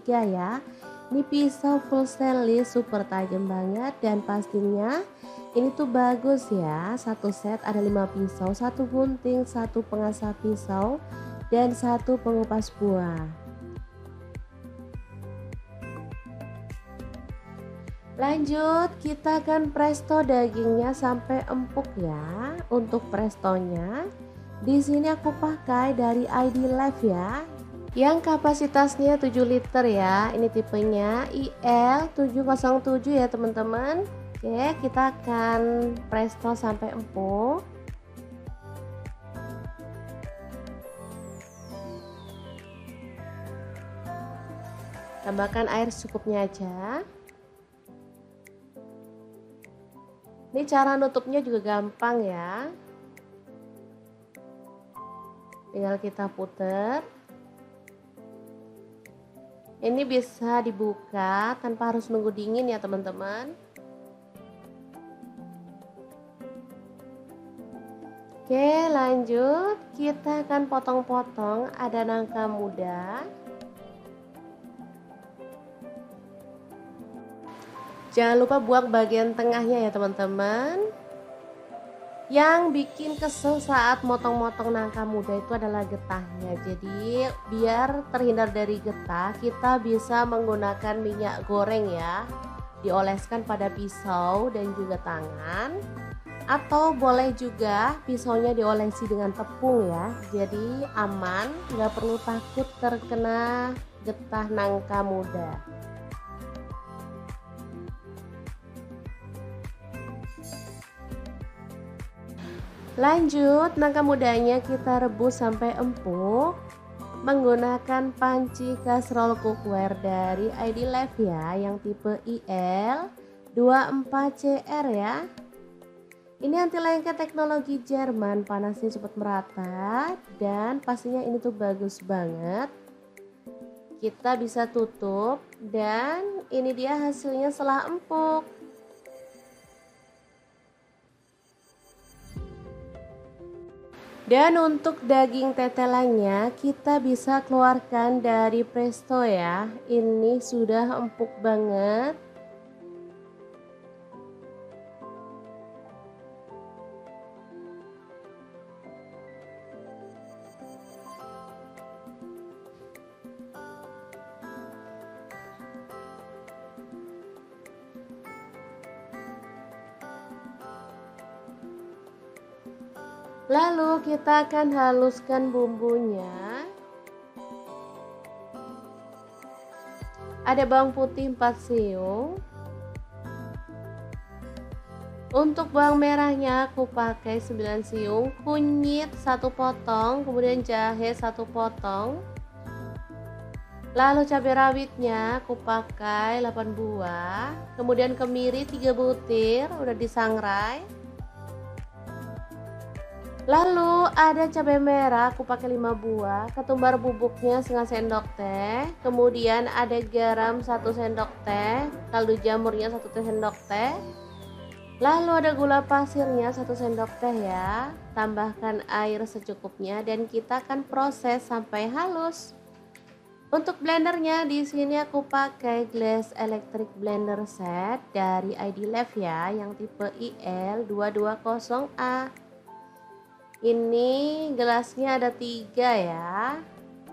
3 ya. Ini pisau full stainless super tajam banget dan pastinya ini tuh bagus ya. Satu set ada 5 pisau, satu gunting, satu pengasah pisau, dan satu pengupas buah. Lanjut, kita akan presto dagingnya sampai empuk ya. Untuk prestonya, di sini aku pakai dari ID Life ya, yang kapasitasnya 7 liter ya. Ini tipenya IL707 ya teman-teman. Oke, kita akan presto sampai empuk. Tambahkan air secukupnya aja. Ini cara nutupnya juga gampang ya. Tinggal kita puter. Ini bisa dibuka tanpa harus nunggu dingin ya teman-teman. Oke, lanjut. Kita akan potong-potong, ada nangka muda. Jangan lupa buang bagian tengahnya ya teman-teman. Yang bikin kesel saat motong-motong nangka muda itu adalah getahnya. Jadi biar terhindar dari getah, kita bisa menggunakan minyak goreng ya. Dioleskan pada pisau dan juga tangan. Atau boleh juga pisaunya diolesi dengan tepung ya. Jadi aman, nggak perlu takut terkena getah nangka muda. Lanjut, nangka mudanya kita rebus sampai empuk menggunakan panci kastrol cookware dari ID Life ya, yang tipe IL24CR ya. Ini anti lengket teknologi Jerman, panasnya cepat merata dan pastinya ini tuh bagus banget. Kita bisa tutup dan ini dia hasilnya setelah empuk. Dan untuk daging tetelannya kita bisa keluarkan dari presto ya. Ini sudah empuk banget. Lalu kita akan haluskan bumbunya. Ada bawang putih 4 siung. Untuk bawang merahnya aku pakai 9 siung, kunyit 1 potong, kemudian jahe 1 potong. Lalu cabai rawitnya aku pakai 8 buah, kemudian kemiri 3 butir udah disangrai. Lalu ada cabai merah aku pakai 5 buah, ketumbar bubuknya setengah sendok teh, kemudian ada garam 1 sendok teh, kaldu jamurnya 1 sendok teh. Lalu ada gula pasirnya 1 sendok teh ya. Tambahkan air secukupnya dan kita akan proses sampai halus. Untuk blendernya di sini aku pakai Glass Electric Blender Set dari ID Life ya, yang tipe IL220A. Ini gelasnya ada 3 ya,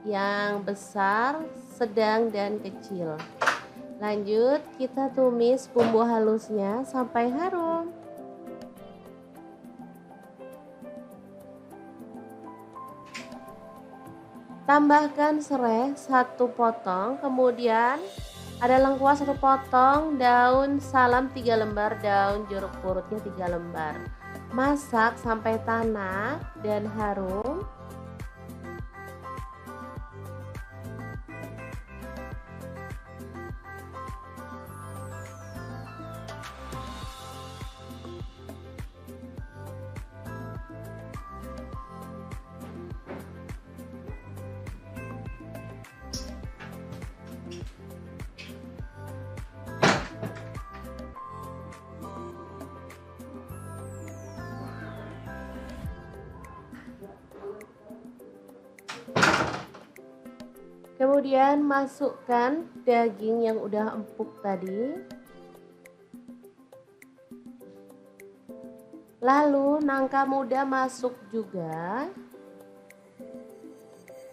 yang besar, sedang, dan kecil. Lanjut kita tumis bumbu halusnya sampai harum. Tambahkan serai 1 potong, kemudian ada lengkuas 1 potong, daun salam 3 lembar, daun jeruk purutnya 3 lembar. Masak sampai tanak dan harum. Kemudian masukkan daging yang udah empuk tadi. Lalu nangka muda masuk juga.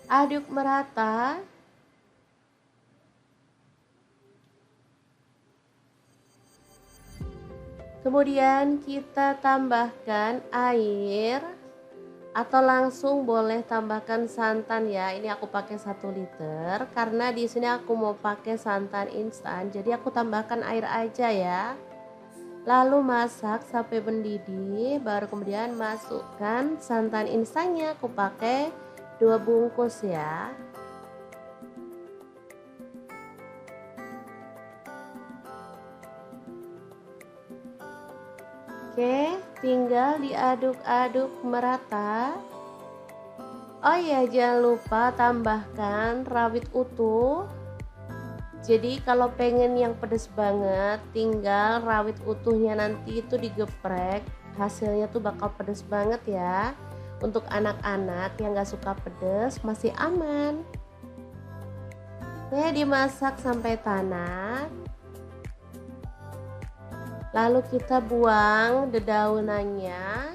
Aduk merata. Kemudian kita tambahkan air atau langsung boleh tambahkan santan ya. Ini aku pakai 1 liter karena di sini aku mau pakai santan instan. Jadi aku tambahkan air aja ya. Lalu masak sampai mendidih, baru kemudian masukkan santan instannya. Aku pakai 2 bungkus ya. Oke, tinggal diaduk-aduk merata. Oh iya, jangan lupa tambahkan rawit utuh. Jadi kalau pengen yang pedas banget, tinggal rawit utuhnya nanti itu digeprek. Hasilnya tuh bakal pedas banget ya. Untuk anak-anak yang gak suka pedas masih aman. Oke, dimasak sampai tanak. Lalu kita buang dedaunannya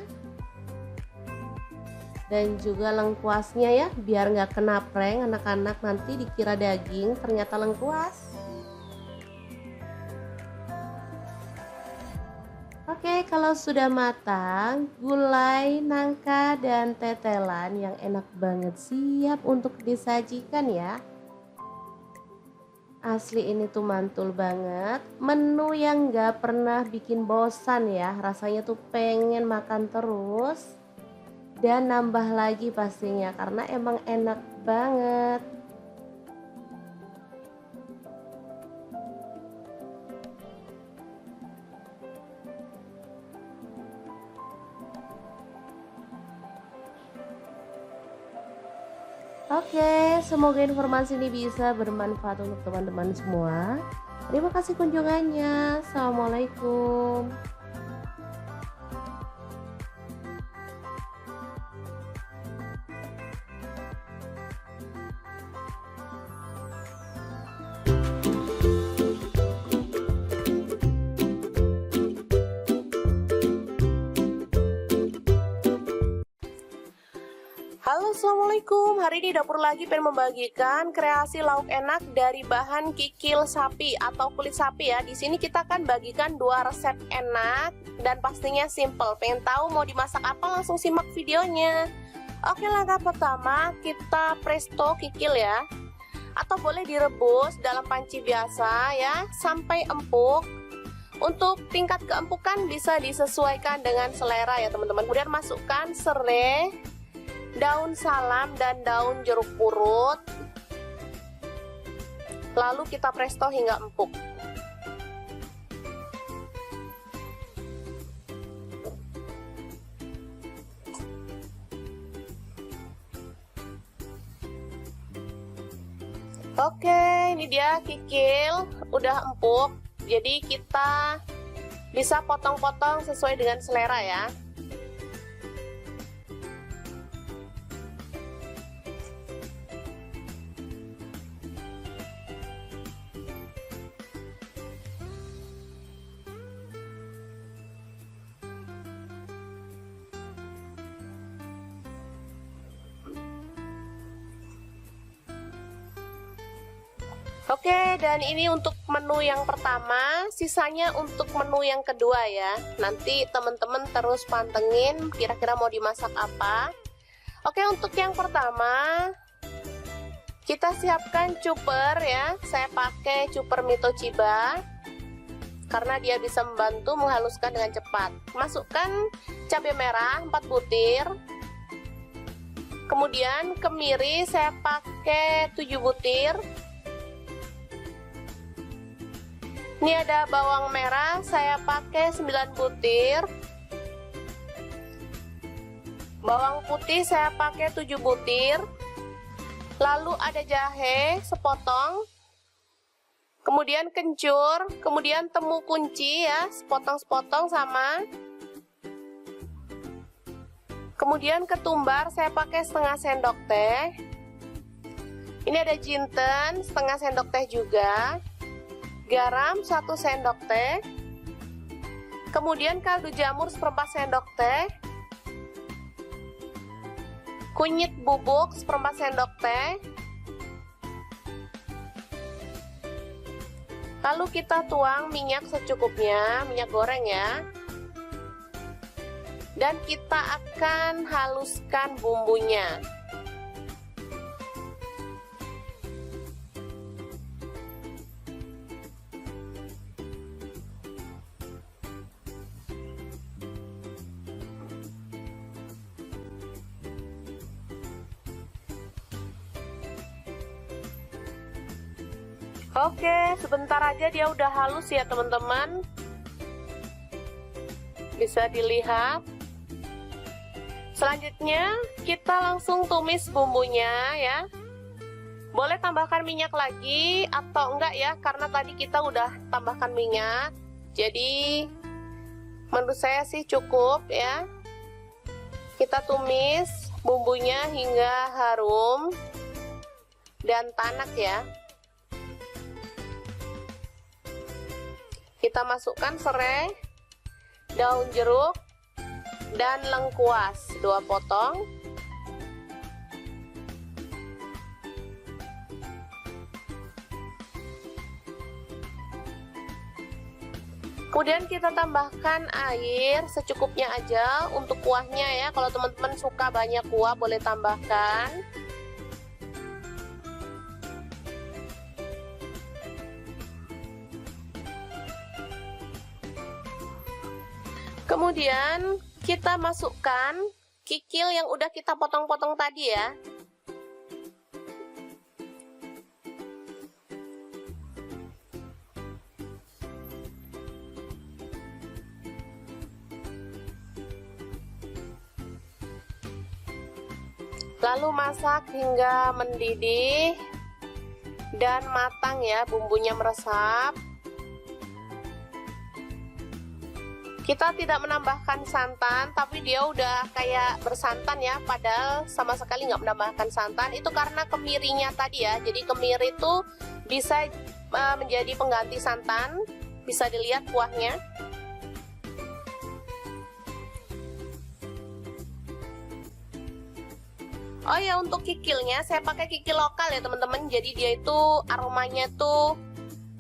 dan juga lengkuasnya ya, biar nggak kena prank anak-anak nanti dikira daging ternyata lengkuas. Oke, kalau sudah matang, gulai, nangka, dan tetelan yang enak banget siap untuk disajikan ya. Asli ini tuh mantul banget, menu yang gak pernah bikin bosan ya, rasanya tuh pengen makan terus dan nambah lagi pastinya karena emang enak banget. Oke, semoga informasi ini bisa bermanfaat untuk teman-teman semua. Terima kasih kunjungannya. Assalamualaikum. Halo, assalamualaikum. Hari ini dapur lagi pengen membagikan kreasi lauk enak dari bahan kikil sapi atau kulit sapi ya. Di sini kita akan bagikan 2 resep enak dan pastinya simple. Pengen tahu mau dimasak apa? Langsung simak videonya. Oke, langkah pertama kita presto kikil ya, atau boleh direbus dalam panci biasa ya sampai empuk. Untuk tingkat keempukan bisa disesuaikan dengan selera ya teman-teman. Kemudian masukkan serai, daun salam, dan daun jeruk purut. Lalu kita presto hingga empuk. Oke, ini dia kikil udah empuk. Jadi kita bisa potong-potong sesuai dengan selera ya. Oke, dan ini untuk menu yang pertama, sisanya untuk menu yang kedua ya. Nanti teman-teman terus pantengin kira-kira mau dimasak apa. Oke, untuk yang pertama kita siapkan cuper ya. Saya pakai cuper Mitochiba karena dia bisa membantu menghaluskan dengan cepat. Masukkan cabai merah 4 butir. Kemudian kemiri saya pakai 7 butir. Ini ada bawang merah, saya pakai 9 butir. Bawang putih saya pakai 7 butir. Lalu ada jahe sepotong. Kemudian kencur, kemudian temu kunci ya, sepotong-sepotong sama. Kemudian ketumbar saya pakai setengah sendok teh. Ini ada jinten setengah sendok teh juga, garam 1 sendok teh, kemudian kaldu jamur seperempat sendok teh, kunyit bubuk seperempat sendok teh. Lalu kita tuang minyak secukupnya, minyak goreng ya. Dan kita akan haluskan bumbunya. Oke, sebentar aja dia udah halus ya teman-teman. Bisa dilihat. Selanjutnya kita langsung tumis bumbunya ya. Boleh tambahkan minyak lagi atau enggak ya, karena tadi kita udah tambahkan minyak. Jadi menurut saya sih cukup ya. Kita tumis bumbunya hingga harum dan tanak ya. Kita masukkan serai, daun jeruk, dan lengkuas 2 potong. Kemudian kita tambahkan air secukupnya aja untuk kuahnya ya. Kalau teman-teman suka banyak kuah boleh tambahkan. Kemudian kita masukkan kikil yang udah kita potong-potong tadi ya. Lalu masak hingga mendidih dan matang ya, bumbunya meresap. Kita tidak menambahkan santan, tapi dia udah kayak bersantan ya, padahal sama sekali nggak menambahkan santan. Itu karena kemirinya tadi ya, jadi kemiri itu bisa menjadi pengganti santan. Bisa dilihat kuahnya. Oh ya, untuk kikilnya saya pakai kikil lokal ya teman-teman. Jadi dia itu aromanya tuh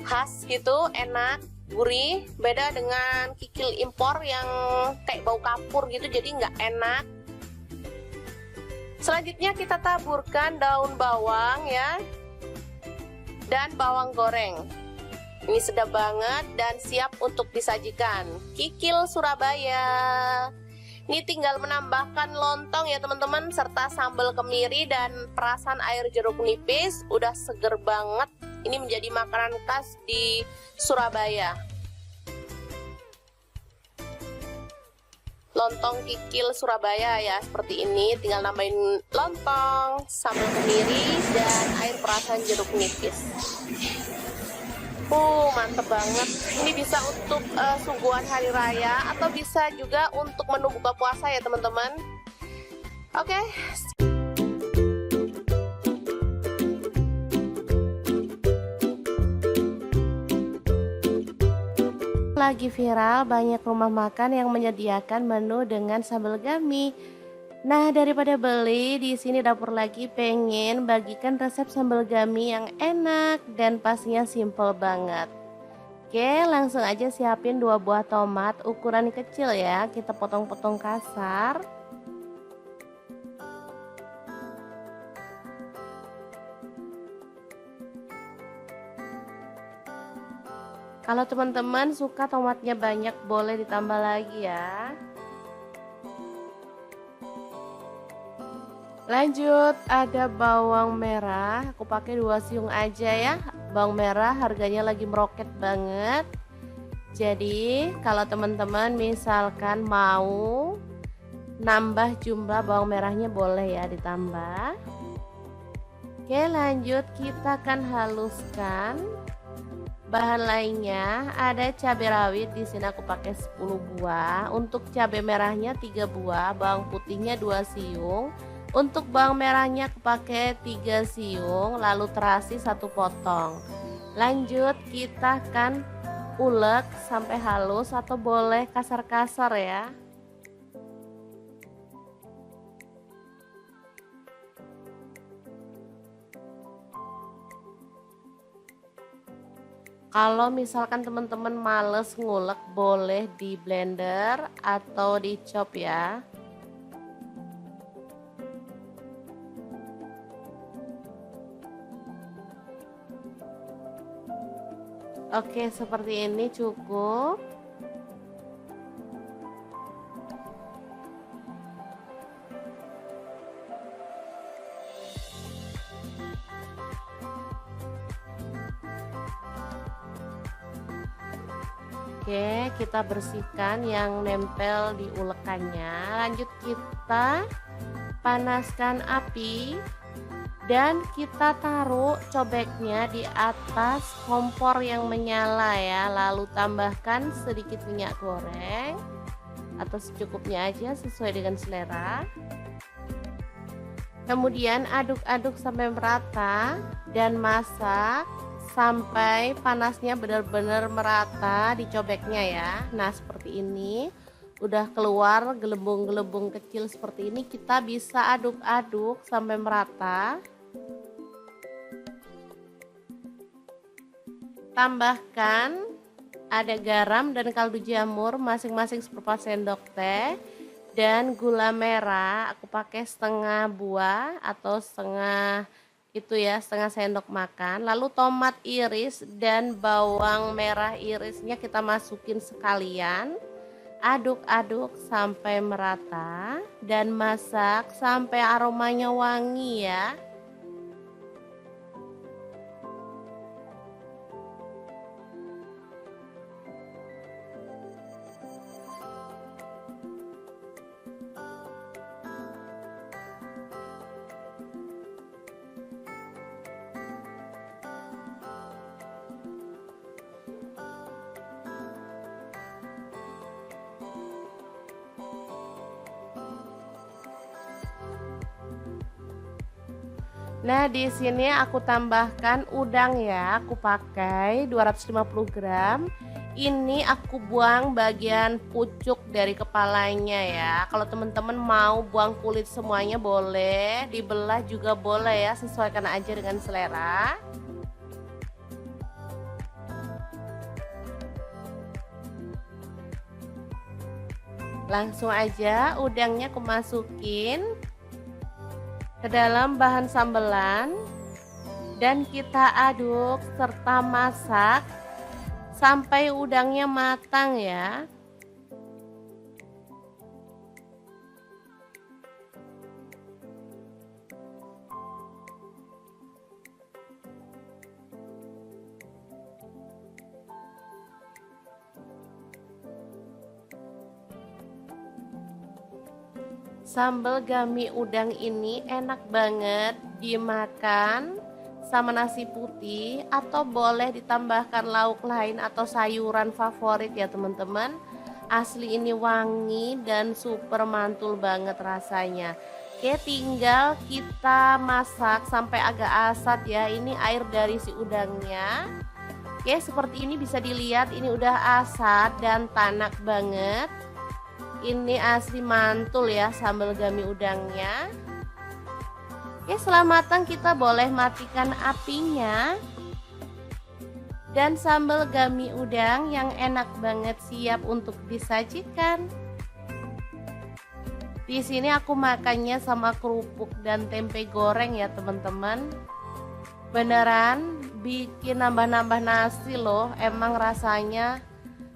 khas gitu, enak, gurih. Beda dengan kikil impor yang kayak bau kapur gitu, jadi nggak enak. Selanjutnya kita taburkan daun bawang ya, dan bawang goreng. Ini sedap banget dan siap untuk disajikan. Kikil Surabaya. Ini tinggal menambahkan lontong ya teman-teman, serta sambal kemiri dan perasan air jeruk nipis. Udah seger banget. Ini menjadi makanan khas di Surabaya. Lontong kikil Surabaya ya, seperti ini. Tinggal nambahin lontong, sambal kemiri, dan air perasan jeruk nipis. Mantep banget. Ini bisa untuk suguhan hari raya atau bisa juga untuk menu buka puasa ya teman-teman. Oke. Lagi viral banyak rumah makan yang menyediakan menu dengan sambal gami. Nah, daripada beli, di sini Dapur Lagi pengen bagikan resep sambal gami yang enak dan pastinya simple banget. Oke, langsung aja siapin 2 buah tomat ukuran kecil ya, kita potong-potong kasar. Kalau teman-teman suka tomatnya banyak, boleh ditambah lagi ya. Lanjut, ada bawang merah, aku pakai 2 siung aja ya. Bawang merah harganya lagi meroket banget. Jadi kalau teman-teman misalkan mau nambah jumlah bawang merahnya boleh ya ditambah. Oke, lanjut kita akan haluskan. Bahan lainnya ada cabai rawit, di sini aku pakai 10 buah. Untuk cabai merahnya 3 buah, bawang putihnya 2 siung. Untuk bawang merahnya aku pakai 3 siung, lalu terasi 1 potong. Lanjut kita akan ulek sampai halus atau boleh kasar-kasar ya. Kalau misalkan teman-teman males ngulek, boleh di blender atau di chop ya. Oke, seperti ini cukup. Oke, kita bersihkan yang nempel di ulekannya. Lanjut kita panaskan api dan kita taruh cobeknya di atas kompor yang menyala ya. Lalu tambahkan sedikit minyak goreng atau secukupnya aja sesuai dengan selera. Kemudian aduk-aduk sampai merata dan masak sampai panasnya benar-benar merata di cobeknya ya. Nah, seperti ini. Udah keluar gelembung-gelembung kecil seperti ini, kita bisa aduk-aduk sampai merata. Tambahkan ada garam dan kaldu jamur masing-masing seperempat sendok teh dan gula merah aku pakai setengah buah atau setengah itu ya, setengah sendok makan. Lalu tomat iris dan bawang merah irisnya kita masukin sekalian. Aduk-aduk sampai merata dan masak sampai aromanya wangi ya. Nah, di sini aku tambahkan udang ya. Aku pakai 250 gram. Ini aku buang bagian pucuk dari kepalanya ya. Kalau teman-teman mau buang kulit semuanya boleh, dibelah juga boleh ya, sesuaikan aja dengan selera. Langsung aja udangnya aku masukin ke dalam bahan sambelan dan kita aduk serta masak sampai udangnya matang ya. Sambal gami udang ini enak banget dimakan sama nasi putih atau boleh ditambahkan lauk lain atau sayuran favorit ya teman-teman. Asli ini wangi dan super mantul banget rasanya. Oke, tinggal kita masak sampai agak asat ya. Ini air dari si udangnya. Oke, seperti ini bisa dilihat ini udah asat dan tanak banget. Ini asli mantul ya sambal gami udangnya. Oke, setelah matang kita boleh matikan apinya. Dan sambal gami udang yang enak banget siap untuk disajikan. Di sini aku makannya sama kerupuk dan tempe goreng ya teman-teman. Beneran bikin nambah-nambah nasi loh, emang rasanya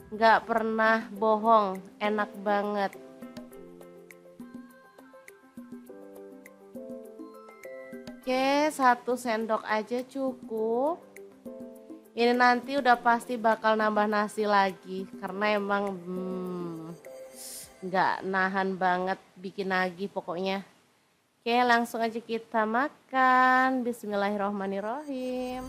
nggak pernah bohong, enak banget. Oke, 1 sendok aja cukup. Ini nanti udah pasti bakal nambah nasi lagi karena emang nggak nahan banget bikin lagi pokoknya. Oke, langsung aja kita makan. Bismillahirrohmanirrohim.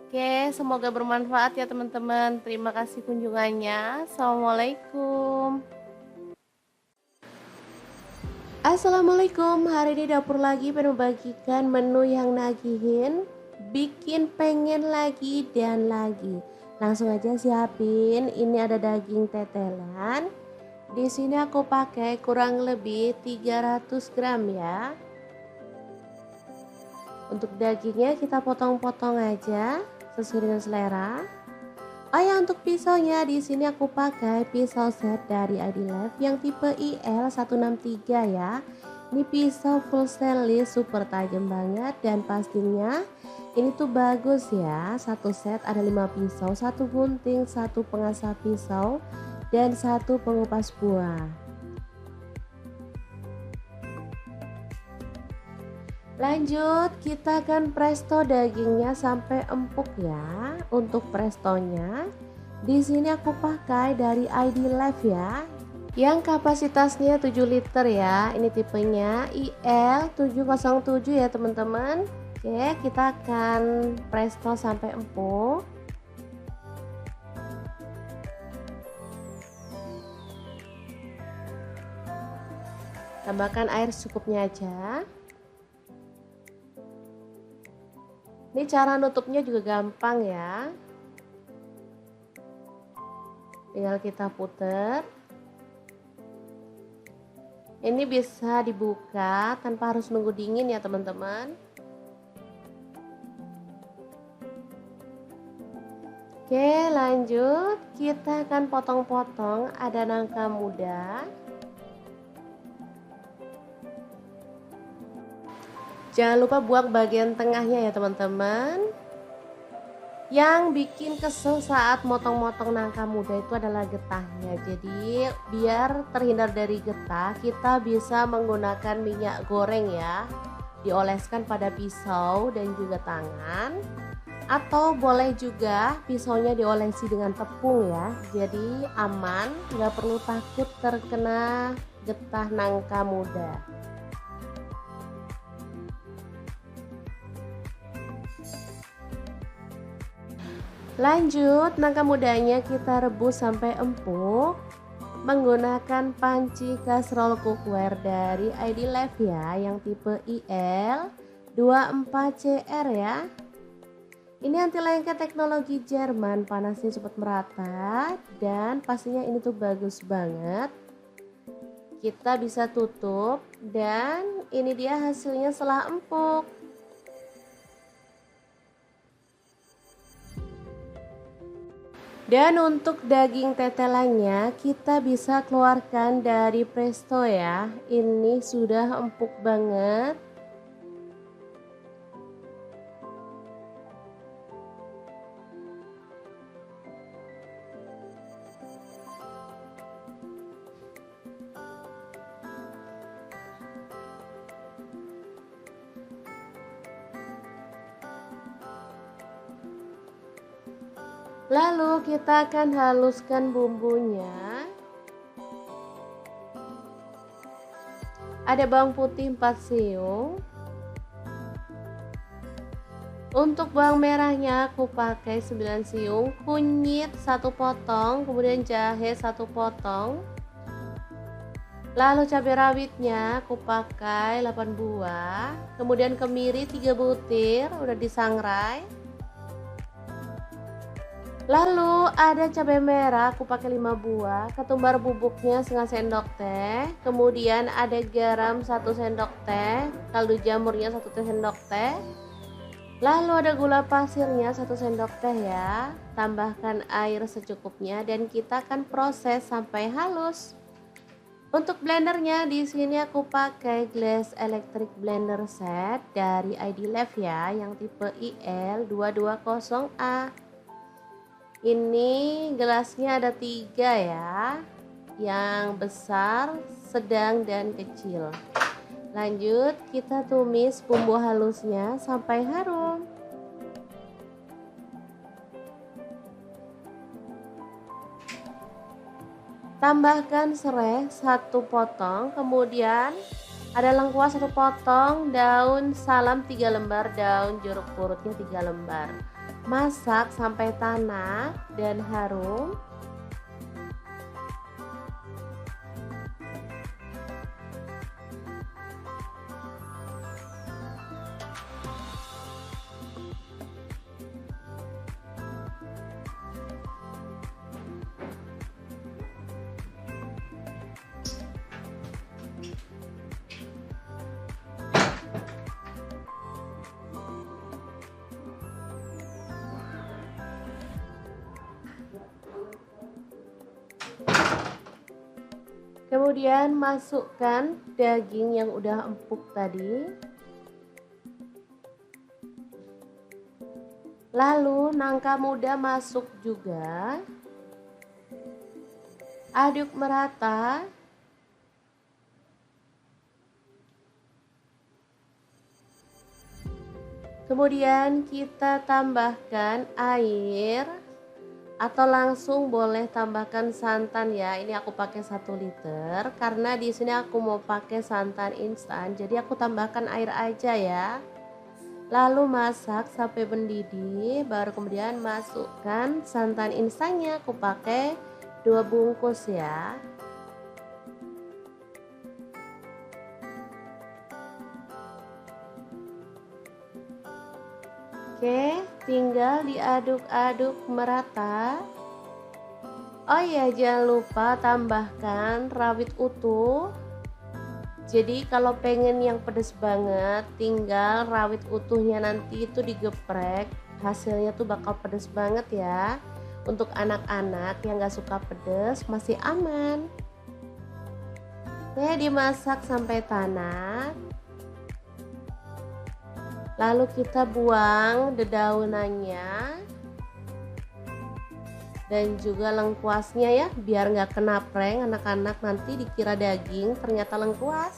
Oke, semoga bermanfaat ya teman-teman. Terima kasih kunjungannya. Assalamualaikum. Assalamualaikum, hari ini dapur lagi membagikan menu yang nagihin, bikin pengen lagi dan lagi. Langsung aja siapin, ini ada daging tetelan. Di sini aku pakai kurang lebih 300 gram ya. Untuk dagingnya kita potong-potong aja sesuai dengan selera. Oh ya, untuk pisaunya di sini aku pakai pisau set dari ID Life yang tipe IL163 ya. Ini pisau full stainless, super tajam banget dan pastinya ini tuh bagus ya. Satu set ada 5 pisau, satu gunting, satu pengasah pisau dan satu pengupas buah. Lanjut, kita akan presto dagingnya sampai empuk ya. Untuk prestonya, di sini aku pakai dari ID Life ya, yang kapasitasnya 7 liter ya. Ini tipenya IL707 ya teman-teman. Oke, kita akan presto sampai empuk. Tambahkan air secukupnya aja. Ini cara nutupnya juga gampang ya. Tinggal kita puter. Ini bisa dibuka tanpa harus nunggu dingin ya teman-teman. Oke, lanjut. Kita akan potong-potong, ada nangka muda. Jangan lupa buang bagian tengahnya ya teman-teman. Yang bikin kesel saat motong-motong nangka muda itu adalah getahnya. Jadi biar terhindar dari getah, kita bisa menggunakan minyak goreng ya. Dioleskan pada pisau dan juga tangan. Atau boleh juga pisaunya diolesi dengan tepung ya. Jadi aman, nggak perlu takut terkena getah nangka muda. Lanjut, nangka mudanya kita rebus sampai empuk menggunakan panci kastrol cookware dari ID Life ya, yang tipe IL24CR ya. Ini anti lengket teknologi Jerman, panasnya cepat merata dan pastinya ini tuh bagus banget. Kita bisa tutup dan ini dia hasilnya setelah empuk. Dan untuk daging tetelannya kita bisa keluarkan dari presto ya. Ini sudah empuk banget. Lalu kita akan haluskan bumbunya. Ada bawang putih 4 siung. Untuk bawang merahnya aku pakai 9 siung, kunyit 1 potong, kemudian jahe 1 potong. Lalu cabai rawitnya aku pakai 8 buah, kemudian kemiri 3 butir udah disangrai. Lalu ada cabai merah aku pakai 5 buah, ketumbar bubuknya setengah sendok teh, kemudian ada garam 1 sendok teh, kaldu jamurnya 1 sendok teh. Lalu ada gula pasirnya 1 sendok teh ya. Tambahkan air secukupnya dan kita akan proses sampai halus. Untuk blendernya di sini aku pakai Glass Electric Blender Set dari ID Life ya, yang tipe IL220A. Ini gelasnya ada 3 ya, yang besar, sedang, dan kecil. Lanjut kita tumis bumbu halusnya sampai harum. Tambahkan serai 1 potong, kemudian ada lengkuas 1 potong, daun salam 3 lembar, daun jeruk purutnya 3 lembar. Masak sampai tanak dan harum. Kemudian masukkan daging yang udah empuk tadi. Lalu nangka muda masuk juga. Aduk merata. Kemudian kita tambahkan air atau langsung boleh tambahkan santan ya. Ini aku pakai 1 liter karena di sini aku mau pakai santan instan. Jadi aku tambahkan air aja ya. Lalu masak sampai mendidih, baru kemudian masukkan santan instannya. Aku pakai 2 bungkus ya. Oke, tinggal diaduk-aduk merata. Oh iya, jangan lupa tambahkan rawit utuh. Jadi kalau pengen yang pedas banget, tinggal rawit utuhnya nanti itu digeprek, hasilnya tuh bakal pedas banget ya. Untuk anak-anak yang gak suka pedas masih aman. Oke, dimasak sampai tanak. Lalu kita buang dedaunannya dan juga lengkuasnya ya, biar nggak kena prank anak-anak nanti dikira daging ternyata lengkuas.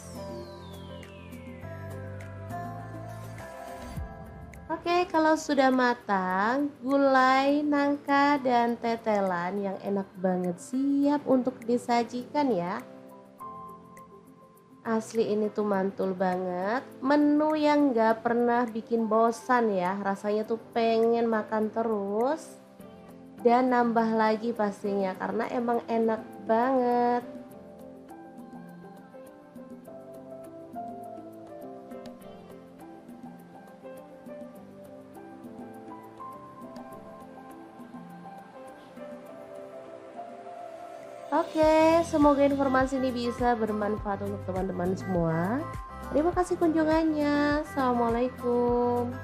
Oke, kalau sudah matang, gulai, nangka, dan tetelan yang enak banget siap untuk disajikan ya. Asli ini tuh mantul banget, menu yang nggak pernah bikin bosan ya, rasanya tuh pengen makan terus. Dan nambah lagi pastinya karena emang enak banget. Oke, semoga informasi ini bisa bermanfaat untuk teman-teman semua. Terima kasih kunjungannya. Assalamualaikum.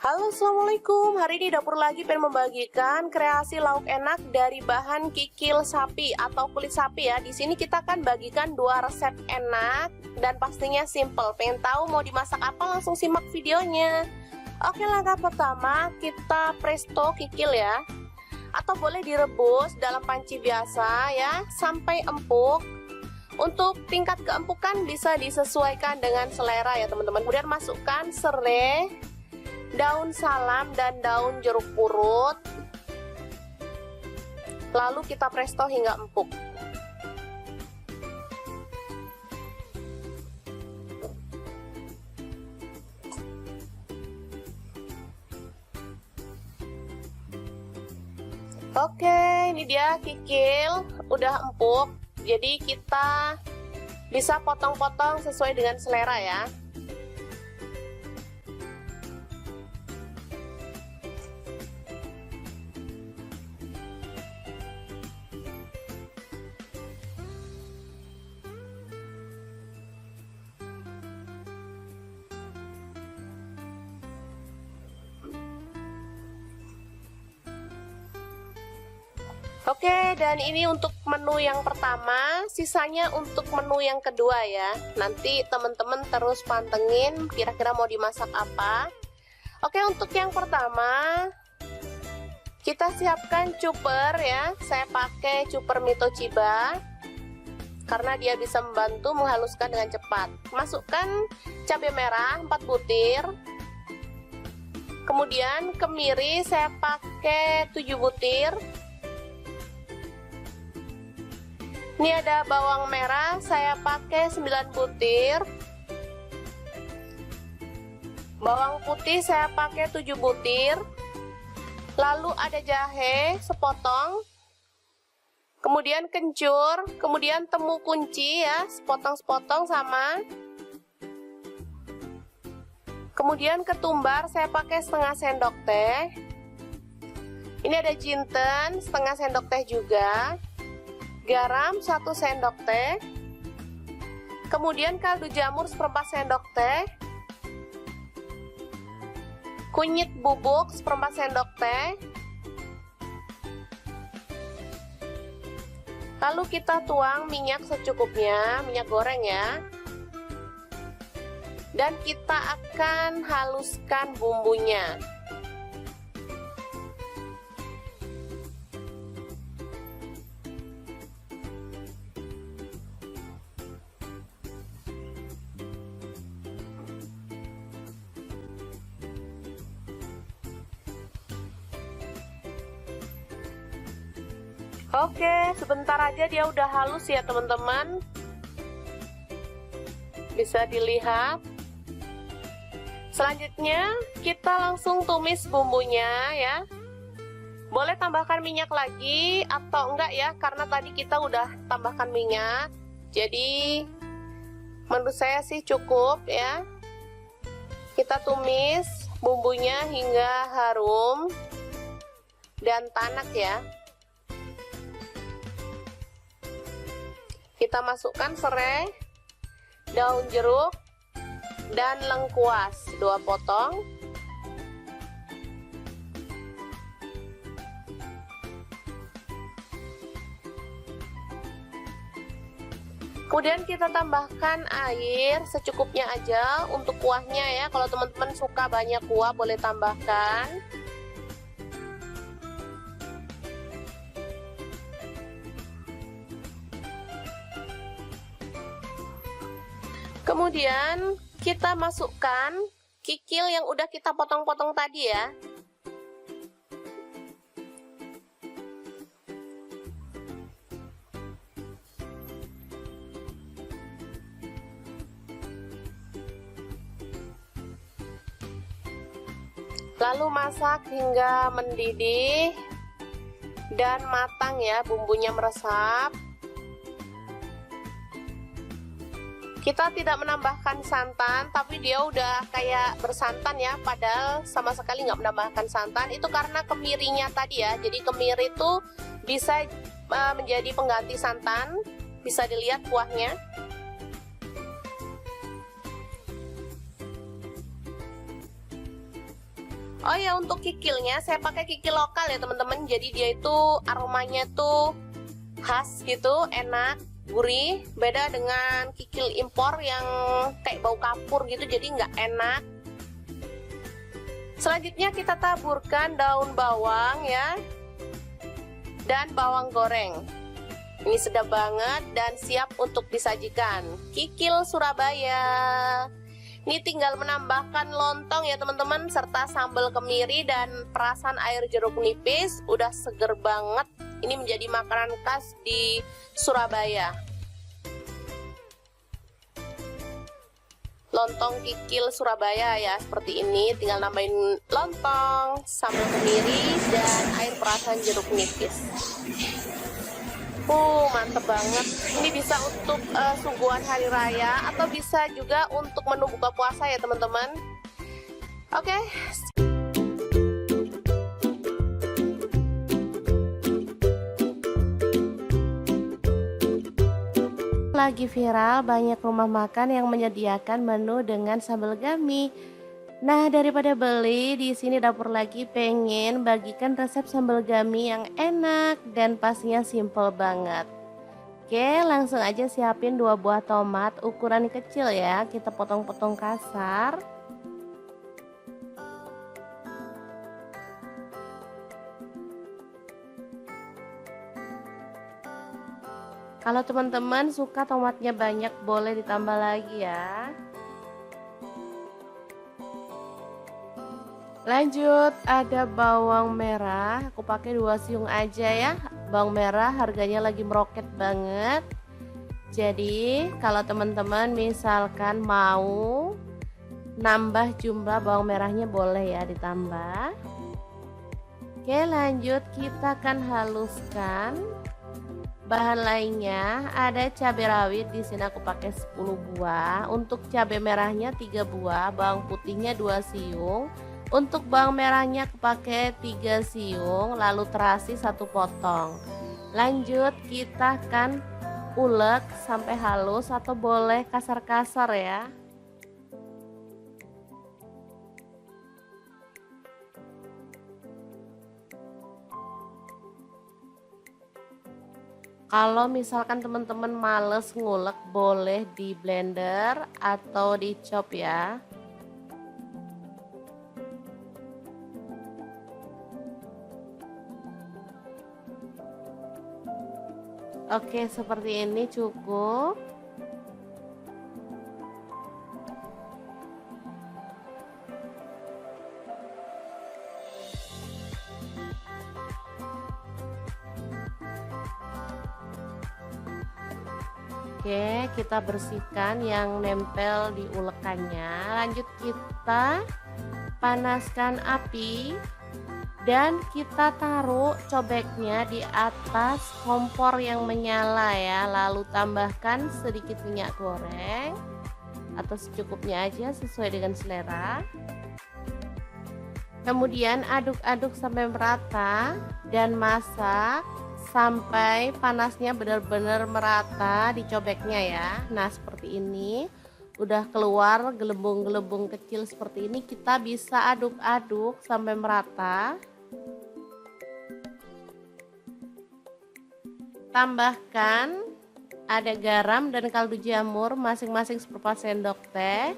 Halo, assalamualaikum. Hari ini dapur lagi pengen membagikan kreasi lauk enak dari bahan kikil sapi atau kulit sapi ya. Di sini kita akan bagikan 2 resep enak dan pastinya simple. Pengen tahu mau dimasak apa? Langsung simak videonya. Oke, langkah pertama kita presto kikil ya, atau boleh direbus dalam panci biasa ya sampai empuk. Untuk tingkat keempukan bisa disesuaikan dengan selera ya teman-teman. Kemudian masukkan serai, daun salam, dan daun jeruk purut. Lalu kita presto hingga empuk. Oke, ini dia kikil udah empuk. Jadi kita bisa potong-potong sesuai dengan selera ya. Oke, dan ini untuk menu yang pertama, sisanya untuk menu yang kedua ya. Nanti teman-teman terus pantengin kira-kira mau dimasak apa. Oke, untuk yang pertama kita siapkan cuper ya. Saya pakai cuper Mitochiba karena dia bisa membantu menghaluskan dengan cepat. Masukkan cabai merah 4 butir. Kemudian kemiri saya pakai 7 butir. Ini ada bawang merah, saya pakai 9 butir. Bawang putih saya pakai 7 butir. Lalu ada jahe sepotong. Kemudian kencur, kemudian temu kunci ya, sepotong-sepotong sama. Kemudian ketumbar saya pakai setengah sendok teh. Ini ada jinten setengah sendok teh juga, garam 1 sendok teh, kemudian kaldu jamur seperempat sendok teh, kunyit bubuk seperempat sendok teh. Lalu kita tuang minyak secukupnya, minyak goreng ya. Dan kita akan haluskan bumbunya. Oke, sebentar aja dia udah halus ya teman-teman. Bisa dilihat. Selanjutnya kita langsung tumis bumbunya ya. Boleh tambahkan minyak lagi atau enggak ya, karena tadi kita udah tambahkan minyak. Jadi menurut saya sih cukup ya. Kita tumis bumbunya hingga harum dan tanak ya. Kita masukkan serai, daun jeruk, dan lengkuas 2 potong. Kemudian kita tambahkan air secukupnya aja untuk kuahnya ya. Kalau teman-teman suka banyak kuah boleh tambahkan. Kemudian kita masukkan kikil yang udah kita potong-potong tadi ya. Lalu masak hingga mendidih dan matang ya, bumbunya meresap. Kita tidak menambahkan santan, tapi dia udah kayak bersantan ya, padahal sama sekali nggak menambahkan santan. Itu karena kemirinya tadi ya, jadi kemiri itu bisa menjadi pengganti santan. Bisa dilihat kuahnya. Oh ya, untuk kikilnya saya pakai kikil lokal ya teman-teman, jadi dia itu aromanya tuh khas gitu, enak, gurih, beda dengan kikil impor yang kayak bau kapur gitu, jadi nggak enak. Selanjutnya kita taburkan daun bawang ya, dan bawang goreng. Ini sedap banget dan siap untuk disajikan. Kikil Surabaya. Ini tinggal menambahkan lontong ya teman-teman, serta sambal kemiri dan perasan air jeruk nipis. Udah seger banget. Ini menjadi makanan khas di Surabaya. Lontong kikil Surabaya ya, seperti ini. Tinggal nambahin lontong, sambal kemiri, dan air perasan jeruk nipis. Mantep banget. Ini bisa untuk suguhan hari raya atau bisa juga untuk menu buka puasa ya teman-teman. Oke. Lagi viral banyak rumah makan yang menyediakan menu dengan sambal gami. Nah, daripada beli, di sini Dapur Lagi pengen bagikan resep sambal gami yang enak dan pastinya simple banget. Oke, langsung aja siapin 2 buah tomat ukuran kecil ya, kita potong-potong kasar. Kalau teman-teman suka tomatnya banyak, boleh ditambah lagi ya. Lanjut, ada bawang merah, aku pakai 2 siung aja ya. Bawang merah harganya lagi meroket banget. Jadi kalau teman-teman misalkan mau nambah jumlah bawang merahnya, boleh ya ditambah. Oke, lanjut kita akan haluskan. Bahan lainnya ada cabai rawit, di sini aku pakai 10 buah. Untuk cabai merahnya 3 buah, bawang putihnya 2 siung. Untuk bawang merahnya aku pakai 3 siung, lalu terasi 1 potong. Lanjut kita akan ulek sampai halus atau boleh kasar-kasar ya. Kalau misalkan teman-teman males ngulek, boleh di blender atau di chop ya. Oke, seperti ini cukup. Oke, kita bersihkan yang nempel di ulekannya. Lanjut kita panaskan api dan kita taruh cobeknya di atas kompor yang menyala ya. Lalu tambahkan sedikit minyak goreng atau secukupnya aja sesuai dengan selera. Kemudian aduk-aduk sampai merata dan masak sampai panasnya benar-benar merata di cobeknya ya. Nah, seperti ini. Udah keluar gelembung-gelembung kecil seperti ini, kita bisa aduk-aduk sampai merata. Tambahkan ada garam dan kaldu jamur masing-masing seperempat sendok teh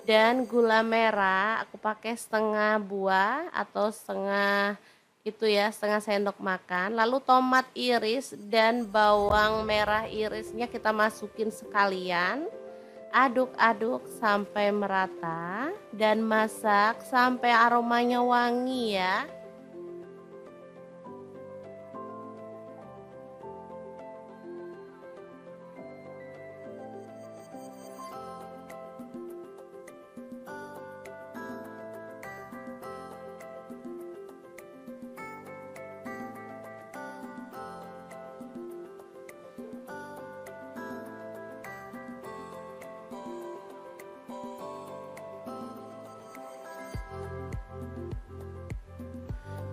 dan gula merah. Aku pakai setengah buah atau setengah itu ya, setengah sendok makan. Lalu tomat iris dan bawang merah irisnya kita masukin sekalian. Aduk-aduk sampai merata dan masak sampai aromanya wangi ya.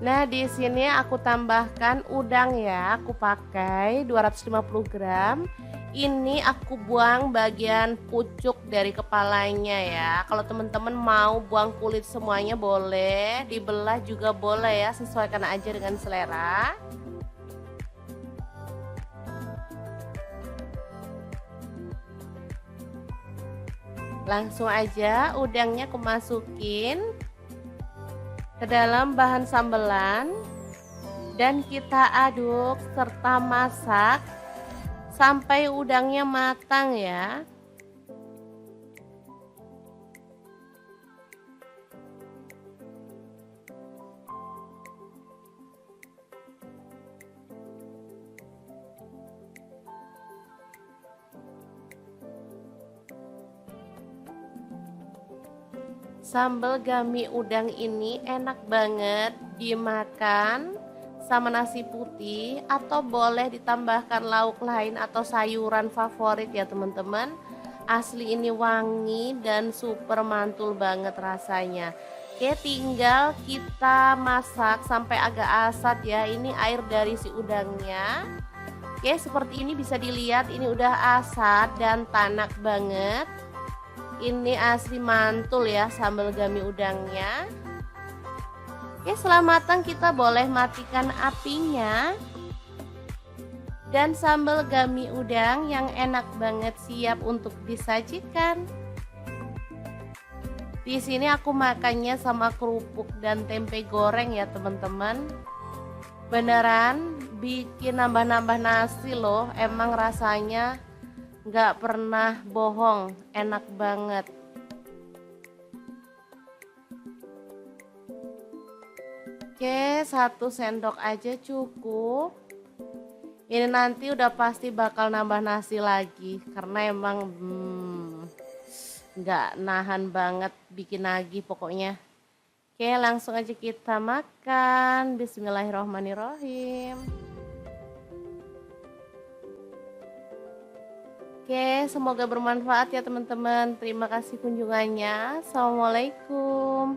Nah, di sini aku tambahkan udang ya. Aku pakai 250 gram. Ini aku buang bagian pucuk dari kepalanya ya. Kalau teman-teman mau buang kulit semuanya boleh, dibelah juga boleh ya, sesuaikan aja dengan selera. Langsung aja udangnya aku masukin ke dalam bahan sambelan dan kita aduk serta masak sampai udangnya matang ya. Sambal gami udang ini enak banget dimakan sama nasi putih atau boleh ditambahkan lauk lain atau sayuran favorit ya teman-teman. Asli ini wangi dan super mantul banget rasanya. Oke, tinggal kita masak sampai agak asat ya. Ini air dari si udangnya. Oke, seperti ini bisa dilihat ini udah asat dan tanak banget. Ini asli mantul ya sambal gami udangnya. Oke, setelah matang kita boleh matikan apinya. Dan sambal gami udang yang enak banget siap untuk disajikan. Di sini aku makannya sama kerupuk dan tempe goreng ya teman-teman. Beneran bikin nambah-nambah nasi loh, emang rasanya nggak pernah bohong, enak banget. Oke, 1 sendok aja cukup. Ini nanti udah pasti bakal nambah nasi lagi karena emang nggak nahan banget bikin lagi pokoknya. Oke, langsung aja kita makan. Bismillahirrohmanirrohim. Oke, semoga bermanfaat ya teman-teman. Terima kasih kunjungannya. Assalamualaikum.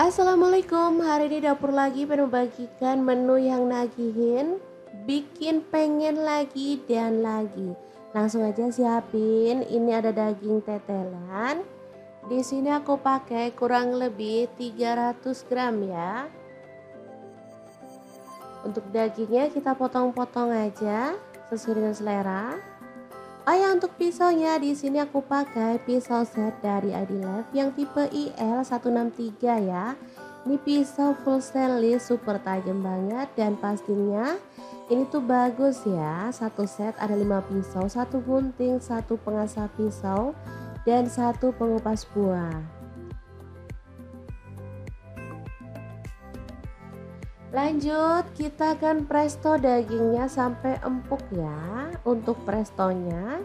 Assalamualaikum, hari ini dapur lagi pengen membagikan menu yang nagihin, bikin pengen lagi dan lagi. Langsung aja siapin, ini ada daging tetelan. Di sini aku pakai kurang lebih 300 gram ya. Untuk dagingnya kita potong-potong aja sesuai dengan selera. Oh ya, untuk pisaunya di sini aku pakai pisau set dari ID Life yang tipe IL163 ya. Ini pisau full stainless, super tajam banget dan pastinya ini tuh bagus ya. Satu set ada 5 pisau, satu gunting, satu pengasah pisau dan satu pengupas buah. Lanjut, kita akan presto dagingnya sampai empuk ya. Untuk prestonya,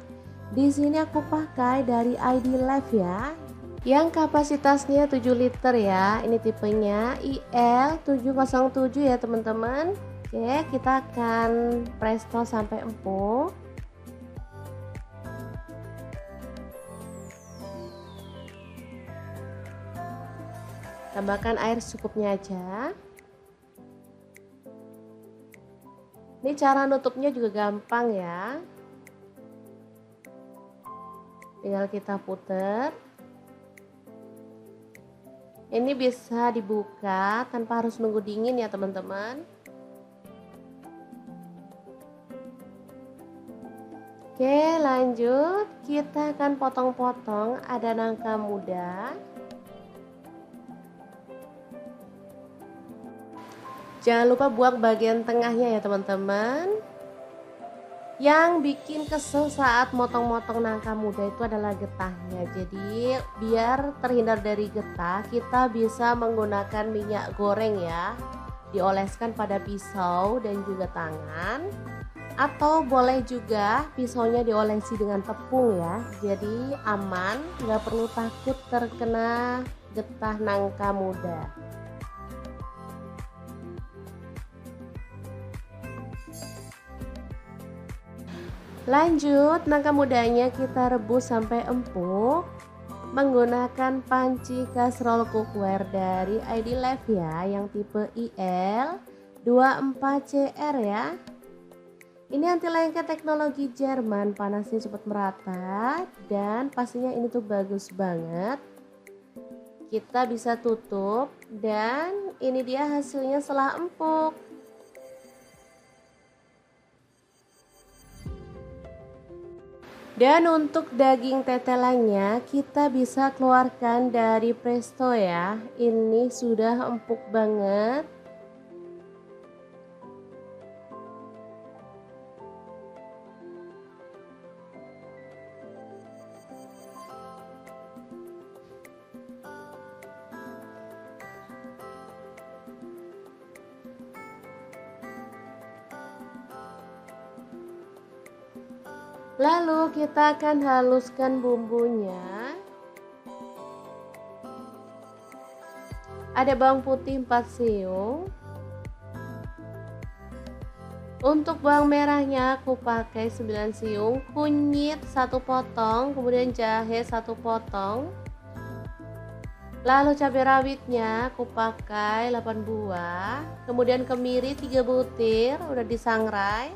di sini aku pakai dari ID Life ya, yang kapasitasnya 7 liter ya. Ini tipenya IL707 ya teman-teman. Oke, kita akan presto sampai empuk. Tambahkan air secukupnya aja. Ini cara nutupnya juga gampang ya. Tinggal kita puter. Ini bisa dibuka tanpa harus nunggu dingin ya teman-teman. Oke, lanjut. Kita akan potong-potong ada nangka muda. Jangan lupa buang bagian tengahnya ya teman-teman. Yang bikin kesel saat motong-motong nangka muda itu adalah getahnya. Jadi biar terhindar dari getah, kita bisa menggunakan minyak goreng ya. Dioleskan pada pisau dan juga tangan. Atau boleh juga pisaunya diolesi dengan tepung ya. Jadi aman, nggak perlu takut terkena getah nangka muda. Lanjut, nangka mudanya kita rebus sampai empuk menggunakan panci kastrol cookware dari ID Life ya, yang tipe IL24CR ya. Ini anti lengket teknologi Jerman, panasnya cepat merata dan pastinya ini tuh bagus banget. Kita bisa tutup dan ini dia hasilnya setelah empuk. Dan untuk daging tetelannya kita bisa keluarkan dari presto ya. Ini sudah empuk banget. Lalu kita akan haluskan bumbunya. Ada bawang putih 4 siung. Untuk bawang merahnya aku pakai 9 siung, kunyit 1 potong, kemudian jahe 1 potong. Lalu cabai rawitnya aku pakai 8 buah, kemudian kemiri 3 butir udah disangrai.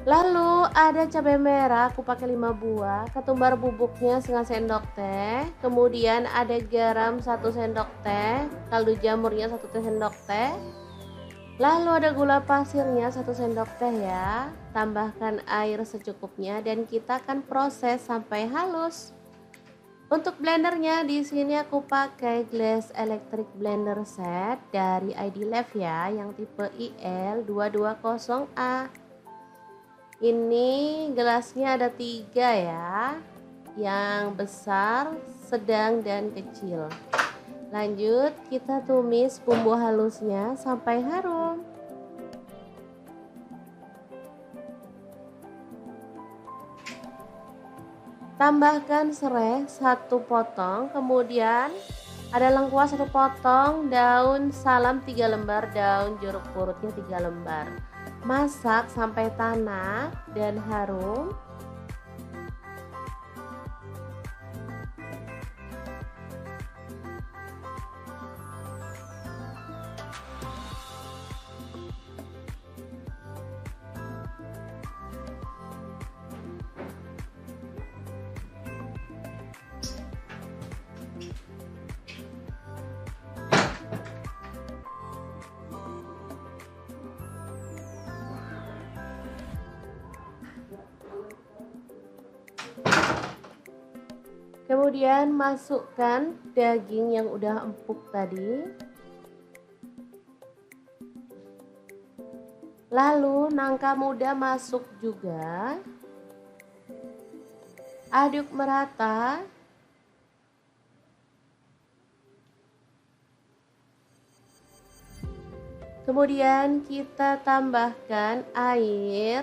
Lalu ada cabai merah aku pakai 5 buah, ketumbar bubuknya setengah sendok teh, kemudian ada garam 1 sendok teh, kaldu jamurnya 1 sendok teh. Lalu ada gula pasirnya 1 sendok teh ya. Tambahkan air secukupnya dan kita akan proses sampai halus. Untuk blendernya di sini aku pakai Glass Electric Blender Set dari ID Life ya, yang tipe IL220A. Ini gelasnya ada 3 ya, yang besar, sedang, dan kecil. Lanjut kita tumis bumbu halusnya sampai harum. Tambahkan serai 1 potong, kemudian ada lengkuas 1 potong, daun salam 3 lembar, daun jeruk purutnya 3 lembar. Masak sampai tanak dan harum. Kemudian masukkan daging yang udah empuk tadi. Lalu nangka muda masuk juga. Aduk merata. Kemudian kita tambahkan air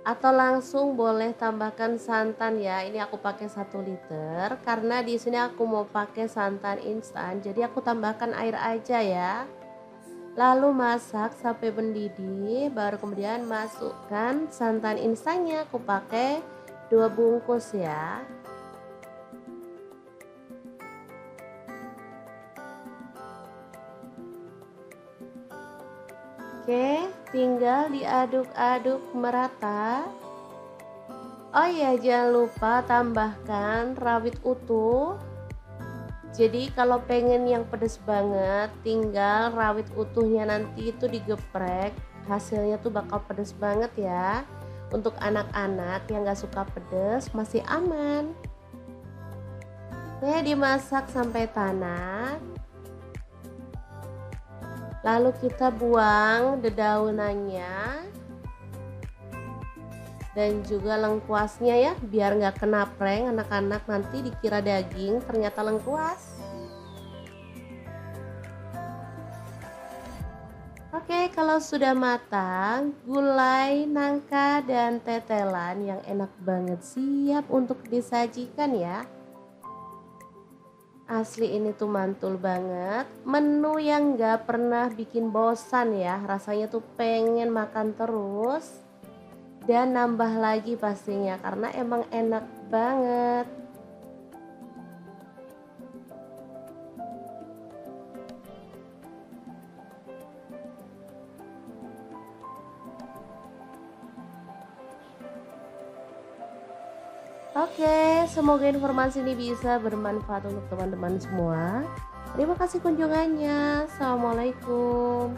atau langsung boleh tambahkan santan ya. Ini aku pakai 1 liter karena di sini aku mau pakai santan instan. Jadi aku tambahkan air aja ya. Lalu masak sampai mendidih, baru kemudian masukkan santan instannya. Aku pakai 2 bungkus ya. Oke, tinggal diaduk-aduk merata. Oh iya, jangan lupa tambahkan rawit utuh. Jadi kalau pengen yang pedas banget, tinggal rawit utuhnya nanti itu digeprek. Hasilnya tuh bakal pedas banget ya. Untuk anak-anak yang gak suka pedas masih aman. Oke, dimasak sampai tanak. Lalu kita buang dedaunannya dan juga lengkuasnya ya, biar nggak kena prank anak-anak nanti dikira daging ternyata lengkuas. Oke, kalau sudah matang, gulai, nangka, dan tetelan yang enak banget siap untuk disajikan ya. Asli ini tuh mantul banget, menu yang gak pernah bikin bosan ya, rasanya tuh pengen makan terus dan nambah lagi pastinya karena emang enak banget. Oke, semoga informasi ini bisa bermanfaat untuk teman-teman semua. Terima kasih kunjungannya. Assalamualaikum.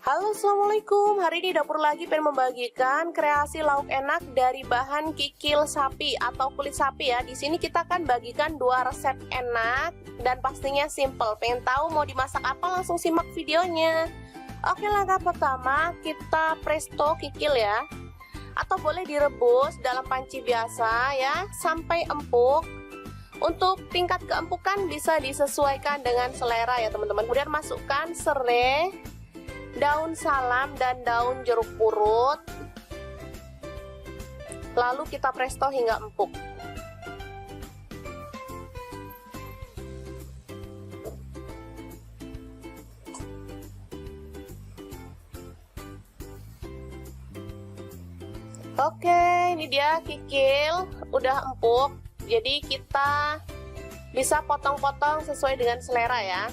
Halo, assalamualaikum. Hari ini dapur lagi pengen membagikan kreasi lauk enak dari bahan kikil sapi atau kulit sapi ya. Di sini kita akan bagikan 2 resep enak dan pastinya simple. Pengen tahu mau dimasak apa? Langsung simak videonya. Oke, langkah pertama kita presto kikil ya, atau boleh direbus dalam panci biasa ya sampai empuk. Untuk tingkat keempukan bisa disesuaikan dengan selera ya teman-teman. Kemudian masukkan serai, daun salam, dan daun jeruk purut. Lalu kita presto hingga empuk. Oke, ini dia kikil udah empuk. Jadi kita bisa potong-potong sesuai dengan selera ya.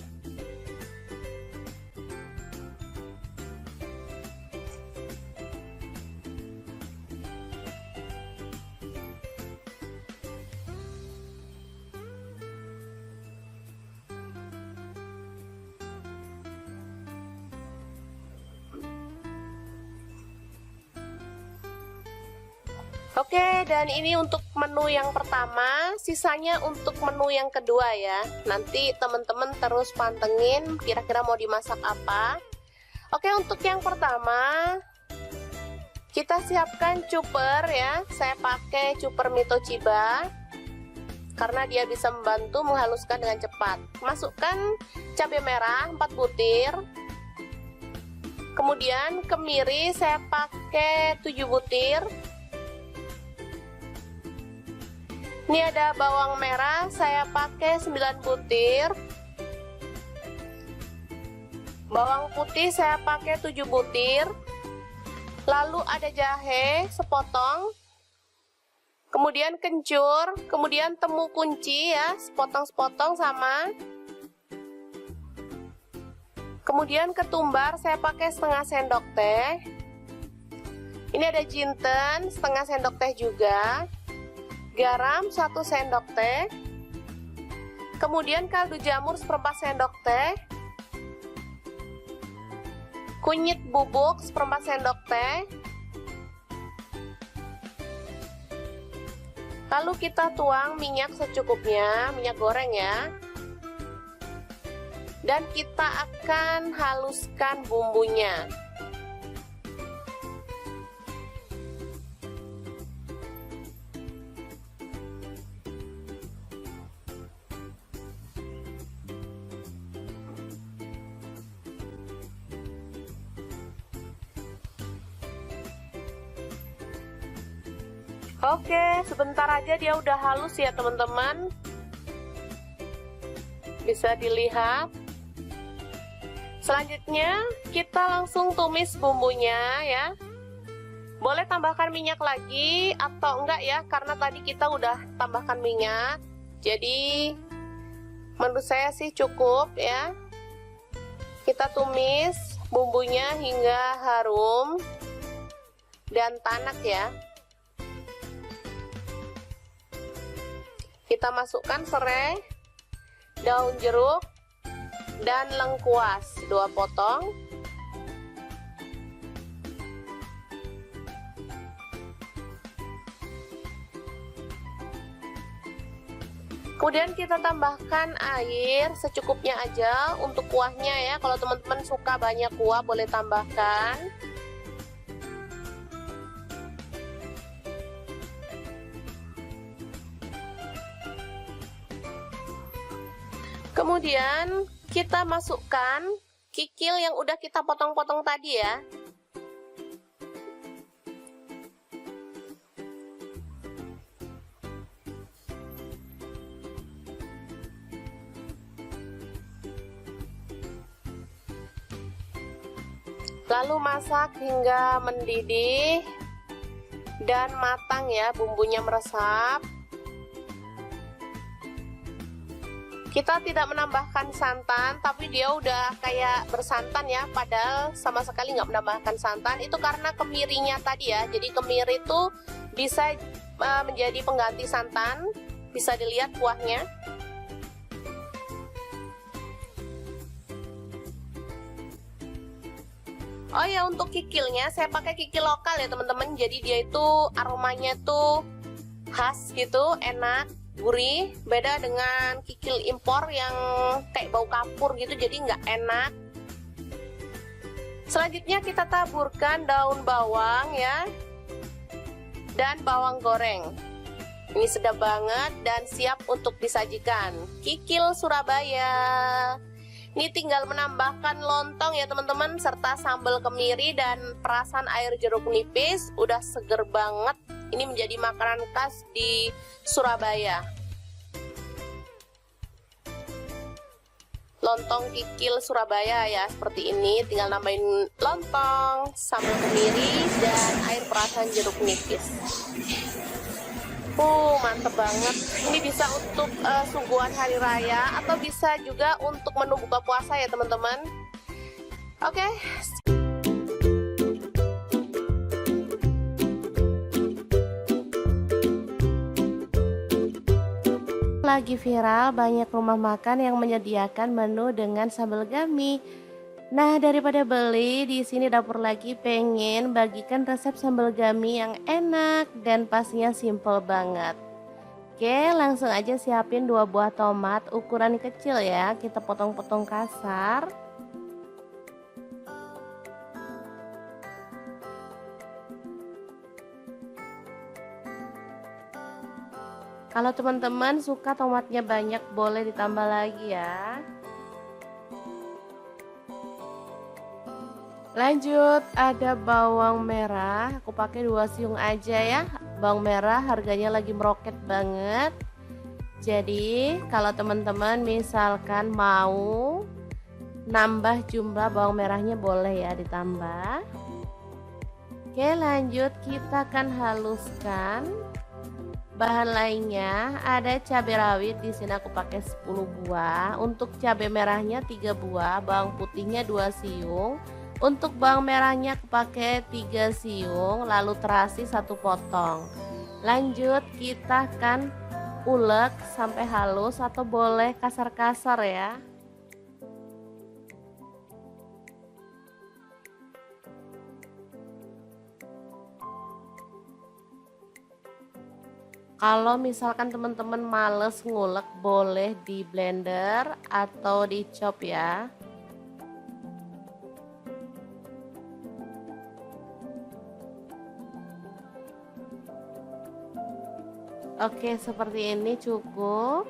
Oke, dan ini untuk menu yang pertama, sisanya untuk menu yang kedua ya. Nanti teman-teman terus pantengin kira-kira mau dimasak apa. Oke, untuk yang pertama kita siapkan cuper ya. Saya pakai cuper Mitochiba karena dia bisa membantu menghaluskan dengan cepat. Masukkan cabai merah 4 butir. Kemudian kemiri saya pakai 7 butir. Ini ada bawang merah, saya pakai 9 butir. Bawang putih saya pakai 7 butir. Lalu ada jahe sepotong. Kemudian kencur, kemudian temu kunci ya, sepotong-sepotong sama. Kemudian ketumbar saya pakai setengah sendok teh. Ini ada jinten setengah sendok teh juga, garam 1 sendok teh, kemudian kaldu jamur seperempat sendok teh, kunyit bubuk seperempat sendok teh. Lalu kita tuang minyak secukupnya, minyak goreng ya. Dan kita akan haluskan bumbunya. Oke, sebentar aja dia udah halus ya teman-teman. Bisa dilihat. Selanjutnya kita langsung tumis bumbunya ya. Boleh tambahkan minyak lagi atau enggak ya, karena tadi kita udah tambahkan minyak. Jadi menurut saya sih cukup ya. Kita tumis bumbunya hingga harum dan tanak ya. Kita masukkan serai, daun jeruk, dan lengkuas 2 potong. Kemudian kita tambahkan air secukupnya aja untuk kuahnya ya. Kalau teman-teman suka banyak kuah boleh tambahkan. Kemudian kita masukkan kikil yang udah kita potong-potong tadi ya. Lalu masak hingga mendidih dan matang ya, bumbunya meresap. Kita tidak menambahkan santan, tapi dia udah kayak bersantan ya, padahal sama sekali nggak menambahkan santan. Itu karena kemirinya tadi ya, jadi kemiri itu bisa menjadi pengganti santan. Bisa dilihat kuahnya. Oh ya, untuk kikilnya saya pakai kikil lokal ya teman-teman. Jadi dia itu aromanya tuh khas gitu, enak, gurih. Beda dengan kikil impor yang kayak bau kapur gitu, jadi nggak enak. Selanjutnya kita taburkan daun bawang ya, dan bawang goreng. Ini sedap banget dan siap untuk disajikan. Kikil Surabaya. Ini tinggal menambahkan lontong ya teman-teman, serta sambal kemiri dan perasan air jeruk nipis. Udah seger banget. Ini menjadi makanan khas di Surabaya. Lontong kikil Surabaya ya, seperti ini. Tinggal nambahin lontong, sambal kemiri, dan air perasan jeruk nipis. Mantep banget. Ini bisa untuk suguhan hari raya atau bisa juga untuk menu buka puasa ya teman-teman. Oke. Lagi viral banyak rumah makan yang menyediakan menu dengan sambal gami. Nah, daripada beli, di sini Dapur Lagi pengen bagikan resep sambal gami yang enak dan pastinya simple banget. Oke, langsung aja siapin 2 buah tomat ukuran kecil ya, kita potong-potong kasar. Kalau teman-teman suka tomatnya banyak, boleh ditambah lagi ya. Lanjut, ada bawang merah, aku pakai 2 siung aja ya. Bawang merah harganya lagi meroket banget. Jadi kalau teman-teman misalkan mau nambah jumlah bawang merahnya boleh ya ditambah. Oke, lanjut kita akan haluskan. Bahan lainnya ada cabai rawit, di sini aku pakai 10 buah. Untuk cabai merahnya 3 buah, bawang putihnya 2 siung. Untuk bawang merahnya aku pakai 3 siung, lalu terasi 1 potong. Lanjut kita akan ulek sampai halus atau boleh kasar-kasar ya. Kalau misalkan teman-teman males ngulek, boleh di blender atau di chop ya. Oke, seperti ini cukup.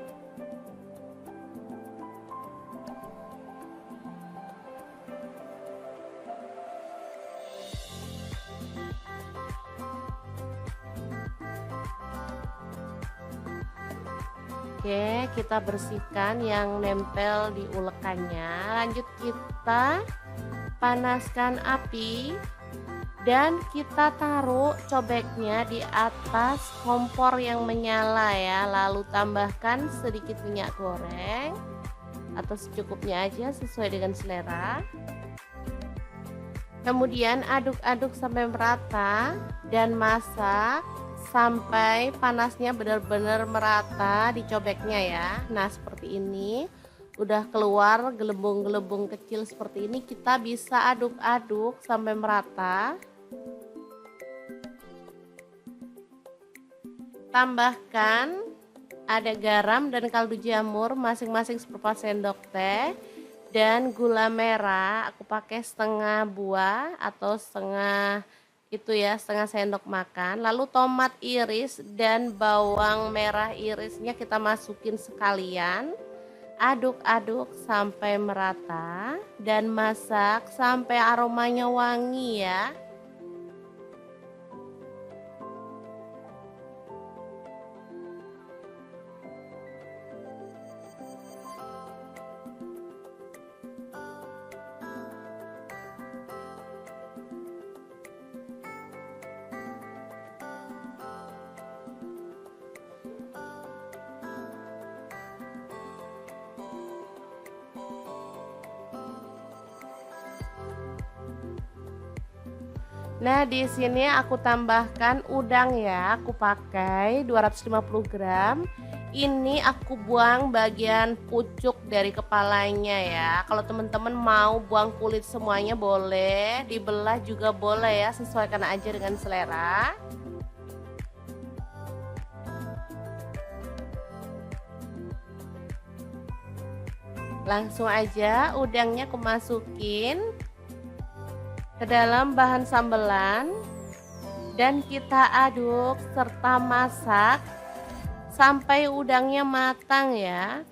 Oke, kita bersihkan yang nempel di ulekannya. Lanjut kita panaskan api dan kita taruh cobeknya di atas kompor yang menyala ya. Lalu tambahkan sedikit minyak goreng atau secukupnya aja sesuai dengan selera. Kemudian aduk-aduk sampai merata dan masak sampai panasnya benar-benar merata di cobeknya ya. Nah, seperti ini. Udah keluar gelembung-gelembung kecil seperti ini, kita bisa aduk-aduk sampai merata. Tambahkan ada garam dan kaldu jamur masing-masing seperempat sendok teh. Dan gula merah aku pakai setengah buah atau setengah itu ya, setengah sendok makan. Lalu tomat iris dan bawang merah irisnya kita masukin sekalian. Aduk-aduk sampai merata dan masak sampai aromanya wangi ya. Nah, di sini aku tambahkan udang ya. Aku pakai 250 gram. Ini aku buang bagian pucuk dari kepalanya ya. Kalau teman-teman mau buang kulit semuanya boleh, dibelah juga boleh ya, sesuaikan aja dengan selera. Langsung aja udangnya aku masukin ke dalam bahan sambelan dan kita aduk serta masak sampai udangnya matang ya.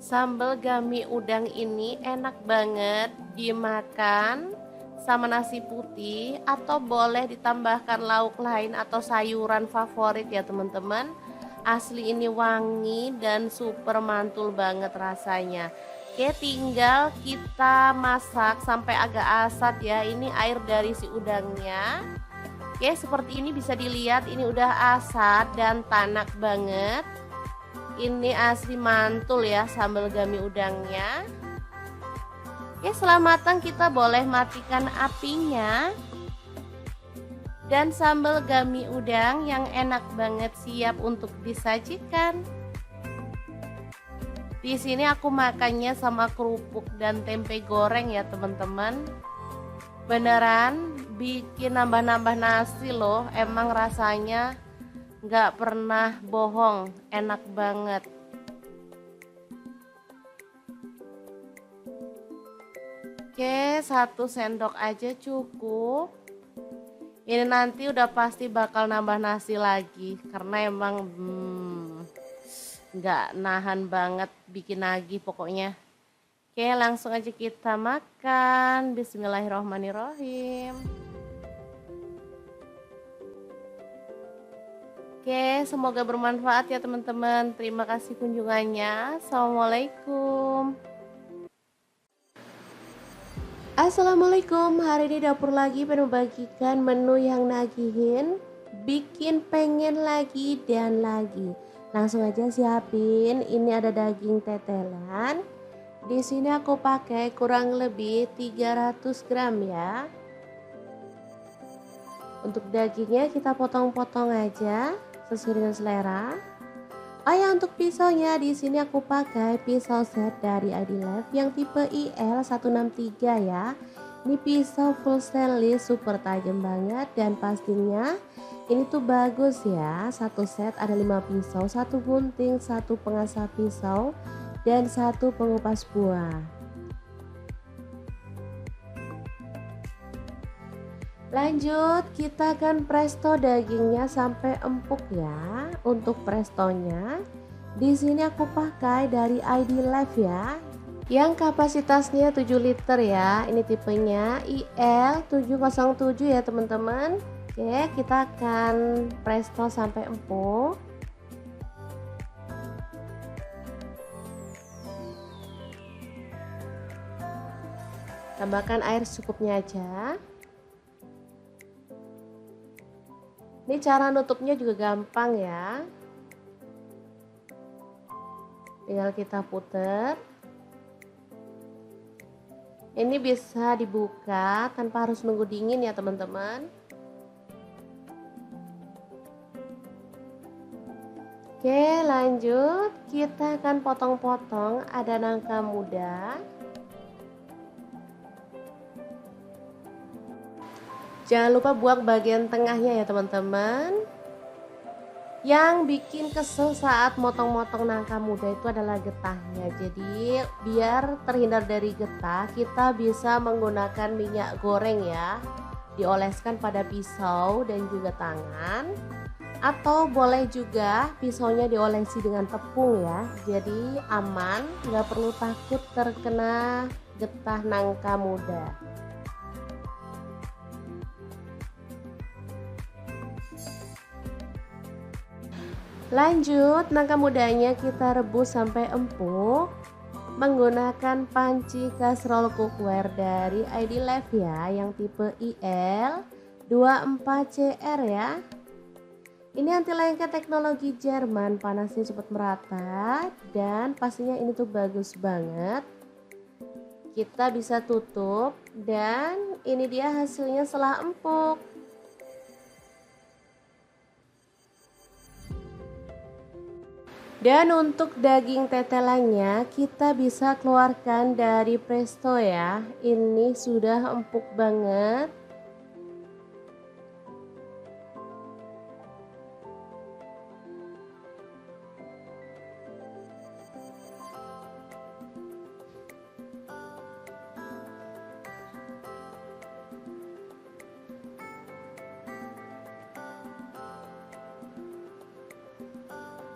Sambal gami udang ini enak banget dimakan sama nasi putih atau boleh ditambahkan lauk lain atau sayuran favorit ya teman-teman. Asli ini wangi dan super mantul banget rasanya. Oke, tinggal kita masak sampai agak asat ya. Ini air dari si udangnya. Oke, seperti ini bisa dilihat ini udah asat dan tanak banget. Ini asli mantul ya sambal gami udangnya. Oke, setelah matang kita boleh matikan apinya. Dan sambal gami udang yang enak banget siap untuk disajikan. Di sini aku makannya sama kerupuk dan tempe goreng ya teman-teman. Beneran bikin nambah-nambah nasi loh, emang rasanya nggak pernah bohong, enak banget. Oke, 1 sendok aja cukup. Ini nanti udah pasti bakal nambah nasi lagi karena emang nggak nahan banget bikin lagi pokoknya. Oke, langsung aja kita makan. Bismillahirrohmanirrohim. Oke, semoga bermanfaat ya teman-teman. Terima kasih kunjungannya. Assalamualaikum. Assalamualaikum, hari ini dapur lagi pengen membagikan menu yang nagihin, bikin pengen lagi dan lagi. Langsung aja siapin, ini ada daging tetelan. Di sini aku pakai kurang lebih 300 gram ya. Untuk dagingnya kita potong-potong aja sesuai dengan selera. Oh ya, untuk pisaunya di sini aku pakai pisau set dari ID Life yang tipe IL163 ya. Ini pisau full stainless, super tajam banget dan pastinya ini tuh bagus ya. Satu set ada 5 pisau, satu gunting, satu pengasah pisau dan satu pengupas buah. Lanjut, kita akan presto dagingnya sampai empuk ya. Untuk prestonya, di sini aku pakai dari ID Life ya, yang kapasitasnya 7 liter ya. Ini tipenya IL707 ya teman-teman. Oke, kita akan presto sampai empuk. Tambahkan air secukupnya aja. Ini cara nutupnya juga gampang ya. Tinggal kita puter. Ini bisa dibuka tanpa harus nunggu dingin ya teman-teman. Oke, lanjut. Kita akan potong-potong, ada nangka muda. Jangan lupa buang bagian tengahnya ya teman-teman. Yang bikin kesel saat motong-motong nangka muda itu adalah getahnya. Jadi biar terhindar dari getah, kita bisa menggunakan minyak goreng ya. Dioleskan pada pisau dan juga tangan. Atau boleh juga pisaunya diolesi dengan tepung ya. Jadi aman, nggak perlu takut terkena getah nangka muda. Lanjut, nangka mudanya kita rebus sampai empuk menggunakan panci kastrol cookware dari ID Life ya, yang tipe IL24CR ya. Ini anti lengket teknologi Jerman, panasnya cepat merata dan pastinya ini tuh bagus banget. Kita bisa tutup dan ini dia hasilnya setelah empuk. Dan untuk daging tetelannya kita bisa keluarkan dari presto ya. Ini sudah empuk banget.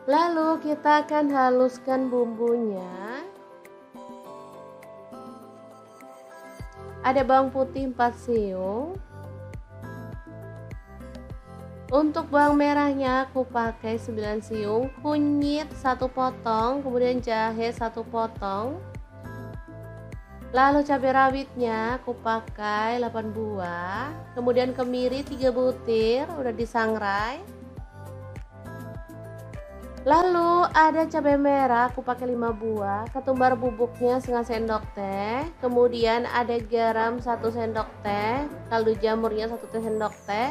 Lalu kita akan haluskan bumbunya. Ada bawang putih 4 siung. Untuk bawang merahnya aku pakai 9 siung, kunyit 1 potong, kemudian jahe 1 potong. Lalu cabai rawitnya aku pakai 8 buah, kemudian kemiri 3 butir udah disangrai. Lalu ada cabai merah aku pakai 5 buah, ketumbar bubuknya setengah sendok teh, kemudian ada garam 1 sendok teh, kaldu jamurnya 1 sendok teh.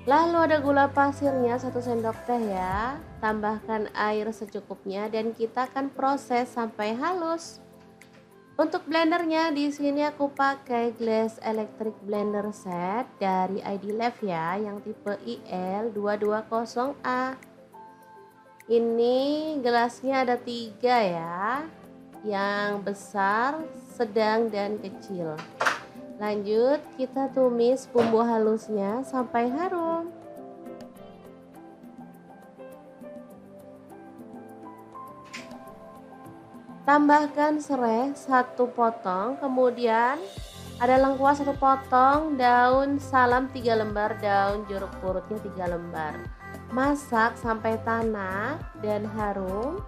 Lalu ada gula pasirnya 1 sendok teh ya. Tambahkan air secukupnya dan kita akan proses sampai halus. Untuk blendernya di sini aku pakai Glass Electric Blender Set dari ID Life ya, yang tipe IL220A. Ini gelasnya ada 3 ya, yang besar, sedang, dan kecil. Lanjut kita tumis bumbu halusnya sampai harum. Tambahkan serai 1 potong, kemudian ada lengkuas 1 potong, daun salam 3 lembar, daun jeruk purutnya 3 lembar. Masak sampai tanak dan harum.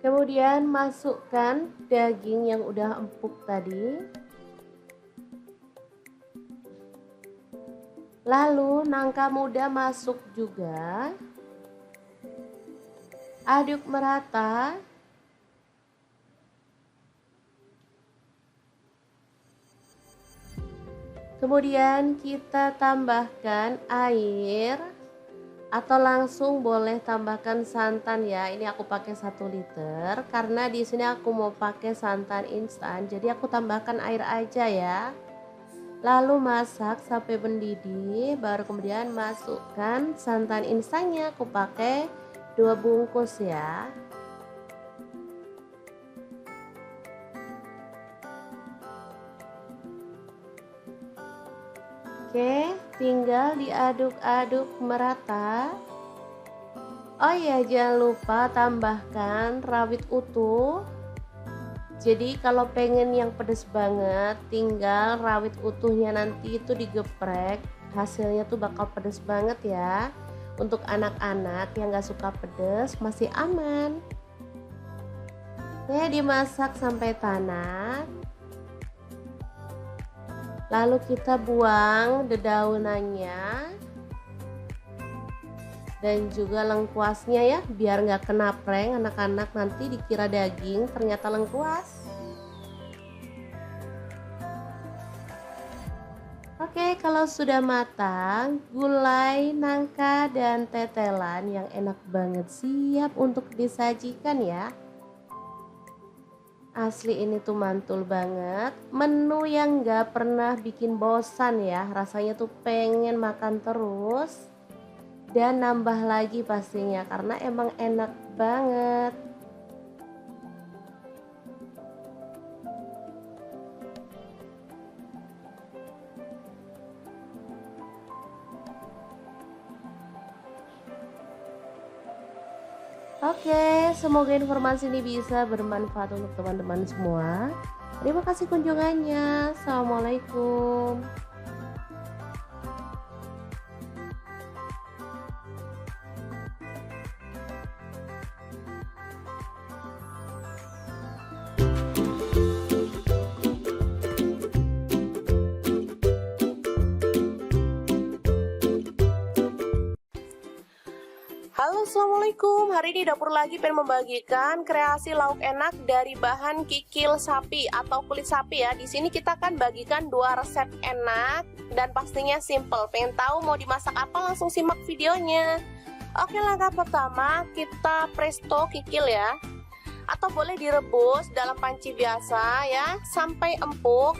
Kemudian masukkan daging yang udah empuk tadi. Lalu nangka muda masuk juga. Aduk merata. Kemudian kita tambahkan air atau langsung boleh tambahkan santan ya. Ini aku pakai 1 liter karena di sini aku mau pakai santan instan. Jadi aku tambahkan air aja ya. Lalu masak sampai mendidih, baru kemudian masukkan santan instannya. Aku pakai 2 bungkus ya. Oke, tinggal diaduk-aduk merata. Oh ya, jangan lupa tambahkan rawit utuh. Jadi kalau pengen yang pedas banget, tinggal rawit utuhnya nanti itu digeprek. Hasilnya tuh bakal pedas banget ya. Untuk anak-anak yang gak suka pedas masih aman. Oke, dimasak sampai tanak. Lalu kita buang dedaunannya dan juga lengkuasnya ya, biar nggak kena prank anak-anak nanti dikira daging ternyata lengkuas. Oke, kalau sudah matang, gulai, nangka, dan tetelan yang enak banget siap untuk disajikan ya. Asli ini tuh mantul banget, menu yang gak pernah bikin bosan ya, rasanya tuh pengen makan terus dan nambah lagi pastinya karena emang enak banget. Oke, semoga informasi ini bisa bermanfaat untuk teman-teman semua. Terima kasih kunjungannya. Assalamualaikum. Halo, assalamualaikum. Hari ini dapur lagi pengen membagikan kreasi lauk enak dari bahan kikil sapi atau kulit sapi ya. Di sini kita akan bagikan 2 resep enak dan pastinya simple. Pengen tahu mau dimasak apa? Langsung simak videonya. Oke, langkah pertama kita presto kikil ya, atau boleh direbus dalam panci biasa ya sampai empuk.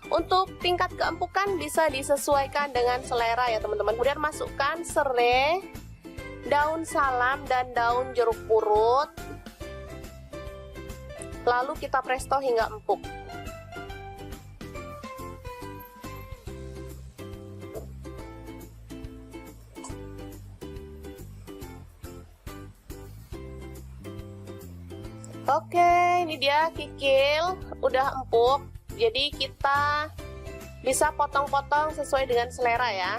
Untuk tingkat keempukan bisa disesuaikan dengan selera ya teman-teman. Kemudian masukkan serai, daun salam, dan daun jeruk purut. Lalu kita presto hingga empuk. Oke, ini dia kikil udah empuk. Jadi kita bisa potong-potong sesuai dengan selera ya.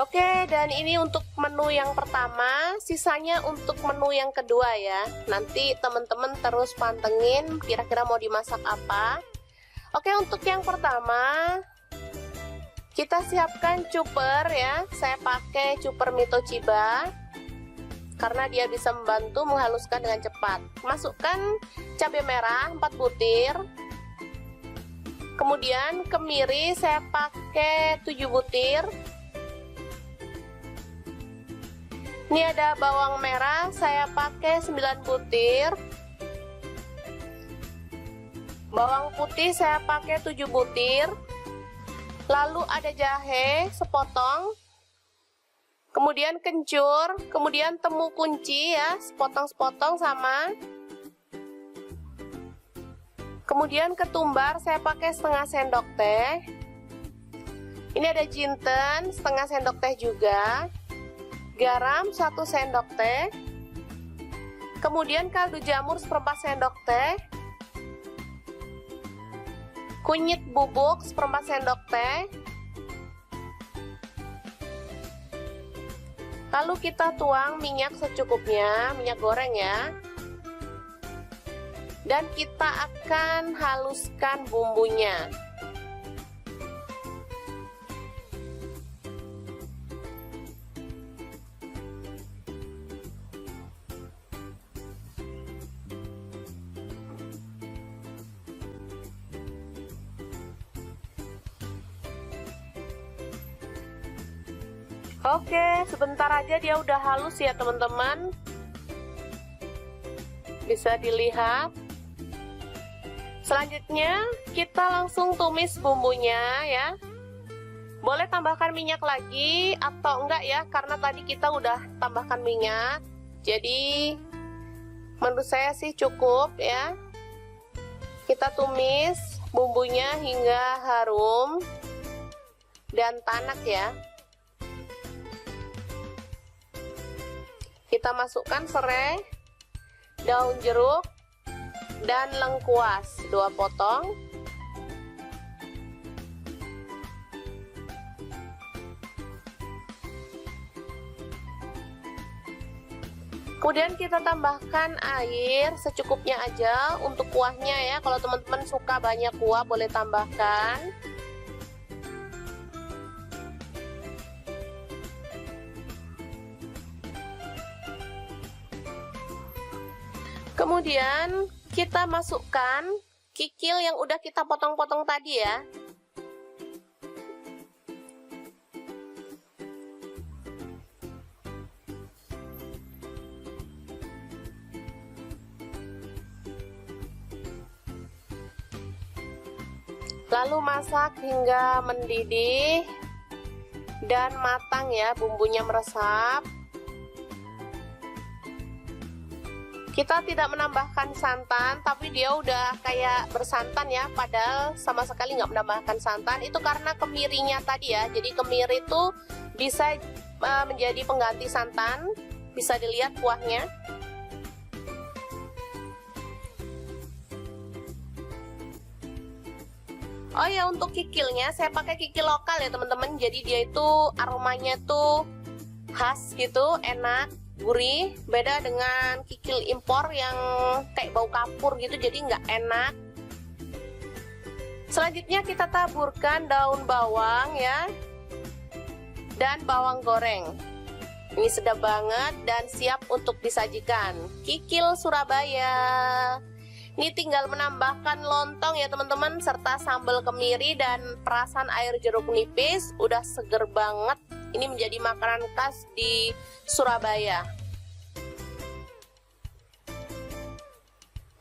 Oke, dan ini untuk menu yang pertama, sisanya untuk menu yang kedua ya. Nanti teman-teman terus pantengin kira-kira mau dimasak apa. Oke, untuk yang pertama kita siapkan cuper ya. Saya pakai cuper Mitochiba karena dia bisa membantu menghaluskan dengan cepat. Masukkan cabai merah 4 butir. Kemudian kemiri saya pakai 7 butir. Ini ada bawang merah, saya pakai 9 butir. Bawang putih saya pakai 7 butir. Lalu ada jahe sepotong. Kemudian kencur, kemudian temu kunci ya, sepotong-sepotong sama. Kemudian ketumbar saya pakai setengah sendok teh. Ini ada jinten setengah sendok teh juga, garam 1 sendok teh, kemudian kaldu jamur seperempat sendok teh, kunyit bubuk seperempat sendok teh. Lalu kita tuang minyak secukupnya, minyak goreng ya. Dan kita akan haluskan bumbunya. Oke, sebentar aja dia udah halus ya teman-teman. Bisa dilihat. Selanjutnya kita langsung tumis bumbunya ya. Boleh tambahkan minyak lagi atau enggak ya, karena tadi kita udah tambahkan minyak. Jadi menurut saya sih cukup ya. Kita tumis bumbunya hingga harum dan tanak ya. Kita masukkan serai, daun jeruk, dan lengkuas 2 potong. Kemudian kita tambahkan air secukupnya aja untuk kuahnya ya. Kalau teman-teman suka banyak kuah boleh tambahkan. Kemudian kita masukkan kikil yang udah kita potong-potong tadi ya. Lalu masak hingga mendidih dan matang ya, bumbunya meresap. Kita tidak menambahkan santan, tapi dia udah kayak bersantan ya, padahal sama sekali nggak menambahkan santan. Itu karena kemirinya tadi ya, jadi kemiri itu bisa menjadi pengganti santan. Bisa dilihat kuahnya. Oh ya, untuk kikilnya saya pakai kikil lokal ya teman-teman. Jadi dia itu aromanya tuh khas gitu, enak, gurih. Beda dengan kikil impor yang kayak bau kapur gitu, jadi nggak enak. Selanjutnya kita taburkan daun bawang ya, dan bawang goreng. Ini sedap banget dan siap untuk disajikan. Kikil Surabaya. Ini tinggal menambahkan lontong ya teman-teman, serta sambal kemiri dan perasan air jeruk nipis. Udah seger banget. Ini menjadi makanan khas di Surabaya.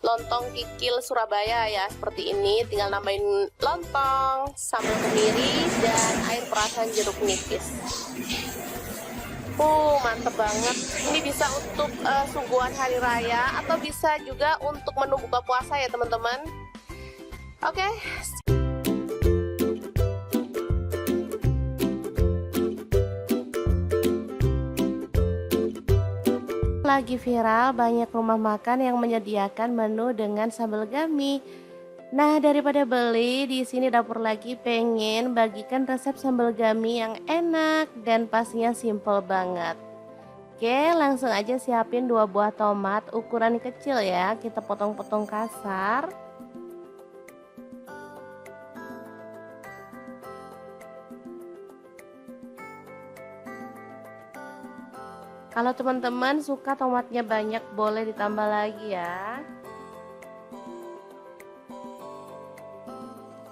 Lontong kikil Surabaya ya, seperti ini. Tinggal nambahin lontong, sambal kemiri, dan air perasan jeruk nipis. Mantep banget. Ini bisa untuk suguhan hari raya atau bisa juga untuk menu buka puasa ya teman-teman. Oke. Lagi viral banyak rumah makan yang menyediakan menu dengan sambal gami. Nah, daripada beli, di sini Dapur Lagi pengen bagikan resep sambal gami yang enak dan pastinya simple banget. Oke, langsung aja siapin 2 buah tomat ukuran kecil ya, kita potong-potong kasar. Kalau teman-teman suka tomatnya banyak, boleh ditambah lagi ya.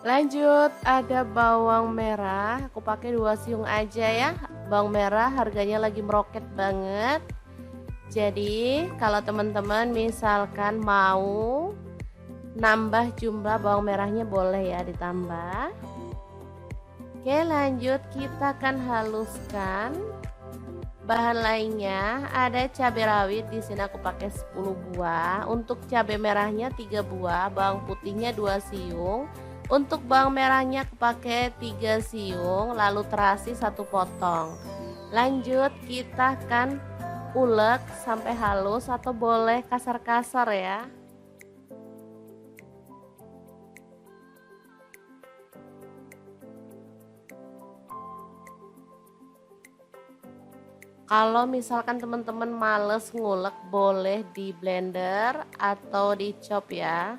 Lanjut, ada bawang merah, aku pakai 2 siung aja ya. Bawang merah harganya lagi meroket banget. Jadi kalau teman-teman misalkan mau nambah jumlah bawang merahnya, boleh ya ditambah. Oke, lanjut kita akan haluskan. Bahan lainnya ada cabai rawit, di sini aku pakai 10 buah. Untuk cabai merahnya 3 buah, bawang putihnya 2 siung, Untuk bawang merahnya aku pakai 3 siung, lalu terasi 1 potong. Lanjut kita akan ulek sampai halus atau boleh kasar-kasar ya. Kalau misalkan teman-teman males ngulek, boleh di blender atau di chop ya.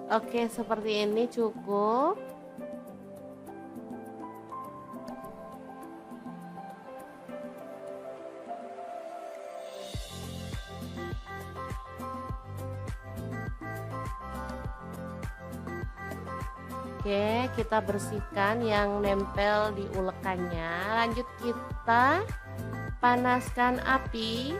Oke, seperti ini cukup. Oke, kita bersihkan yang nempel di ulekannya. Lanjut kita panaskan api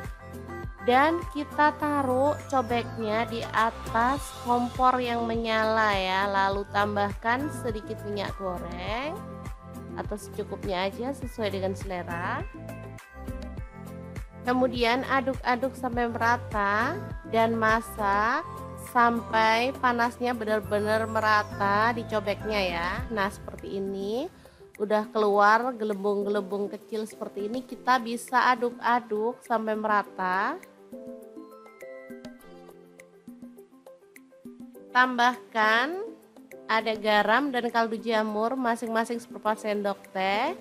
dan kita taruh cobeknya di atas kompor yang menyala ya. Lalu tambahkan sedikit minyak goreng atau secukupnya aja sesuai dengan selera. Kemudian aduk-aduk sampai merata dan masak sampai panasnya benar-benar merata di cobeknya ya. Nah, seperti ini. Udah keluar gelembung-gelembung kecil seperti ini, kita bisa aduk-aduk sampai merata. Tambahkan ada garam dan kaldu jamur masing-masing seperempat sendok teh.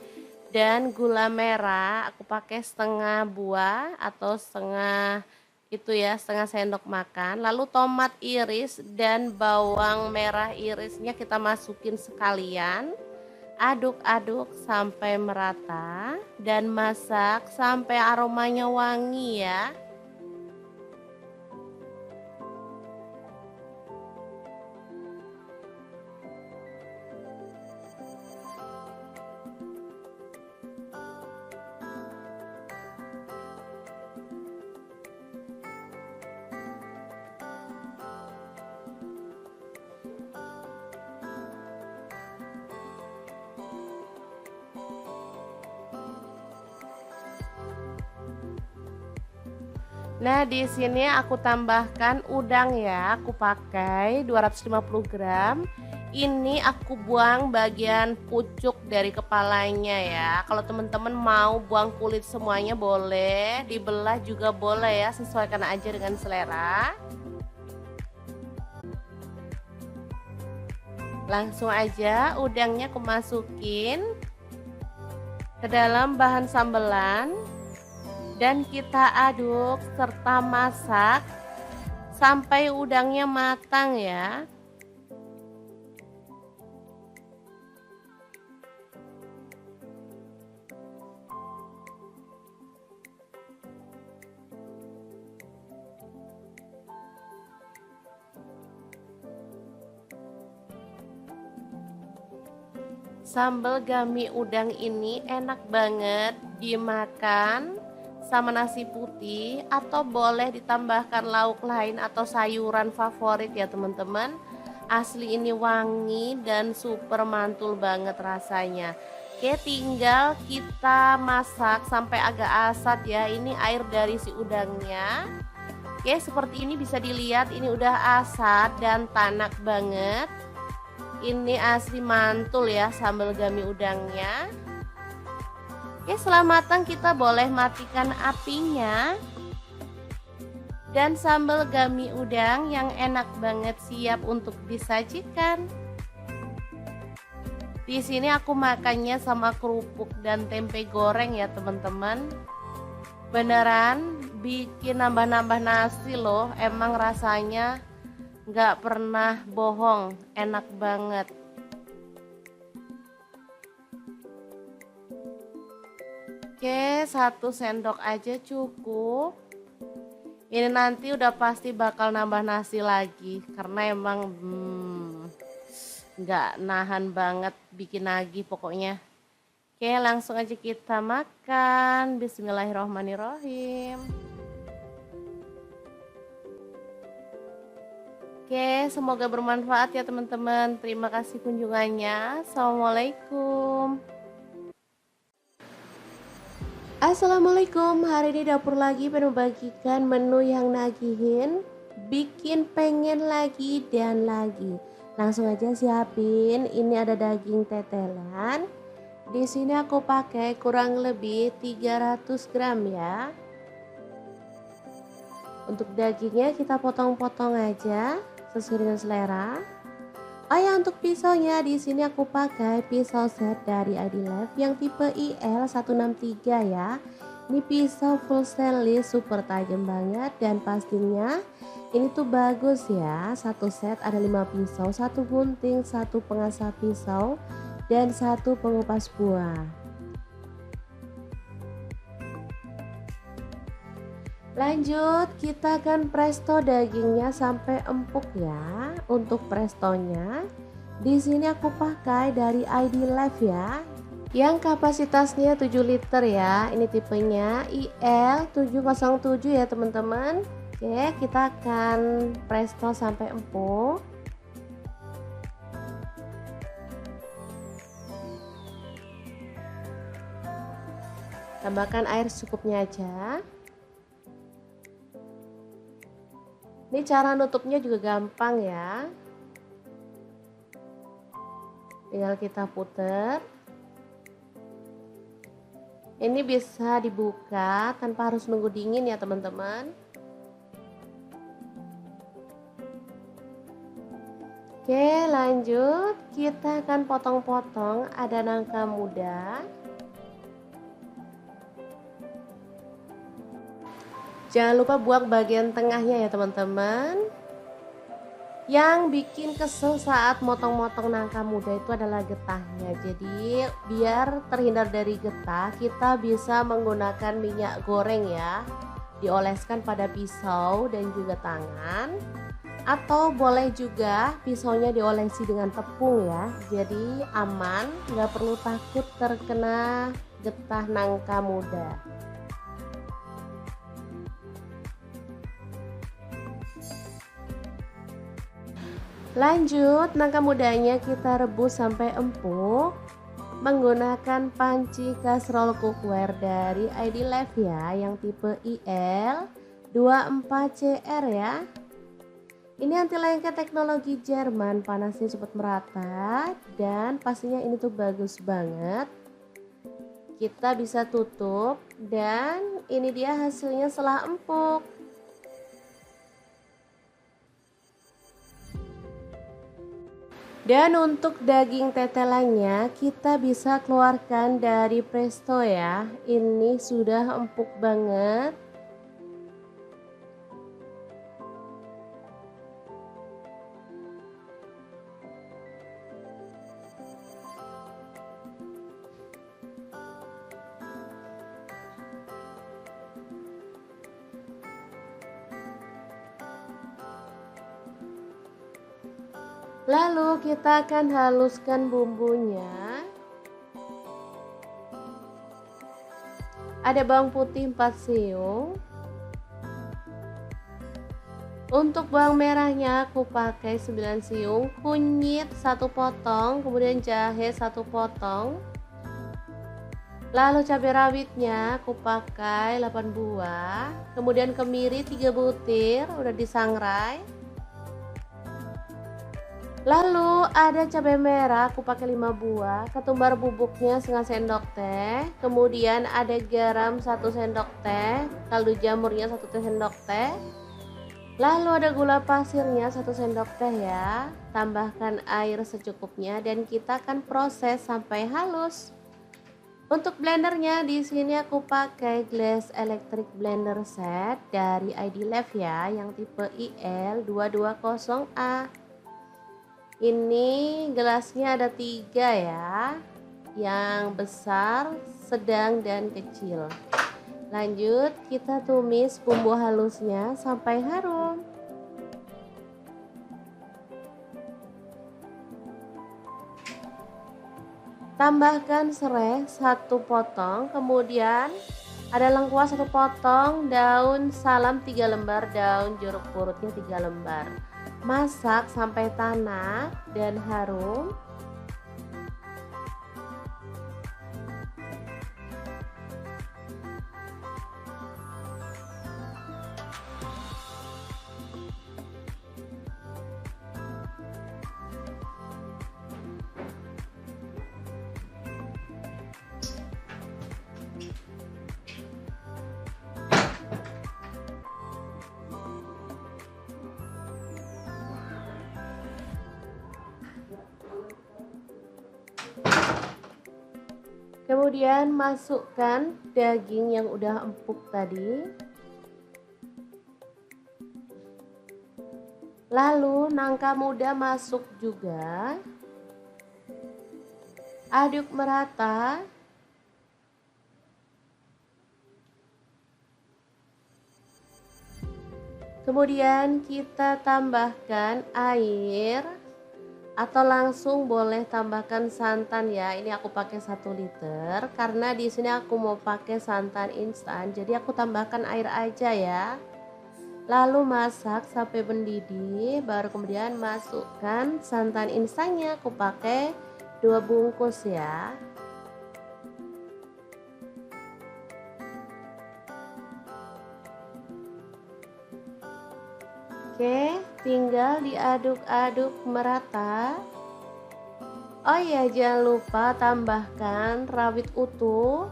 Dan gula merah aku pakai setengah buah atau setengah itu ya, setengah sendok makan. Lalu tomat iris dan bawang merah irisnya kita masukin sekalian. Aduk-aduk sampai merata dan masak sampai aromanya wangi ya. Nah, di sini aku tambahkan udang ya. Aku pakai 250 gram. Ini aku buang bagian pucuk dari kepalanya ya. Kalau teman-teman mau buang kulit semuanya boleh, dibelah juga boleh ya, sesuaikan aja dengan selera. Langsung aja udangnya aku masukin ke dalam bahan sambelan. Dan kita aduk serta masak sampai udangnya matang ya. Sambal gami udang ini enak banget dimakan sama nasi putih atau boleh ditambahkan lauk lain atau sayuran favorit ya teman-teman. Asli ini wangi dan super mantul banget rasanya. Oke, tinggal kita masak sampai agak asat ya. Ini air dari si udangnya. Oke, seperti ini bisa dilihat ini udah asat dan tanak banget. Ini asli mantul ya sambal gami udangnya. Oke, setelah matang kita boleh matikan apinya. Dan sambal gami udang yang enak banget siap untuk disajikan. Di sini aku makannya sama kerupuk dan tempe goreng ya teman-teman. Beneran bikin nambah-nambah nasi loh. Emang rasanya nggak pernah bohong, enak banget. Oke, 1 sendok aja cukup. Ini nanti udah pasti bakal nambah nasi lagi karena emang nggak nahan banget bikin lagi pokoknya. Oke, langsung aja kita makan. Bismillahirrohmanirrohim. Oke, semoga bermanfaat ya teman-teman. Terima kasih kunjungannya. Assalamualaikum. Assalamualaikum, hari ini dapur lagi pengen membagikan menu yang nagihin, bikin pengen lagi dan lagi. Langsung aja siapin, ini ada daging tetelan. Di sini aku pakai kurang lebih 300 gram ya. Untuk dagingnya kita potong-potong aja sesuai dengan selera. Oh ya, untuk pisaunya di sini aku pakai pisau set dari ID Life yang tipe IL163 ya. Ini pisau full stainless, super tajam banget dan pastinya ini tuh bagus ya. Satu set ada 5 pisau, satu gunting, satu pengasah pisau dan satu pengupas buah. Lanjut, kita akan presto dagingnya sampai empuk ya. Untuk prestonya, di sini aku pakai dari ID Life ya, yang kapasitasnya 7 liter ya. Ini tipenya IL707 ya teman-teman. Oke, kita akan presto sampai empuk. Tambahkan air secukupnya aja. Ini cara nutupnya juga gampang ya. Tinggal kita puter. Ini bisa dibuka tanpa harus nunggu dingin ya teman-teman. Oke, lanjut. Kita akan potong-potong, ada nangka muda. Jangan lupa buang bagian tengahnya ya teman-teman. Yang bikin kesel saat motong-motong nangka muda itu adalah getahnya. Jadi biar terhindar dari getah, kita bisa menggunakan minyak goreng ya. Dioleskan pada pisau dan juga tangan. Atau boleh juga pisaunya diolesi dengan tepung ya. Jadi aman, nggak perlu takut terkena getah nangka muda. Lanjut, nangka mudanya kita rebus sampai empuk menggunakan panci kastrol cookware dari ID Life ya, yang tipe IL24CR ya. Ini anti lengket teknologi Jerman, panasnya cepat merata dan pastinya ini tuh bagus banget. Kita bisa tutup dan ini dia hasilnya setelah empuk. Dan untuk daging tetelannya kita bisa keluarkan dari presto ya. Ini sudah empuk banget. Lalu kita akan haluskan bumbunya. Ada bawang putih 4 siung. Untuk bawang merahnya aku pakai 9 siung, kunyit 1 potong, kemudian jahe 1 potong. Lalu cabai rawitnya aku pakai 8 buah, kemudian kemiri 3 butir udah disangrai. Lalu ada cabai merah aku pakai 5 buah, ketumbar bubuknya setengah sendok teh, kemudian ada garam 1 sendok teh, kaldu jamurnya 1 sendok teh. Lalu ada gula pasirnya 1 sendok teh ya. Tambahkan air secukupnya dan kita akan proses sampai halus. Untuk blendernya di sini aku pakai Glass Electric Blender Set dari ID Life ya, yang tipe IL220A. Ini gelasnya ada 3 ya, yang besar, sedang, dan kecil. Lanjut kita tumis bumbu halusnya sampai harum. Tambahkan serai 1 potong, kemudian ada lengkuas 1 potong, daun salam 3 lembar, daun jeruk purutnya 3 lembar. Masak sampai tanak dan harum. Kemudian masukkan daging yang udah empuk tadi. Lalu nangka muda masuk juga. Aduk merata. Kemudian kita tambahkan air atau langsung boleh tambahkan santan ya. Ini aku pakai 1 liter karena di sini aku mau pakai santan instan. Jadi aku tambahkan air aja ya. Lalu masak sampai mendidih, baru kemudian masukkan santan instannya. Aku pakai 2 bungkus ya. Oke, tinggal diaduk-aduk merata. Oh iya, jangan lupa tambahkan rawit utuh.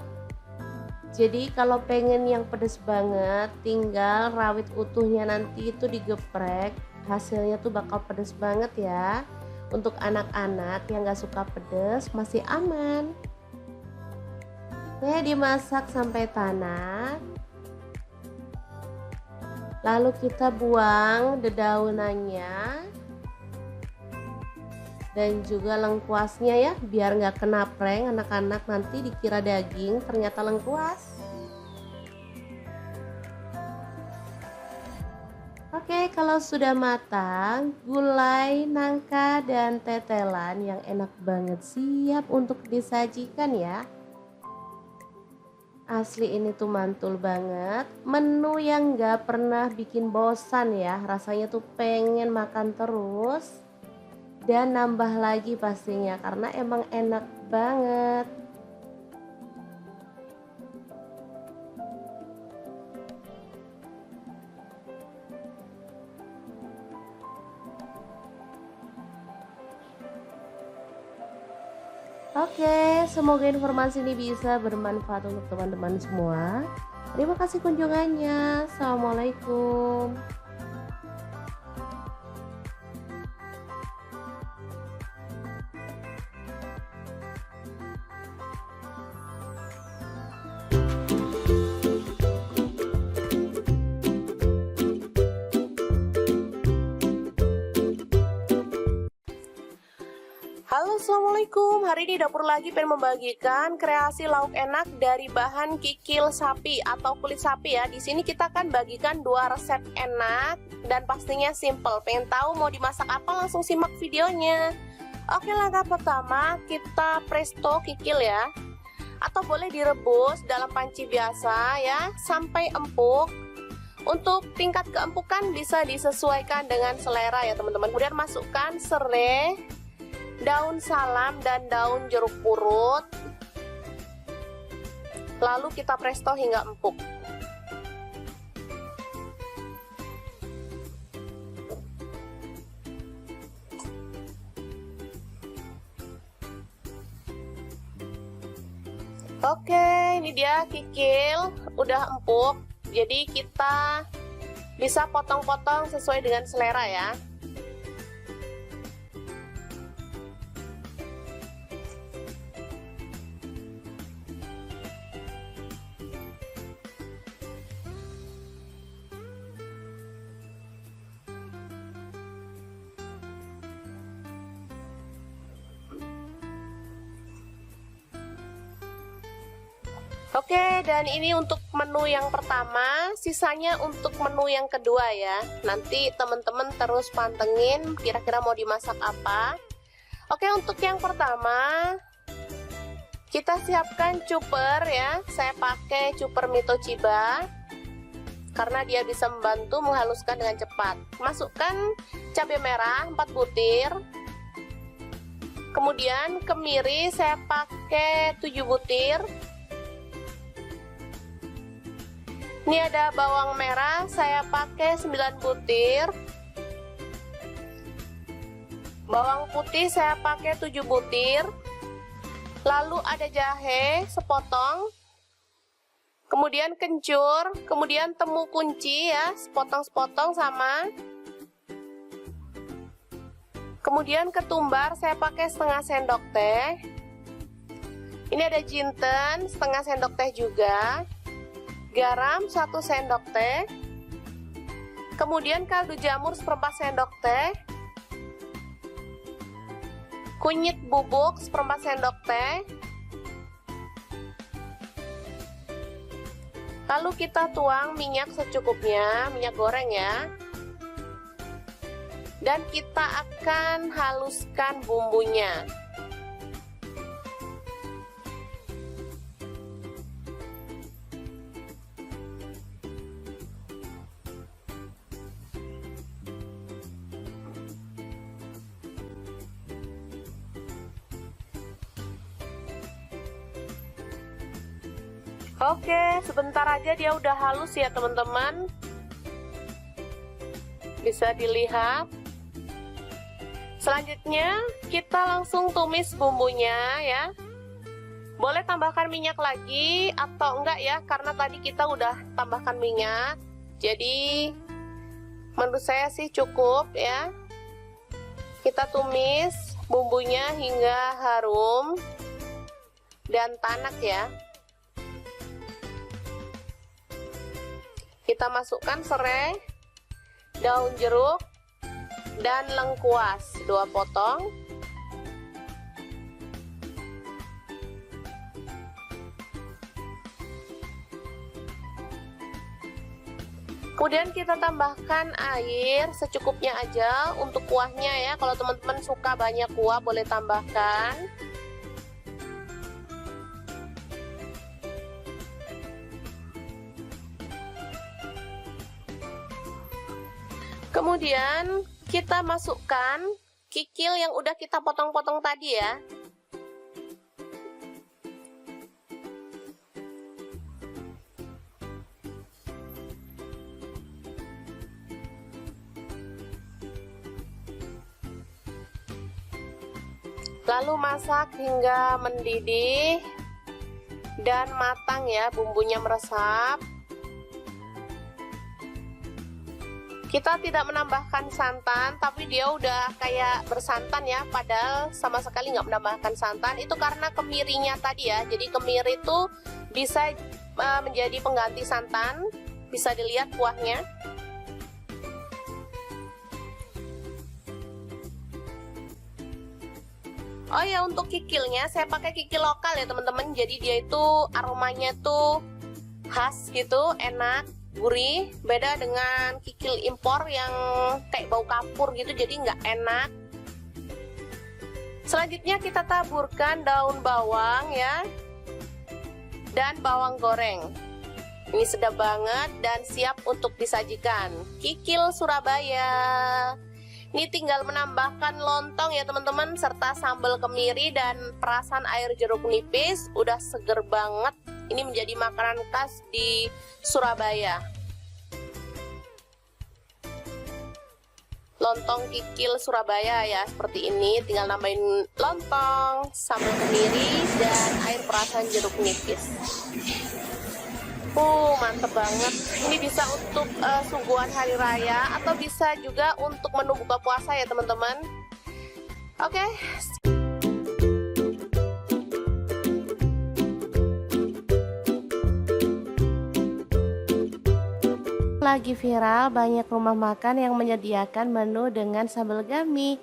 Jadi kalau pengen yang pedas banget, tinggal rawit utuhnya nanti itu digeprek. Hasilnya tuh bakal pedas banget ya. Untuk anak-anak yang gak suka pedas masih aman. Oke, dimasak sampai tanak. Lalu kita buang dedaunannya dan juga lengkuasnya ya, biar nggak kena prank anak-anak nanti dikira daging ternyata lengkuas. Oke, kalau sudah matang, gulai, nangka, dan tetelan yang enak banget siap untuk disajikan ya. Asli ini tuh mantul banget, menu yang gak pernah bikin bosan ya, rasanya tuh pengen makan terus dan nambah lagi pastinya karena emang enak banget. Oke, semoga informasi ini bisa bermanfaat untuk teman-teman semua. Terima kasih kunjungannya. Assalamualaikum. Halo, assalamualaikum. Hari ini dapur lagi pengen membagikan kreasi lauk enak dari bahan kikil sapi atau kulit sapi ya. Di sini kita akan bagikan 2 resep enak dan pastinya simple. Pengen tahu mau dimasak apa? Langsung simak videonya. Oke, langkah pertama kita presto kikil ya, atau boleh direbus dalam panci biasa ya sampai empuk. Untuk tingkat keempukan bisa disesuaikan dengan selera ya teman-teman. Kemudian masukkan serai, daun salam, dan daun jeruk purut. Lalu kita presto hingga empuk. Oke, ini dia kikil udah empuk. Jadi kita bisa potong-potong sesuai dengan selera ya. Oke, dan ini untuk menu yang pertama, sisanya untuk menu yang kedua ya. Nanti teman-teman terus pantengin kira-kira mau dimasak apa. Oke, untuk yang pertama kita siapkan cuper ya. Saya pakai cuper Mitochiba karena dia bisa membantu menghaluskan dengan cepat. Masukkan cabai merah 4 butir. Kemudian kemiri saya pakai 7 butir. Ini ada bawang merah, saya pakai 9 butir. Bawang putih saya pakai 7 butir. Lalu ada jahe sepotong. Kemudian kencur, kemudian temu kunci ya, sepotong-sepotong sama. Kemudian ketumbar saya pakai setengah sendok teh. Ini ada jinten setengah sendok teh juga, garam 1 sendok teh, kemudian kaldu jamur seperempat sendok teh, kunyit bubuk seperempat sendok teh. Lalu kita tuang minyak secukupnya, minyak goreng ya. Dan kita akan haluskan bumbunya. Oke, sebentar aja dia udah halus ya teman-teman. Bisa dilihat. Selanjutnya kita langsung tumis bumbunya ya. Boleh tambahkan minyak lagi atau enggak ya, karena tadi kita udah tambahkan minyak. Jadi menurut saya sih cukup ya. Kita tumis bumbunya hingga harum dan tanak ya. Kita masukkan serai, daun jeruk, dan lengkuas 2 potong. Kemudian kita tambahkan air secukupnya aja untuk kuahnya ya. Kalau teman-teman suka banyak kuah boleh tambahkan. Kemudian kita masukkan kikil yang udah kita potong-potong tadi ya. Lalu masak hingga mendidih dan matang ya, bumbunya meresap. Kita tidak menambahkan santan, tapi dia udah kayak bersantan ya, padahal sama sekali nggak menambahkan santan. Itu karena kemirinya tadi ya, jadi kemiri itu bisa menjadi pengganti santan. Bisa dilihat kuahnya. Oh ya, untuk kikilnya saya pakai kikil lokal ya teman-teman. Jadi dia itu aromanya tuh khas gitu, enak, gurih. Beda dengan kikil impor yang kayak bau kapur gitu, jadi nggak enak. Selanjutnya kita taburkan daun bawang ya, dan bawang goreng. Ini sedap banget dan siap untuk disajikan. Kikil Surabaya. Ini tinggal menambahkan lontong ya teman-teman, serta sambal kemiri dan perasan air jeruk nipis. Udah seger banget. Ini menjadi makanan khas di Surabaya. Lontong kikil Surabaya ya, seperti ini. Tinggal nambahin lontong, sambal kemiri, dan air perasan jeruk nipis. Mantep banget. Ini bisa untuk suguhan hari raya atau bisa juga untuk menu buka puasa ya teman-teman. Oke. Lagi viral banyak rumah makan yang menyediakan menu dengan sambal gami.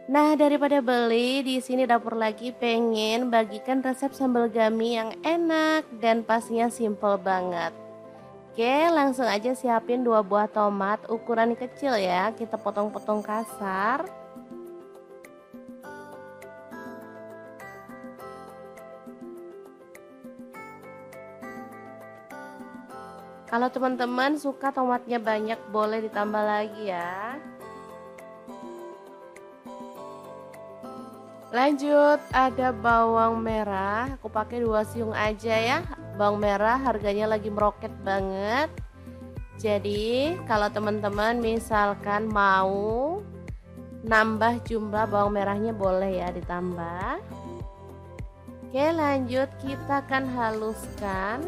Nah, daripada beli, di sini Dapur Lagi pengen bagikan resep sambal gami yang enak dan pastinya simple banget. Oke, langsung aja siapin 2 buah tomat ukuran kecil ya, kita potong-potong kasar. Kalau teman-teman suka tomatnya banyak, boleh ditambah lagi ya. Lanjut, ada bawang merah, aku pakai 2 siung aja ya. Bawang merah harganya lagi meroket banget. Jadi kalau teman-teman misalkan mau nambah jumlah bawang merahnya, boleh ya ditambah. Oke, lanjut kita akan haluskan.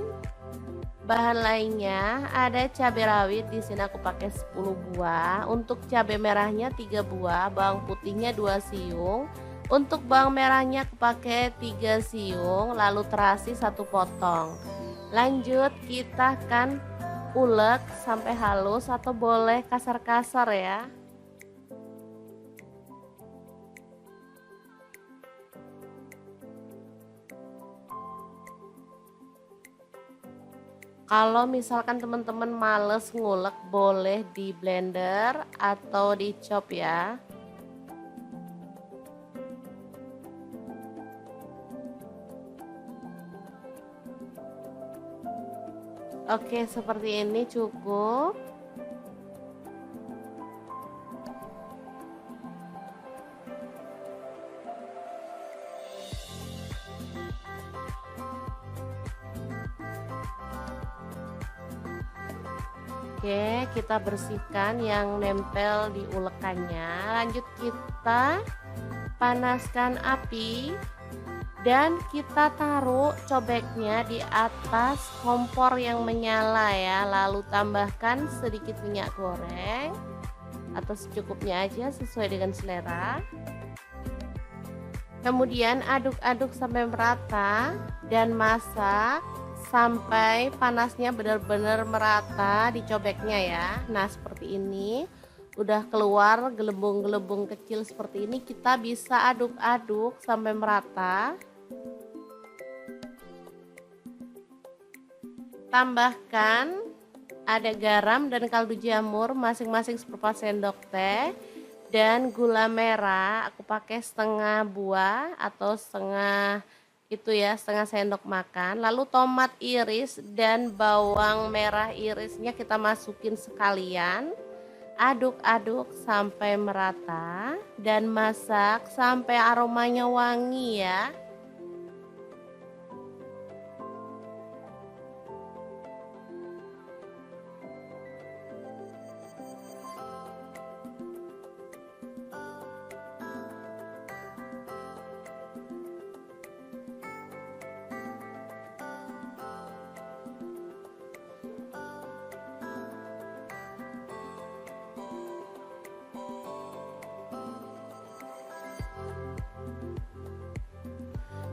Bahan lainnya ada cabai rawit, di sini aku pakai 10 buah. Untuk cabai merahnya 3 buah, bawang putihnya 2 siung. Untuk bawang merahnya aku pakai 3 siung, lalu terasi 1 potong. Lanjut kita akan ulek sampai halus atau boleh kasar-kasar ya. Kalau misalkan teman-teman males ngulek, boleh di blender atau di chop ya. Oke, seperti ini cukup. Oke, kita bersihkan yang nempel di ulekannya. Lanjut kita panaskan api dan kita taruh cobeknya di atas kompor yang menyala ya. Lalu tambahkan sedikit minyak goreng atau secukupnya aja sesuai dengan selera. Kemudian aduk-aduk sampai merata dan masak sampai panasnya benar-benar merata di cobeknya ya. Nah, seperti ini. Udah keluar gelembung-gelembung kecil seperti ini, kita bisa aduk-aduk sampai merata. Tambahkan ada garam dan kaldu jamur masing-masing seperempat sendok teh. Dan gula merah aku pakai setengah buah atau setengah itu ya, setengah sendok makan. Lalu tomat iris dan bawang merah irisnya kita masukin sekalian. Aduk-aduk sampai merata dan masak sampai aromanya wangi ya.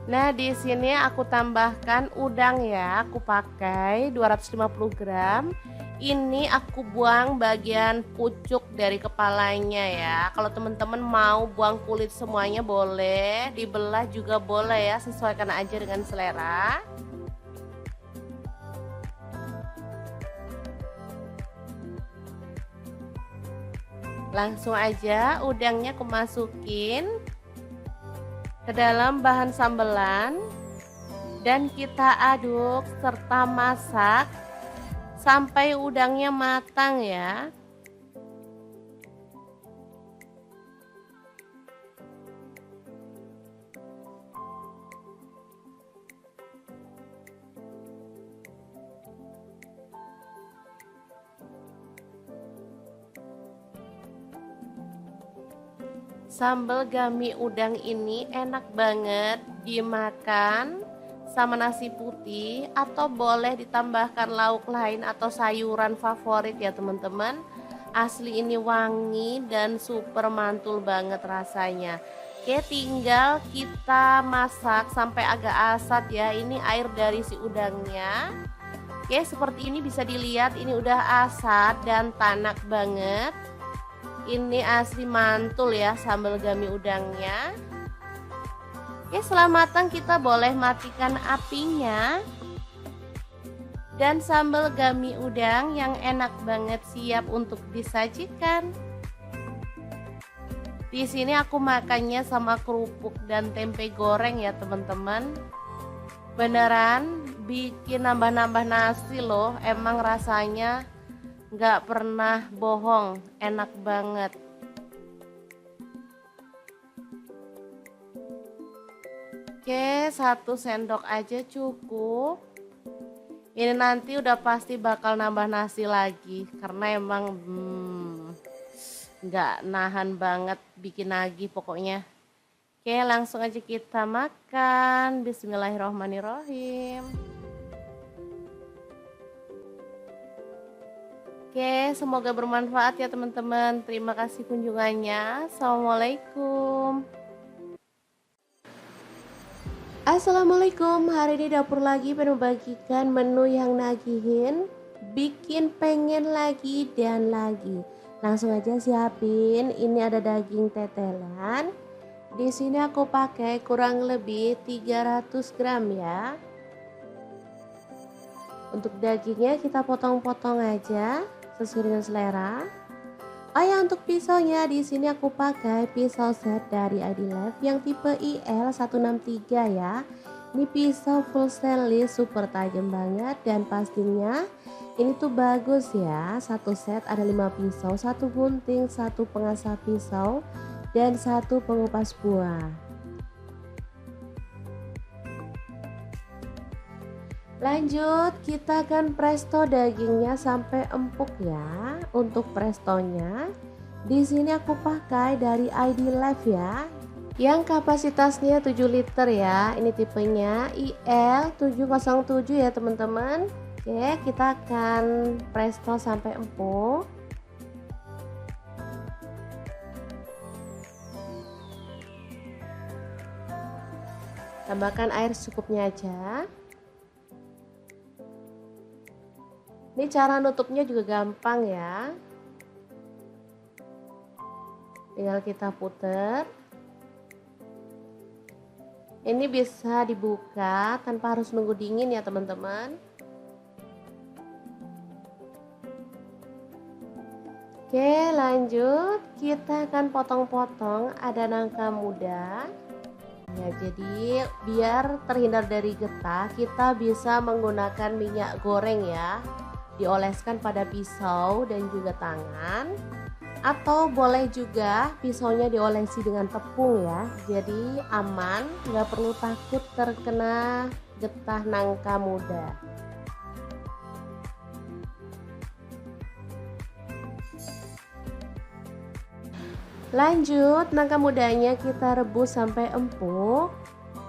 Nah, di sini aku tambahkan udang ya. Aku pakai 250 gram. Ini aku buang bagian pucuk dari kepalanya ya. Kalau teman-teman mau buang kulit semuanya boleh, dibelah juga boleh ya, sesuaikan aja dengan selera. Langsung aja udangnya aku masukin ke dalam bahan sambelan dan kita aduk serta masak sampai udangnya matang ya. Sambal gami udang ini enak banget dimakan sama nasi putih atau boleh ditambahkan lauk lain atau sayuran favorit ya teman-teman. Asli ini wangi dan super mantul banget rasanya. Oke, tinggal kita masak sampai agak asat ya. Ini air dari si udangnya. Oke, seperti ini bisa dilihat ini udah asat dan tanak banget. Ini asli mantul ya sambal gami udangnya. Oke, setelah matang kita boleh matikan apinya. Dan sambal gami udang yang enak banget siap untuk disajikan. Di sini aku makannya sama kerupuk dan tempe goreng ya teman-teman. Beneran bikin nambah-nambah nasi loh, emang rasanya nggak pernah bohong, enak banget. Oke, 1 sendok aja cukup. Ini nanti udah pasti bakal nambah nasi lagi karena emang nggak nahan banget bikin lagi pokoknya. Oke, langsung aja kita makan. Bismillahirrohmanirrohim. Oke, semoga bermanfaat ya teman-teman. Terima kasih kunjungannya. Assalamualaikum. Assalamualaikum, hari ini dapur lagi pengen membagikan menu yang nagihin, bikin pengen lagi dan lagi. Langsung aja siapin, ini ada daging tetelan. Di sini aku pakai kurang lebih 300 gram ya. Untuk dagingnya kita potong-potong aja sesuai dengan selera. Oh ya, untuk pisaunya di sini aku pakai pisau set dari ID Life yang tipe IL163 ya. Ini pisau full stainless, super tajam banget dan pastinya ini tuh bagus ya. Satu set ada 5 pisau, satu gunting, satu pengasah pisau dan satu pengupas buah. Lanjut, kita akan presto dagingnya sampai empuk ya. Untuk prestonya, di sini aku pakai dari ID Life ya, yang kapasitasnya 7 liter ya. Ini tipenya IL707 ya teman-teman. Oke, kita akan presto sampai empuk. Tambahkan air secukupnya aja. Ini cara nutupnya juga gampang ya. Tinggal kita puter. Ini bisa dibuka tanpa harus nunggu dingin ya teman-teman. Oke, lanjut. Kita akan potong-potong ada nangka muda. Ya, jadi biar terhindar dari getah, kita bisa menggunakan minyak goreng ya. Dioleskan pada pisau dan juga tangan, atau boleh juga pisaunya diolesi dengan tepung ya, jadi aman, nggak perlu takut terkena getah nangka muda. Lanjut, nangka mudanya kita rebus sampai empuk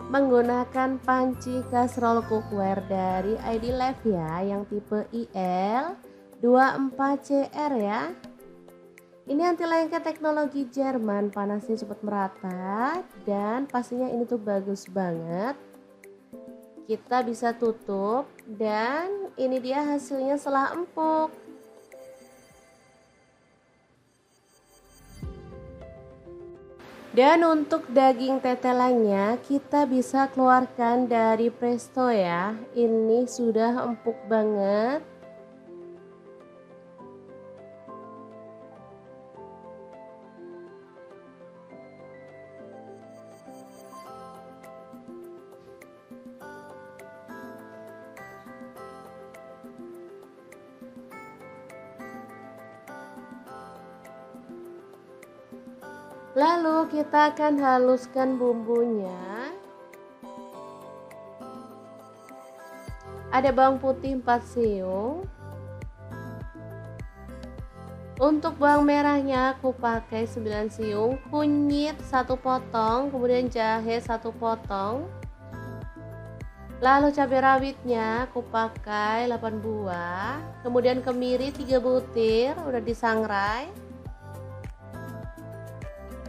menggunakan panci kastrol cookware dari ID Life ya, yang tipe IL24CR ya. Ini anti lengket teknologi Jerman, panasnya cepat merata dan pastinya ini tuh bagus banget. Kita bisa tutup dan ini dia hasilnya setelah empuk. Dan untuk daging tetelannya kita bisa keluarkan dari presto ya. Ini sudah empuk banget. Lalu kita akan haluskan bumbunya. Ada bawang putih 4 siung. Untuk bawang merahnya aku pakai 9 siung, kunyit 1 potong, kemudian jahe 1 potong. Lalu cabai rawitnya aku pakai 8 buah, kemudian kemiri 3 butir udah disangrai.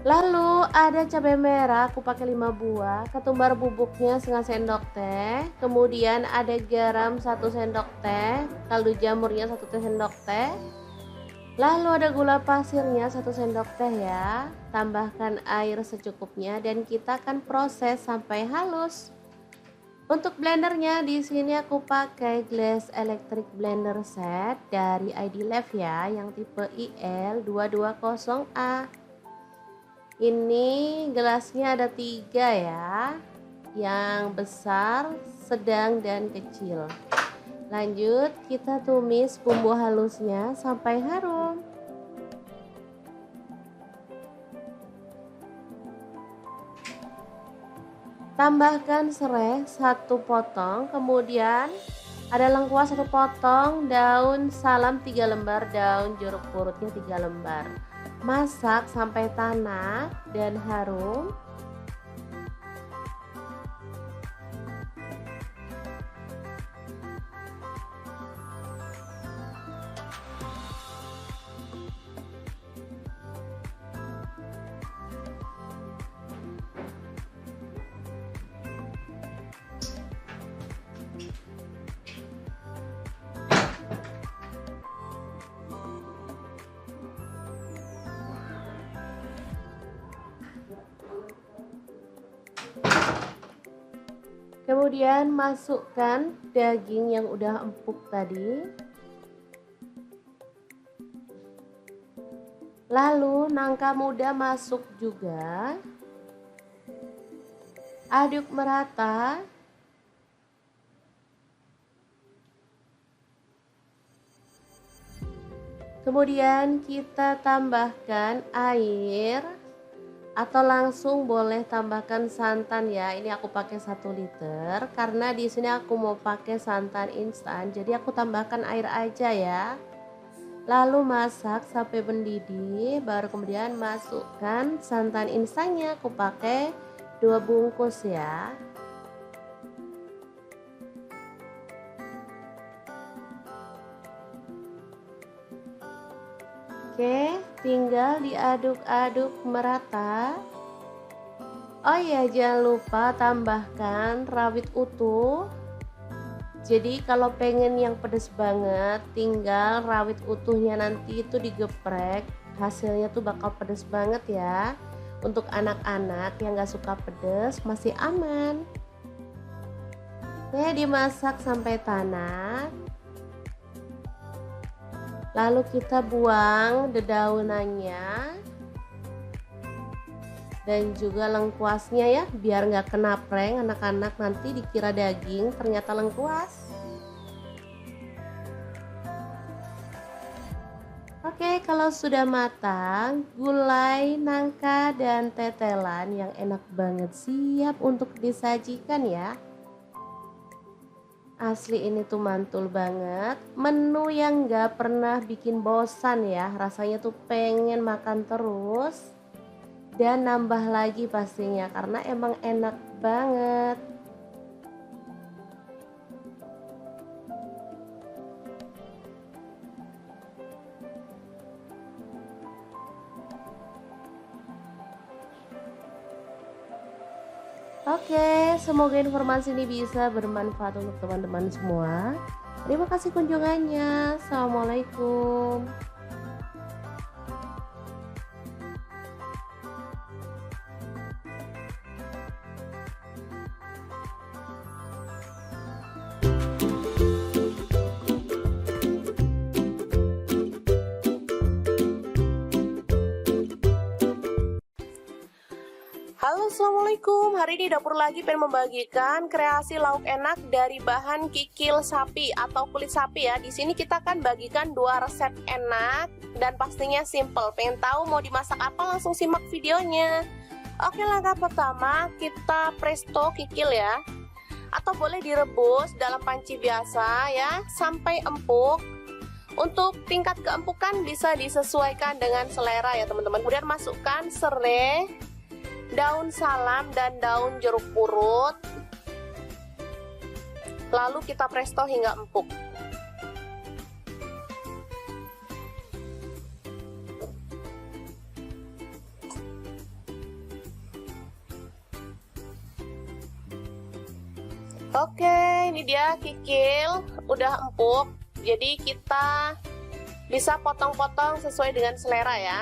Lalu ada cabai merah aku pakai 5 buah, ketumbar bubuknya setengah sendok teh, kemudian ada garam 1 sendok teh, kaldu jamurnya 1 sendok teh. Lalu ada gula pasirnya 1 sendok teh ya. Tambahkan air secukupnya dan kita akan proses sampai halus. Untuk blendernya di sini aku pakai Glass Electric Blender Set dari ID Life ya, yang tipe IL220A. Ini gelasnya ada 3 ya, yang besar, sedang, dan kecil. Lanjut kita tumis bumbu halusnya sampai harum. Tambahkan serai 1 potong, kemudian ada lengkuas 1 potong, daun salam 3 lembar, daun jeruk purutnya 3 lembar. Masak sampai tanak dan harum. Kemudian masukkan daging yang udah empuk tadi. Lalu nangka muda masuk juga. Aduk merata. Kemudian kita tambahkan air atau langsung boleh tambahkan santan ya. Ini aku pakai 1 liter karena di sini aku mau pakai santan instan. Jadi aku tambahkan air aja ya. Lalu masak sampai mendidih, baru kemudian masukkan santan instannya. Aku pakai 2 bungkus ya. Oke, tinggal diaduk-aduk merata. Oh ya, jangan lupa tambahkan rawit utuh. Jadi kalau pengen yang pedas banget, tinggal rawit utuhnya nanti itu digeprek. Hasilnya tuh bakal pedas banget ya. Untuk anak-anak yang gak suka pedas masih aman. Oke, dimasak sampai tanak. Lalu kita buang dedaunannya dan juga lengkuasnya ya, biar nggak kena prank anak-anak nanti dikira daging ternyata lengkuas. Oke, kalau sudah matang, gulai, nangka, dan tetelan yang enak banget siap untuk disajikan ya. Asli ini tuh mantul banget, menu yang gak pernah bikin bosan ya, rasanya tuh pengen makan terus dan nambah lagi pastinya karena emang enak banget. Oke, semoga informasi ini bisa bermanfaat untuk teman-teman semua. Terima kasih kunjungannya. Assalamualaikum. Halo, assalamualaikum. Hari ini dapur lagi pengen membagikan kreasi lauk enak dari bahan kikil sapi atau kulit sapi ya. Di sini kita akan bagikan 2 resep enak dan pastinya simple. Pengen tahu mau dimasak apa? Langsung simak videonya. Oke, langkah pertama kita presto kikil ya, atau boleh direbus dalam panci biasa ya sampai empuk. Untuk tingkat keempukan bisa disesuaikan dengan selera ya teman-teman. Kemudian masukkan serai, daun salam, dan daun jeruk purut. Lalu kita presto hingga empuk. Oke, ini dia kikil udah empuk. Jadi kita bisa potong-potong sesuai dengan selera ya.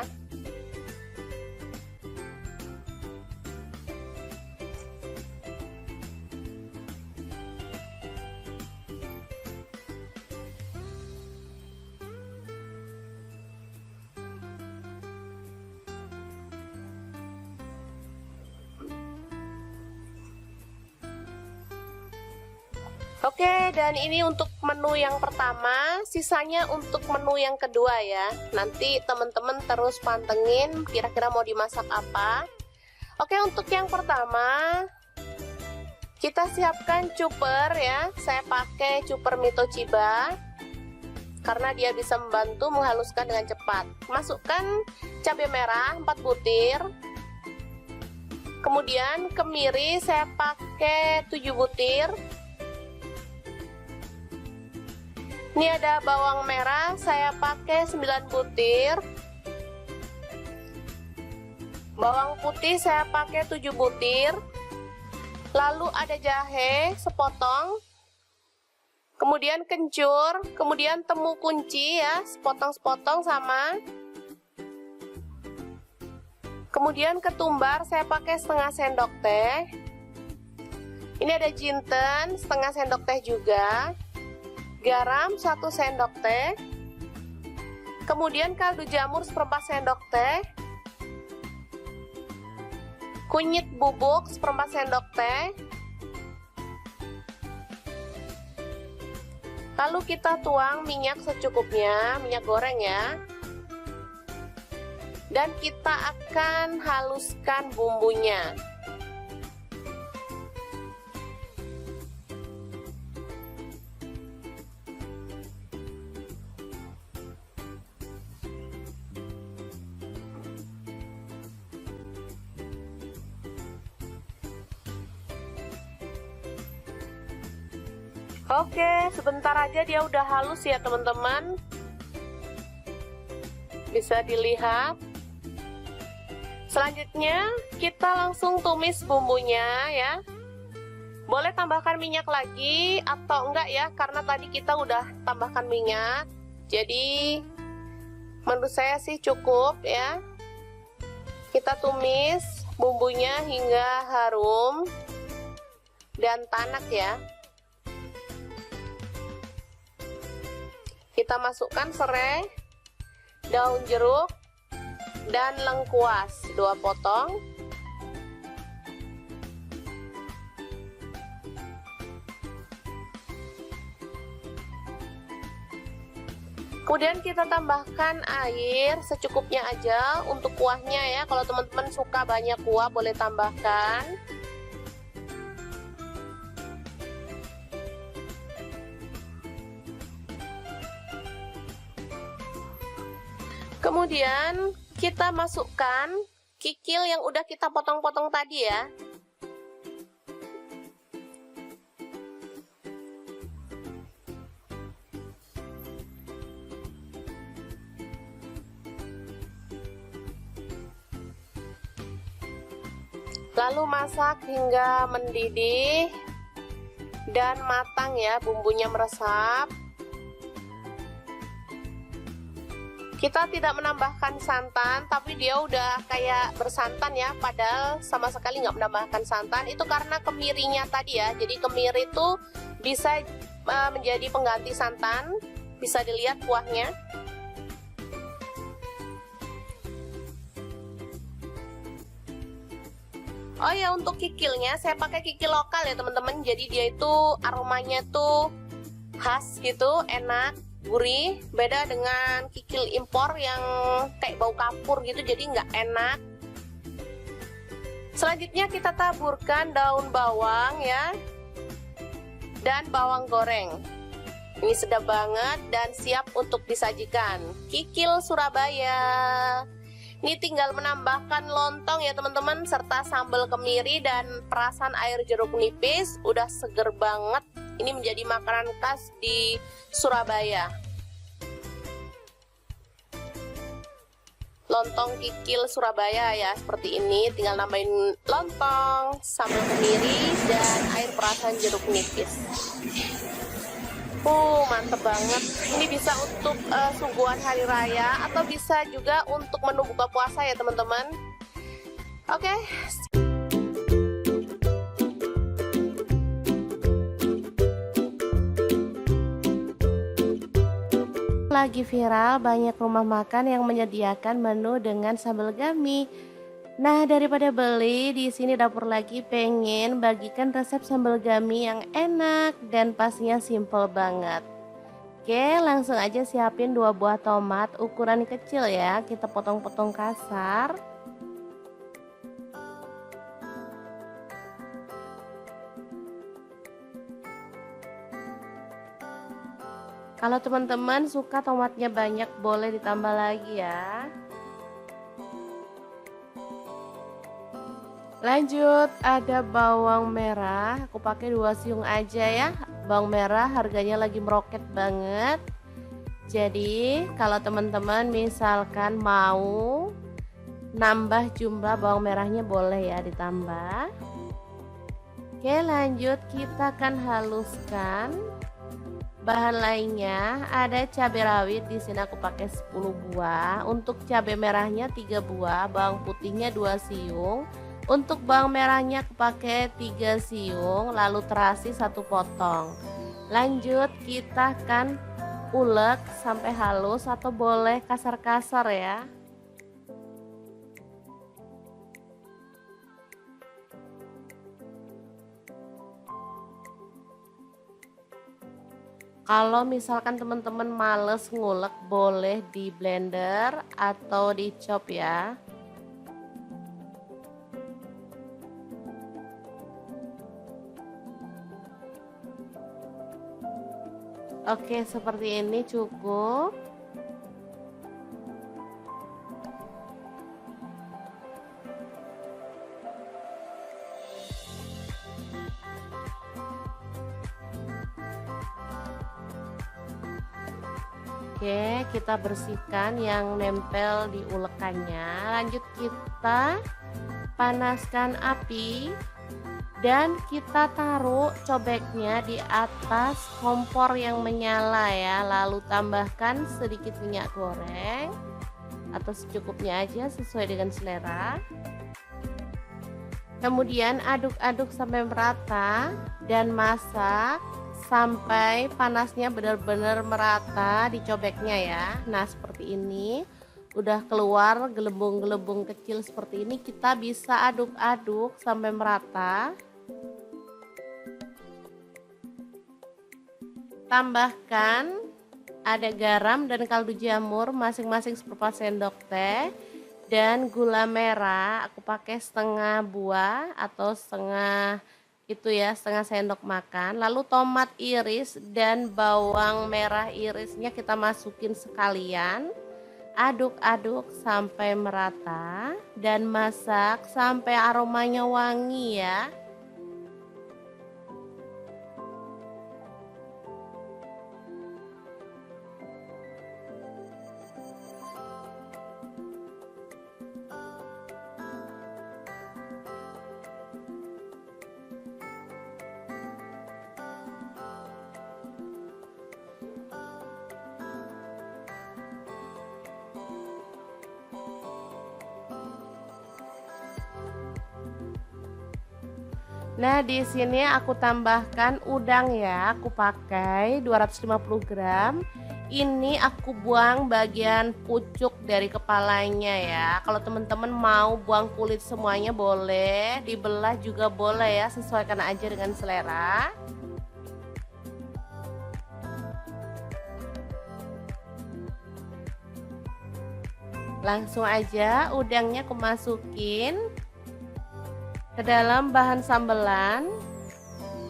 Oke, dan ini untuk menu yang pertama, sisanya untuk menu yang kedua ya. Nanti teman-teman terus pantengin kira-kira mau dimasak apa. Oke, untuk yang pertama kita siapkan cuper ya. Saya pakai cuper Mitochiba karena dia bisa membantu menghaluskan dengan cepat. Masukkan cabai merah 4 butir. Kemudian kemiri saya pakai 7 butir. Ini ada bawang merah, saya pakai 9 butir. Bawang putih saya pakai 7 butir. Lalu ada jahe sepotong. Kemudian kencur, kemudian temu kunci ya, sepotong-sepotong sama. Kemudian ketumbar saya pakai setengah sendok teh. Ini ada jinten setengah sendok teh juga, garam 1 sendok teh, kemudian kaldu jamur seperempat sendok teh, kunyit bubuk seperempat sendok teh. Lalu kita tuang minyak secukupnya, minyak goreng ya. Dan kita akan haluskan bumbunya. Oke, sebentar aja dia udah halus ya teman-teman. Bisa dilihat. Selanjutnya kita langsung tumis bumbunya ya. Boleh tambahkan minyak lagi atau enggak ya, karena tadi kita udah tambahkan minyak. Jadi menurut saya sih cukup ya. Kita tumis bumbunya hingga harum dan tanak ya. Kita masukkan serai, daun jeruk, dan lengkuas 2 potong. Kemudian kita tambahkan air secukupnya aja untuk kuahnya ya. Kalau teman-teman suka banyak kuah boleh tambahkan. Kemudian kita masukkan kikil yang udah kita potong-potong tadi ya. Lalu masak hingga mendidih dan matang ya, bumbunya meresap. Kita tidak menambahkan santan, tapi dia udah kayak bersantan ya, padahal sama sekali nggak menambahkan santan. Itu karena kemirinya tadi ya, jadi kemiri itu bisa menjadi pengganti santan. Bisa dilihat kuahnya. Oh ya, untuk kikilnya saya pakai kikil lokal ya teman-teman. Jadi dia itu aromanya tuh khas gitu, enak, gurih. Beda dengan kikil impor yang kayak bau kapur gitu, jadi nggak enak. Selanjutnya kita taburkan daun bawang ya, dan bawang goreng. Ini sedap banget dan siap untuk disajikan. Kikil Surabaya. Ini tinggal menambahkan lontong ya teman-teman, serta sambal kemiri dan perasan air jeruk nipis. Udah seger banget. Ini menjadi makanan khas di Surabaya. Lontong kikil Surabaya ya, seperti ini. Tinggal nambahin lontong, sambal kemiri, dan air perasan jeruk nipis. Mantep banget. Ini bisa untuk suguhan hari raya atau bisa juga untuk menu buka puasa ya teman-teman. Oke. Lagi viral banyak rumah makan yang menyediakan menu dengan sambal gami. Nah, daripada beli, di sini Dapur Lagi pengen bagikan resep sambal gami yang enak dan pastinya simple banget. Oke, langsung aja siapin 2 buah tomat ukuran kecil ya, kita potong-potong kasar. Kalau teman-teman suka tomatnya banyak, boleh ditambah lagi ya. Lanjut, ada bawang merah, aku pakai 2 siung aja ya. Bawang merah harganya lagi meroket banget. Jadi kalau teman-teman misalkan mau nambah jumlah bawang merahnya, boleh ya ditambah. Oke, lanjut kita akan haluskan. Bahan lainnya ada cabai rawit, di sini aku pakai 10 buah. Untuk cabai merahnya 3 buah, bawang putihnya 2 siung. Untuk bawang merahnya aku pakai 3 siung, lalu terasi 1 potong. Lanjut kita akan ulek sampai halus atau boleh kasar-kasar ya. Kalau misalkan teman-teman males ngulek, boleh di blender atau di chop ya. Oke, seperti ini cukup. Oke, kita bersihkan yang nempel di ulekannya. Lanjut kita panaskan api dan kita taruh cobeknya di atas kompor yang menyala ya. Lalu tambahkan sedikit minyak goreng atau secukupnya aja sesuai dengan selera. Kemudian aduk-aduk sampai merata dan masak sampai panasnya benar-benar merata di cobeknya ya. Nah, seperti ini. Udah keluar gelembung-gelembung kecil seperti ini, kita bisa aduk-aduk sampai merata. Tambahkan ada garam dan kaldu jamur masing-masing seperempat sendok teh. Dan gula merah aku pakai setengah buah atau setengah itu ya, setengah sendok makan. Lalu tomat iris dan bawang merah irisnya kita masukin sekalian. Aduk-aduk sampai merata dan masak sampai aromanya wangi ya. Nah, di sini aku tambahkan udang ya. Aku pakai 250 gram. Ini aku buang bagian pucuk dari kepalanya ya. Kalau teman-teman mau buang kulit semuanya boleh, dibelah juga boleh ya, sesuaikan aja dengan selera. Langsung aja udangnya aku masukin ke dalam bahan sambelan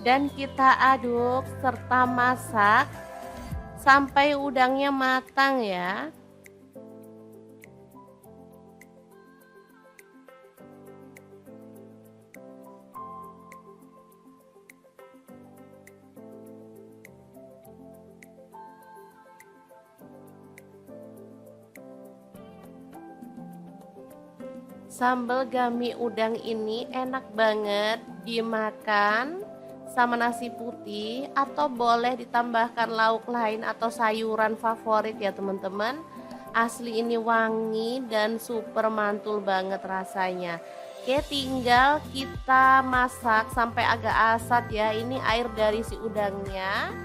dan kita aduk serta masak sampai udangnya matang ya. Sambal gami udang ini enak banget dimakan sama nasi putih atau boleh ditambahkan lauk lain atau sayuran favorit ya teman-teman. Asli ini wangi dan super mantul banget rasanya. Oke, tinggal kita masak sampai agak asat ya. Ini air dari si udangnya.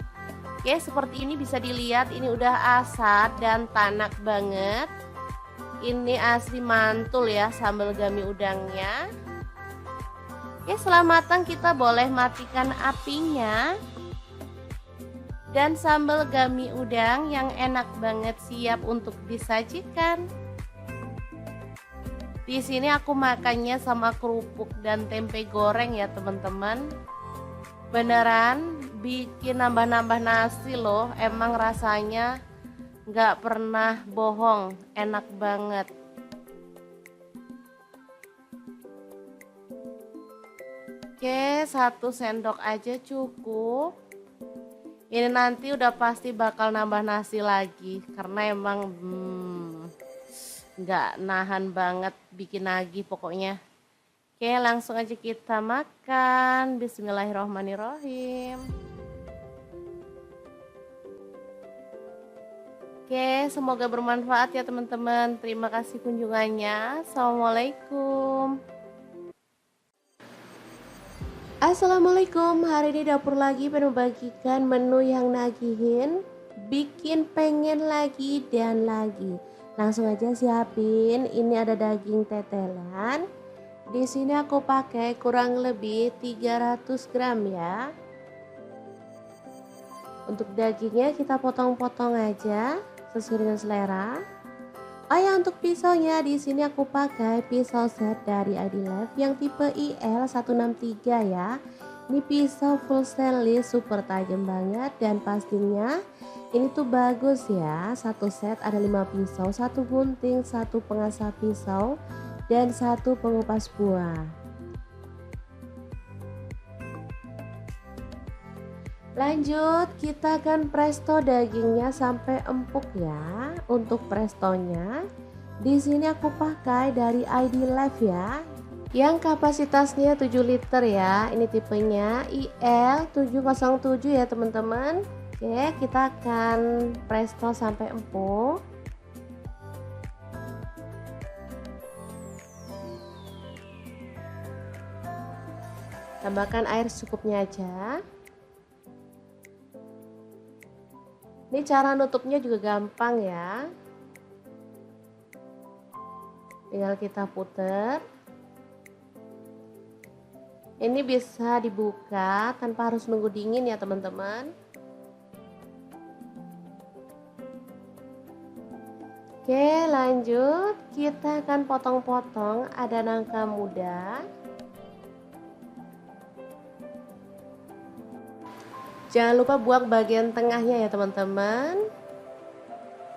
Oke, seperti ini bisa dilihat ini udah asat dan tanak banget. Ini asli mantul ya sambal gami udangnya. Oke, setelah matang kita boleh matikan apinya. Dan sambal gami udang yang enak banget siap untuk disajikan. Di sini aku makannya sama kerupuk dan tempe goreng ya teman-teman. Beneran bikin nambah-nambah nasi loh, emang rasanya nggak pernah bohong, enak banget. Oke, 1 sendok aja cukup. Ini nanti udah pasti bakal nambah nasi lagi karena emang nggak nahan banget bikin lagi pokoknya. Oke, langsung aja kita makan. Bismillahirrohmanirrohim. Oke, semoga bermanfaat ya teman-teman. Terima kasih kunjungannya. Assalamualaikum. Assalamualaikum, hari ini dapur lagi pengen membagikan menu yang nagihin, bikin pengen lagi dan lagi. Langsung aja siapin, ini ada daging tetelan. Di sini aku pakai kurang lebih 300 gram ya. Untuk dagingnya kita potong-potong aja sesuai dengan selera. Oh ya, untuk pisaunya di sini aku pakai pisau set dari ID Life yang tipe IL163 ya. Ini pisau full stainless, super tajam banget dan pastinya ini tuh bagus ya. Satu set ada 5 pisau, satu gunting, satu pengasah pisau dan satu pengupas buah. Lanjut, kita akan presto dagingnya sampai empuk ya. Untuk prestonya, di sini aku pakai dari ID Life ya, yang kapasitasnya 7 liter ya. Ini tipenya IL707 ya teman-teman. Oke, kita akan presto sampai empuk. Tambahkan air secukupnya aja. Ini cara nutupnya juga gampang ya. Tinggal kita puter. Ini bisa dibuka tanpa harus nunggu dingin ya teman-teman. Oke, lanjut. Kita akan potong-potong, ada nangka muda. Jangan lupa buang bagian tengahnya ya teman-teman.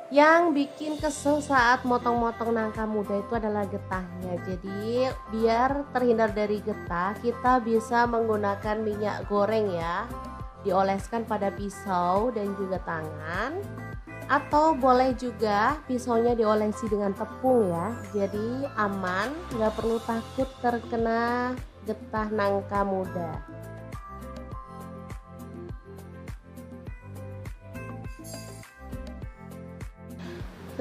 Yang bikin kesel saat motong-motong nangka muda itu adalah getahnya. Jadi biar terhindar dari getah, kita bisa menggunakan minyak goreng ya. Dioleskan pada pisau dan juga tangan. Atau boleh juga pisaunya diolesi dengan tepung ya. Jadi aman, nggak perlu takut terkena getah nangka muda.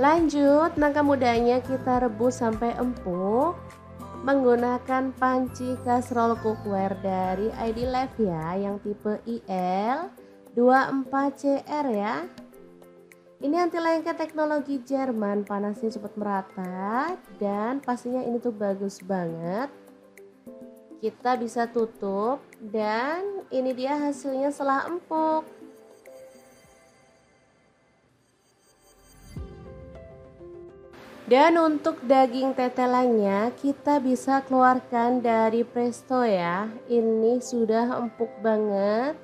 Lanjut, nangka mudanya kita rebus sampai empuk menggunakan panci kastrol cookware dari ID Life ya, yang tipe IL24CR ya. Ini anti lengket teknologi Jerman, panasnya cepat merata dan pastinya ini tuh bagus banget. Kita bisa tutup dan ini dia hasilnya setelah empuk. Dan untuk daging tetelannya kita bisa keluarkan dari presto ya. Ini sudah empuk banget.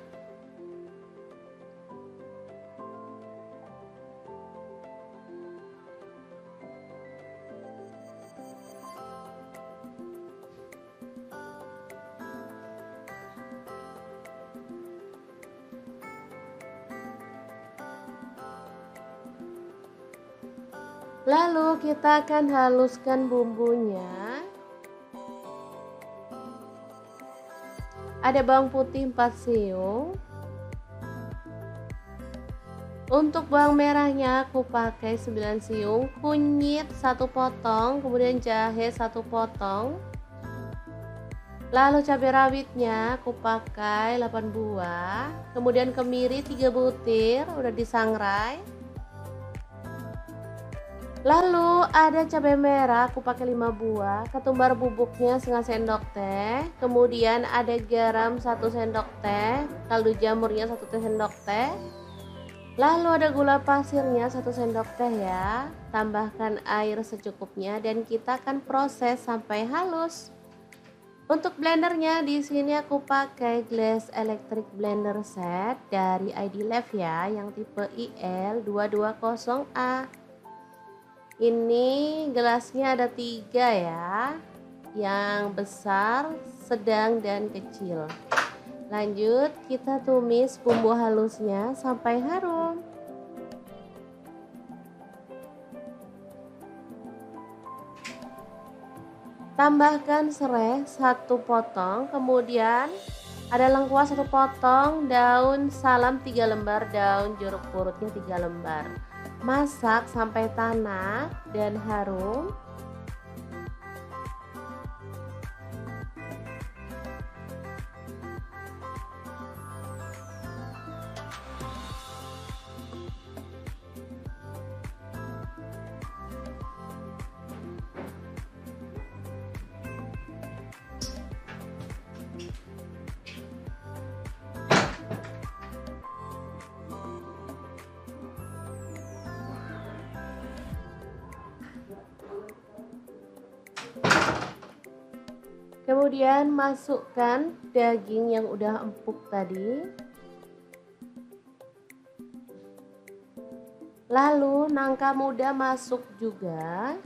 Lalu kita akan haluskan bumbunya. Ada bawang putih 4 siung. Untuk bawang merahnya aku pakai 9 siung, kunyit 1 potong, kemudian jahe 1 potong. Lalu cabai rawitnya aku pakai 8 buah, kemudian kemiri 3 butir udah disangrai. Lalu ada cabai merah aku pakai 5 buah, ketumbar bubuknya setengah sendok teh, kemudian ada garam 1 sendok teh, kaldu jamurnya 1 sendok teh. Lalu ada gula pasirnya 1 sendok teh ya. Tambahkan air secukupnya dan kita akan proses sampai halus. Untuk blendernya di sini aku pakai Glass Electric Blender Set dari ID Life ya, yang tipe IL220A. Ini gelasnya ada 3 ya, yang besar, sedang, dan kecil. Lanjut kita tumis bumbu halusnya sampai harum. Tambahkan serai 1 potong, kemudian ada lengkuas 1 potong, daun salam 3 lembar, daun jeruk purutnya 3 lembar. Masak sampai tanak dan harum. Kemudian masukkan daging yang udah empuk tadi. Lalu nangka muda masuk juga.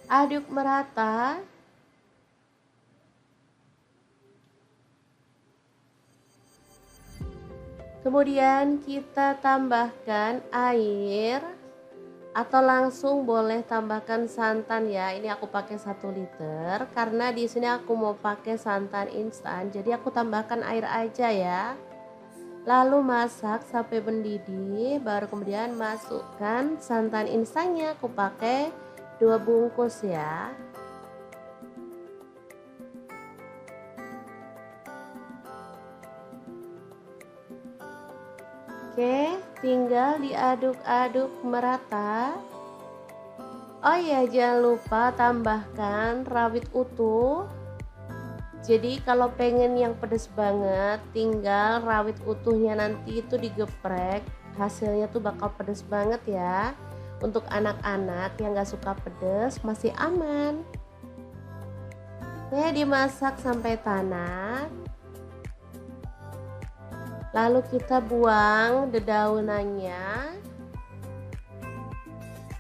Aduk merata. Kemudian kita tambahkan air atau langsung boleh tambahkan santan ya. Ini aku pakai 1 liter karena di sini aku mau pakai santan instan. Jadi aku tambahkan air aja ya. Lalu masak sampai mendidih, baru kemudian masukkan santan instannya. Aku pakai 2 bungkus ya. Oke, tinggal diaduk-aduk merata. Oh ya, jangan lupa tambahkan rawit utuh. Jadi kalau pengen yang pedas banget, tinggal rawit utuhnya nanti itu digeprek, hasilnya tuh bakal pedas banget ya. Untuk anak-anak yang gak suka pedas masih aman. Oke, dimasak sampai tanak. Lalu kita buang dedaunannya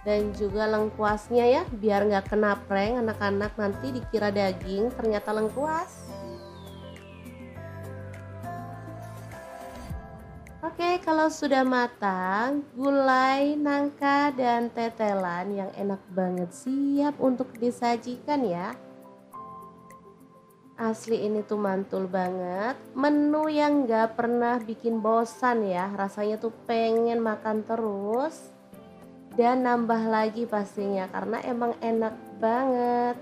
dan juga lengkuasnya ya, biar nggak kena prank anak-anak nanti dikira daging ternyata lengkuas. Oke, kalau sudah matang, gulai, nangka, dan tetelan yang enak banget siap untuk disajikan ya. Asli ini tuh mantul banget, menu yang nggak pernah bikin bosan ya, rasanya tuh pengen makan terus. Dan nambah lagi pastinya karena emang enak banget.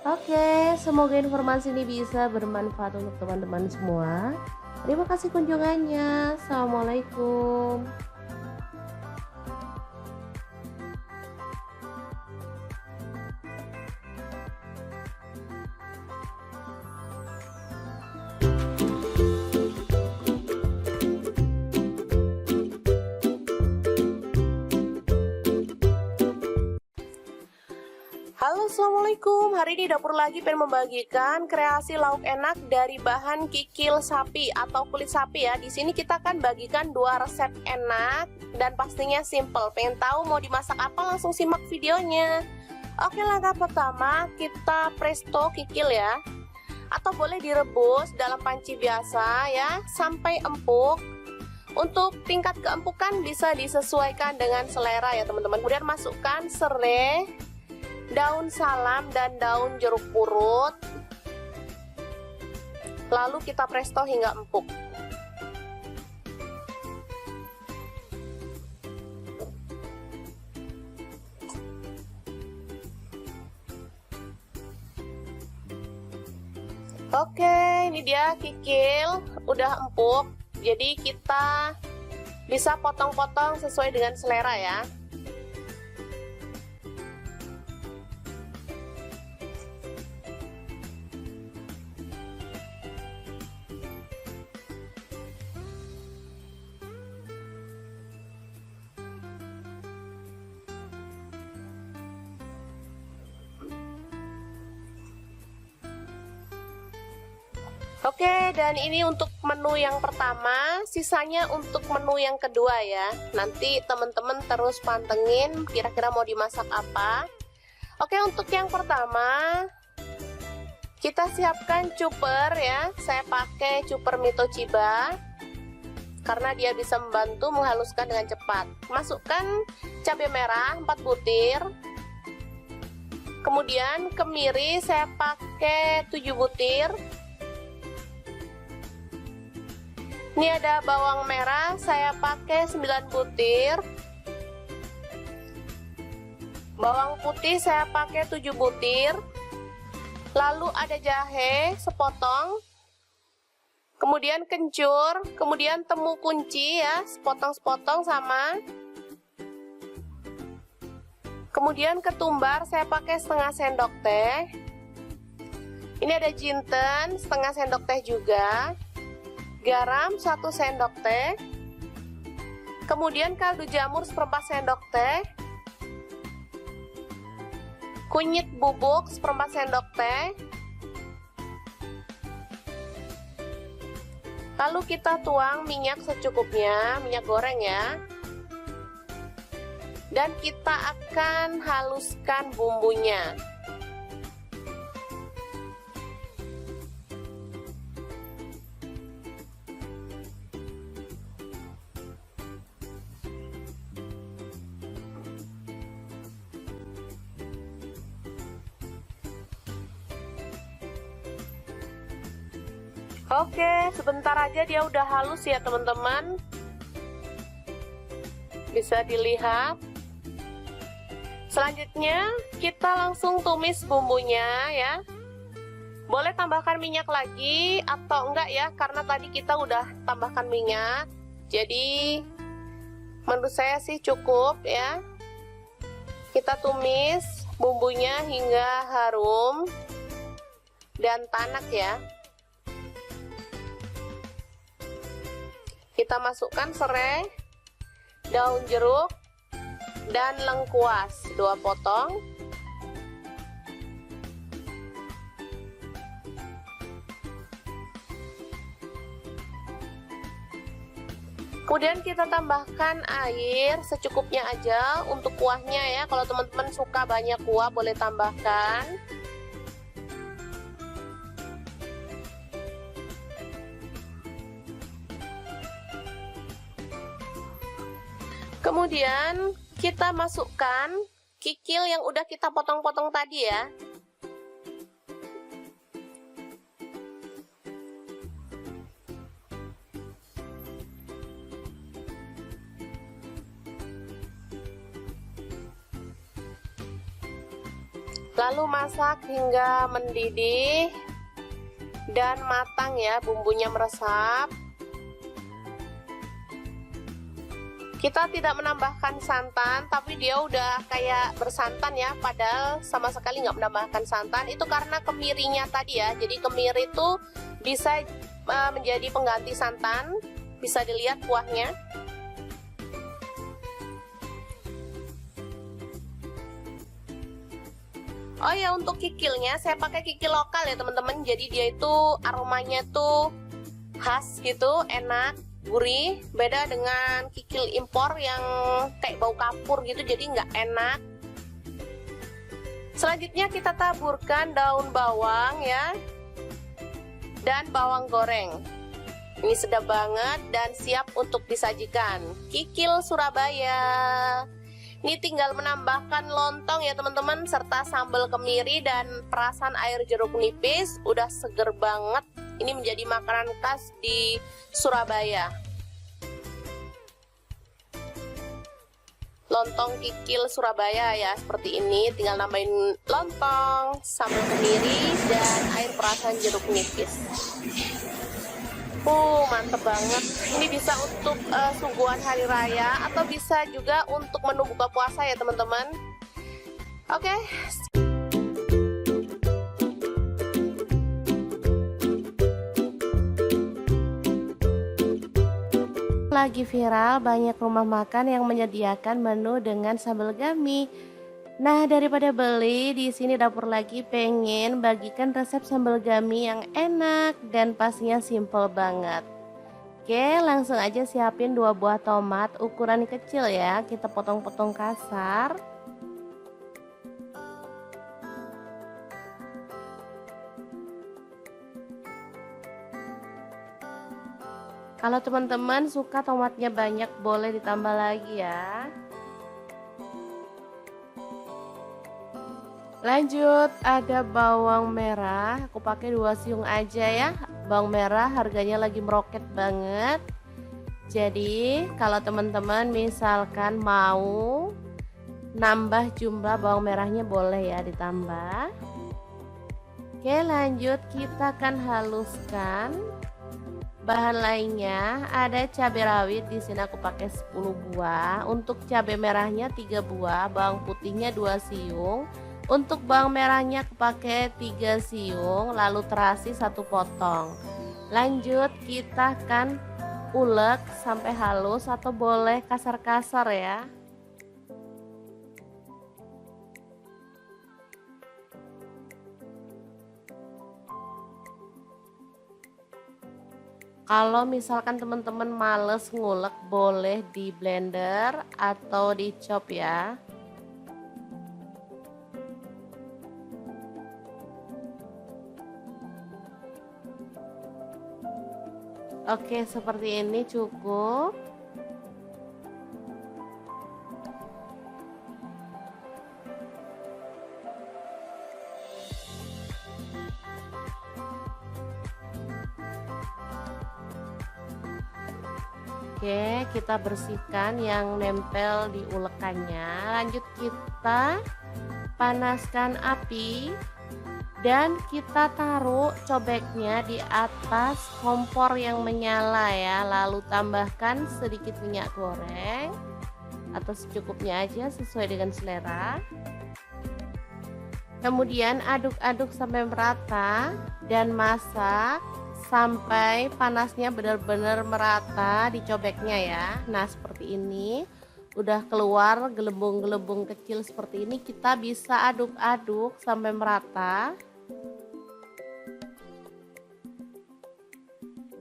Oke, semoga informasi ini bisa bermanfaat untuk teman-teman semua. Terima kasih kunjungannya. Assalamualaikum. Halo, assalamualaikum. Hari ini dapur lagi pengen membagikan kreasi lauk enak dari bahan kikil sapi atau kulit sapi ya. Di sini kita akan bagikan 2 resep enak dan pastinya simple. Pengen tahu mau dimasak apa? Langsung simak videonya. Oke, langkah pertama kita presto kikil ya, atau boleh direbus dalam panci biasa ya sampai empuk. Untuk tingkat keempukan bisa disesuaikan dengan selera ya teman-teman. Kemudian masukkan serai, daun salam, dan daun jeruk purut. Lalu kita presto hingga empuk. Oke, ini dia kikil udah empuk. Jadi kita bisa potong-potong sesuai dengan selera ya. Oke, dan ini untuk menu yang pertama, sisanya untuk menu yang kedua ya. Nanti teman-teman terus pantengin kira-kira mau dimasak apa. Oke, untuk yang pertama kita siapkan cuper ya. Saya pakai cuper Mitochiba karena dia bisa membantu menghaluskan dengan cepat. Masukkan cabai merah 4 butir. Kemudian kemiri saya pakai 7 butir. Ini ada bawang merah, saya pakai 9 butir. Bawang putih saya pakai 7 butir. Lalu ada jahe sepotong. Kemudian kencur, kemudian temu kunci ya, sepotong-sepotong sama. Kemudian ketumbar saya pakai setengah sendok teh. Ini ada jinten setengah sendok teh juga, garam 1 sendok teh, kemudian kaldu jamur seperempat sendok teh, kunyit bubuk seperempat sendok teh. Lalu kita tuang minyak secukupnya, minyak goreng ya. Dan kita akan haluskan bumbunya. Oke, sebentar aja dia udah halus ya teman-teman. Bisa dilihat. Selanjutnya kita langsung tumis bumbunya ya. Boleh tambahkan minyak lagi atau enggak ya, karena tadi kita udah tambahkan minyak. Jadi menurut saya sih cukup ya. Kita tumis bumbunya hingga harum dan tanak ya. Kita masukkan serai, daun jeruk, dan lengkuas 2 potong. Kemudian kita tambahkan air secukupnya aja untuk kuahnya ya. Kalau teman-teman suka banyak kuah boleh tambahkan. Kemudian kita masukkan kikil yang udah kita potong-potong tadi ya. Lalu masak hingga mendidih dan matang ya, bumbunya meresap. Kita tidak menambahkan santan, tapi dia udah kayak bersantan ya, padahal sama sekali nggak menambahkan santan. Itu karena kemirinya tadi ya, jadi kemiri itu bisa menjadi pengganti santan. Bisa dilihat kuahnya. Oh ya, untuk kikilnya saya pakai kikil lokal ya teman-teman. Jadi dia itu aromanya tuh khas gitu, enak, gurih. Beda dengan kikil impor yang kayak bau kapur gitu, jadi nggak enak. Selanjutnya kita taburkan daun bawang ya, dan bawang goreng. Ini sedap banget dan siap untuk disajikan. Kikil Surabaya. Ini tinggal menambahkan lontong ya teman-teman, serta sambal kemiri dan perasan air jeruk nipis. Udah seger banget. Ini menjadi makanan khas di Surabaya. Lontong kikil Surabaya ya, seperti ini. Tinggal nambahin lontong, sambal kemiri, dan air perasan jeruk nipis. Mantep banget. Ini bisa untuk suguhan hari raya atau bisa juga untuk menu buka puasa ya teman-teman. Oke. Lagi viral banyak rumah makan yang menyediakan menu dengan sambal gami. Nah, daripada beli, di sini Dapur Lagi pengen bagikan resep sambal gami yang enak dan pastinya simple banget. Oke, langsung aja siapin 2 buah tomat ukuran kecil ya. Kita potong-potong kasar. Kalau teman-teman suka tomatnya banyak, boleh ditambah lagi ya. Lanjut, ada bawang merah, aku pakai 2 siung aja ya. Bawang merah harganya lagi meroket banget. Jadi kalau teman-teman misalkan mau nambah jumlah bawang merahnya, boleh ya ditambah. Oke, lanjut kita akan haluskan. Bahan lainnya ada cabai rawit, di sini aku pakai 10 buah. Untuk cabai merahnya 3 buah, bawang putihnya 2 siung. Untuk bawang merahnya aku pakai 3 siung, lalu terasi 1 potong. Lanjut kita akan ulek sampai halus atau boleh kasar-kasar ya. Kalau misalkan teman-teman males ngulek, boleh di blender atau di chop ya. Oke, seperti ini cukup. Oke, kita bersihkan yang nempel di ulekannya. Lanjut kita panaskan api dan kita taruh cobeknya di atas kompor yang menyala ya. Lalu tambahkan sedikit minyak goreng atau secukupnya aja sesuai dengan selera. Kemudian aduk-aduk sampai merata dan masak sampai panasnya benar-benar merata di cobeknya ya. Nah, seperti ini. Udah keluar gelembung-gelembung kecil seperti ini, kita bisa aduk-aduk sampai merata.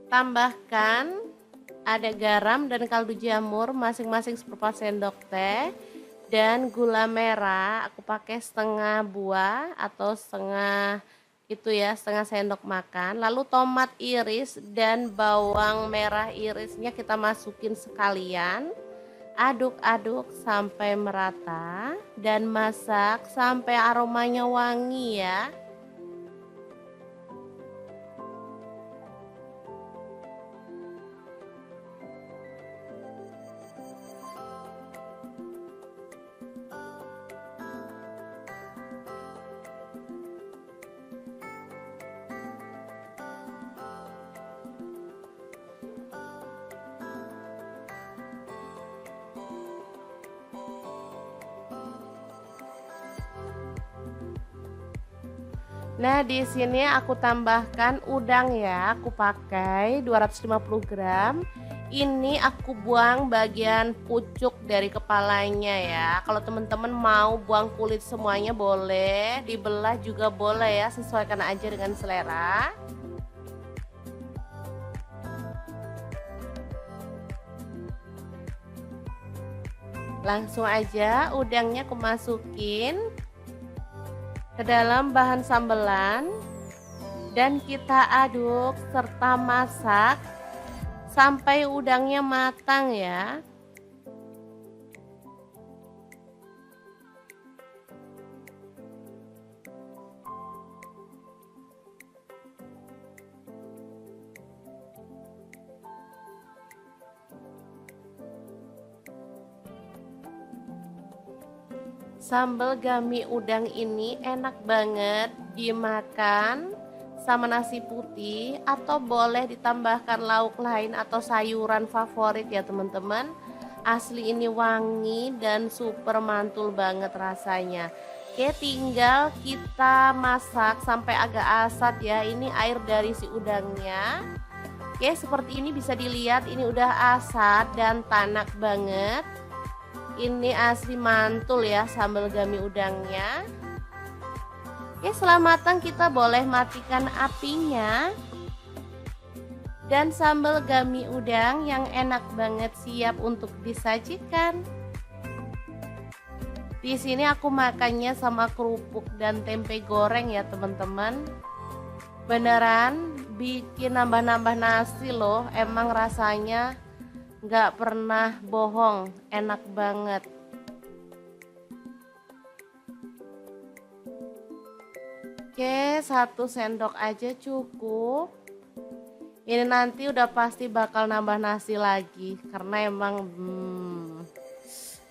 Tambahkan ada garam dan kaldu jamur masing-masing seperempat sendok teh dan gula merah. Aku pakai setengah buah atau setengah itu ya, setengah sendok makan. Lalu tomat iris dan bawang merah irisnya kita masukin sekalian. Aduk-aduk sampai merata dan masak sampai aromanya wangi ya. Nah, di sini aku tambahkan udang ya. Aku pakai 250 gram. Ini aku buang bagian pucuk dari kepalanya ya. Kalau teman-teman mau buang kulit semuanya boleh, dibelah juga boleh ya, sesuaikan aja dengan selera. Langsung aja udangnya aku masukin ke dalam bahan sambelan dan kita aduk serta masak sampai udangnya matang ya. Sambal gami udang ini enak banget dimakan sama nasi putih atau boleh ditambahkan lauk lain atau sayuran favorit ya teman-teman. Asli ini wangi dan super mantul banget rasanya. Oke, tinggal kita masak sampai agak asat ya. Ini air dari si udangnya. Oke, seperti ini bisa dilihat ini udah asat dan tanak banget. Ini asli mantul ya sambal gami udangnya. Oke, setelah matang kita boleh matikan apinya. Dan sambal gami udang yang enak banget siap untuk disajikan. Di sini aku makannya sama kerupuk dan tempe goreng ya teman-teman. Beneran bikin nambah-nambah nasi loh, emang rasanya nggak pernah bohong, enak banget. Oke, 1 sendok aja cukup. Ini nanti udah pasti bakal nambah nasi lagi karena emang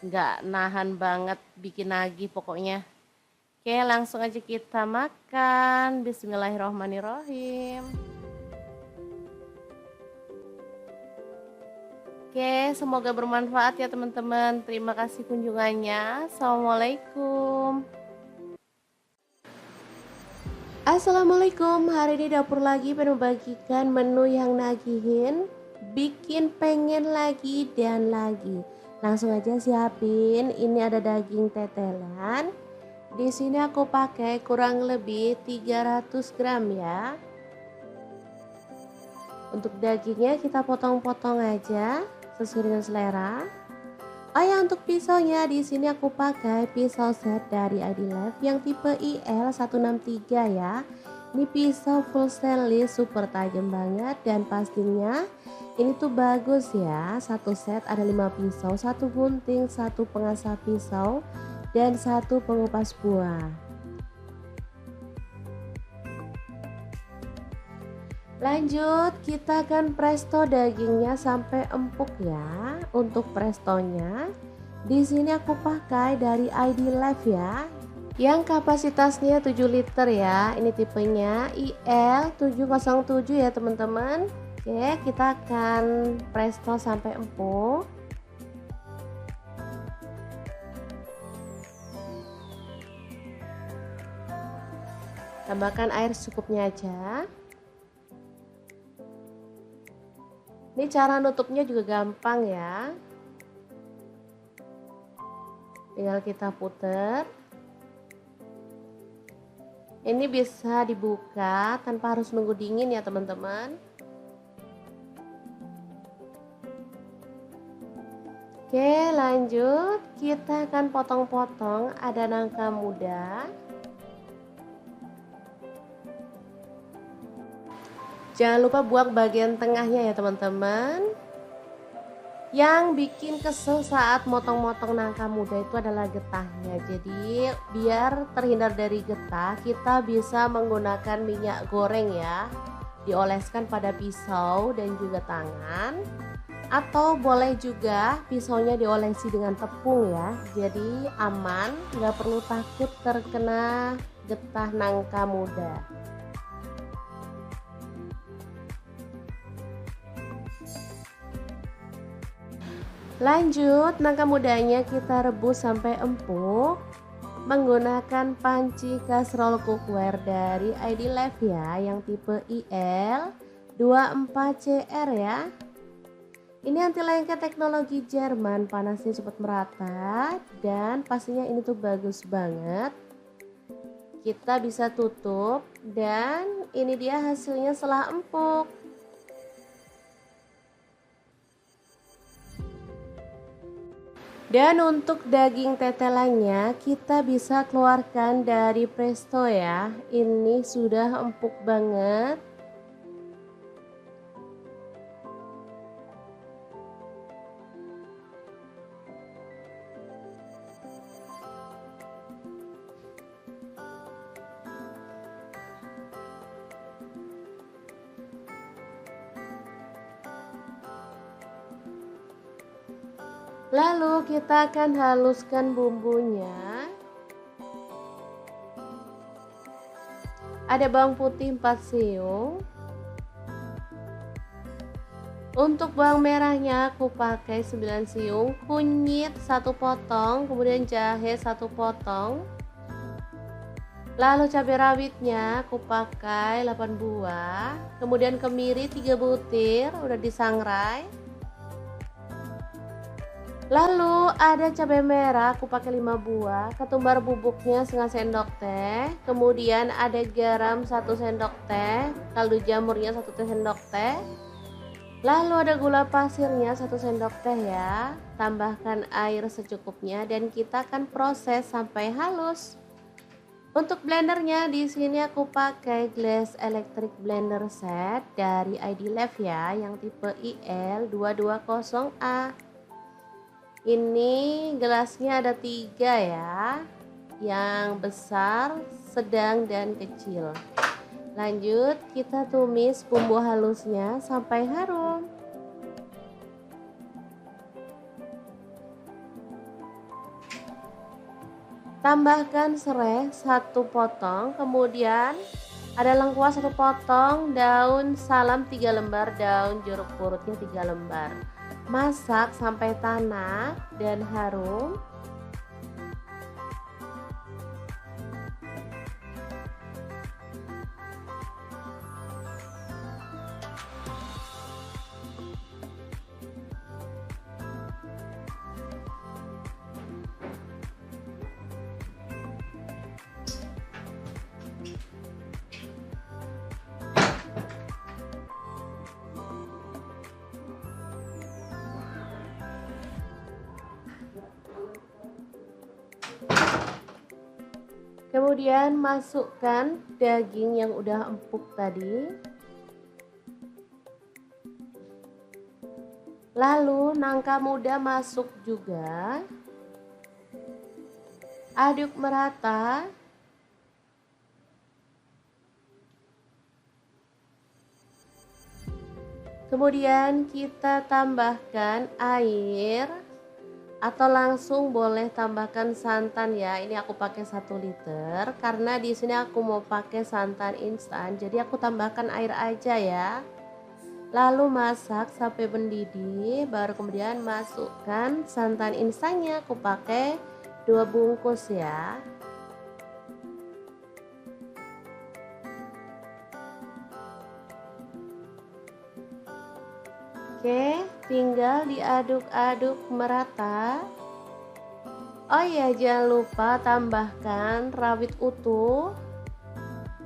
nggak nahan banget bikin lagi pokoknya. Oke, langsung aja kita makan. Bismillahirrohmanirrohim. Oke, semoga bermanfaat ya teman-teman. Terima kasih kunjungannya. Assalamualaikum. Assalamualaikum, hari ini dapur lagi pengen membagikan menu yang nagihin, bikin pengen lagi dan lagi. Langsung aja siapin, ini ada daging tetelan. Di sini aku pakai kurang lebih 300 gram ya. Untuk dagingnya kita potong-potong aja sesuai dengan selera. Oh ya, untuk pisaunya di sini aku pakai pisau set dari ID Life yang tipe IL163 ya. Ini pisau full stainless, super tajam banget dan pastinya ini tuh bagus ya. Satu set ada 5 pisau, satu gunting, satu pengasah pisau dan satu pengupas buah. Lanjut, kita akan presto dagingnya sampai empuk ya. Untuk prestonya, di sini aku pakai dari ID Life ya, yang kapasitasnya 7 liter ya. Ini tipenya IL707 ya teman-teman. Oke, kita akan presto sampai empuk. Tambahkan air secukupnya aja. Ini cara nutupnya juga gampang ya. Tinggal kita puter. Ini bisa dibuka tanpa harus nunggu dingin ya teman-teman. Oke, lanjut. Kita akan potong-potong, ada nangka muda. Jangan lupa buang bagian tengahnya ya teman-teman. Yang bikin kesel saat motong-motong nangka muda itu adalah getahnya. Jadi biar terhindar dari getah, kita bisa menggunakan minyak goreng ya. Dioleskan pada pisau dan juga tangan. Atau boleh juga pisaunya diolesi dengan tepung ya. Jadi aman, nggak perlu takut terkena getah nangka muda. Lanjut, nangka mudanya kita rebus sampai empuk menggunakan panci kastrol cookware dari ID Life ya, yang tipe IL24CR ya. Ini anti lengket teknologi Jerman, panasnya cepat merata dan pastinya ini tuh bagus banget. Kita bisa tutup dan ini dia hasilnya setelah empuk. Dan untuk daging tetelannya kita bisa keluarkan dari presto ya. Ini sudah empuk banget. Lalu kita akan haluskan bumbunya. Ada bawang putih 4 siung. Untuk bawang merahnya aku pakai 9 siung, kunyit 1 potong, kemudian jahe 1 potong. Lalu cabai rawitnya aku pakai 8 buah, kemudian kemiri 3 butir udah disangrai. Lalu ada cabai merah aku pakai 5 buah, ketumbar bubuknya setengah sendok teh, kemudian ada garam 1 sendok teh, kaldu jamurnya 1 sendok teh. Lalu ada gula pasirnya 1 sendok teh ya. Tambahkan air secukupnya dan kita akan proses sampai halus. Untuk blendernya di sini aku pakai Glass Electric Blender Set dari ID Life ya, yang tipe IL220A. Ini gelasnya ada 3 ya, yang besar, sedang, dan kecil. Lanjut kita tumis bumbu halusnya sampai harum. Tambahkan serai 1 potong, kemudian ada lengkuas 1 potong, daun salam 3 lembar, daun jeruk purutnya 3 lembar. Masak sampai tanak dan harum. Kemudian masukkan daging yang udah empuk tadi. Lalu nangka muda masuk juga. Aduk merata. Kemudian kita tambahkan air atau langsung boleh tambahkan santan ya. Ini aku pakai 1 liter karena di sini aku mau pakai santan instan. Jadi aku tambahkan air aja ya. Lalu masak sampai mendidih, baru kemudian masukkan santan instannya. Aku pakai 2 bungkus ya. Oke, tinggal diaduk-aduk merata. Oh ya, jangan lupa tambahkan rawit utuh.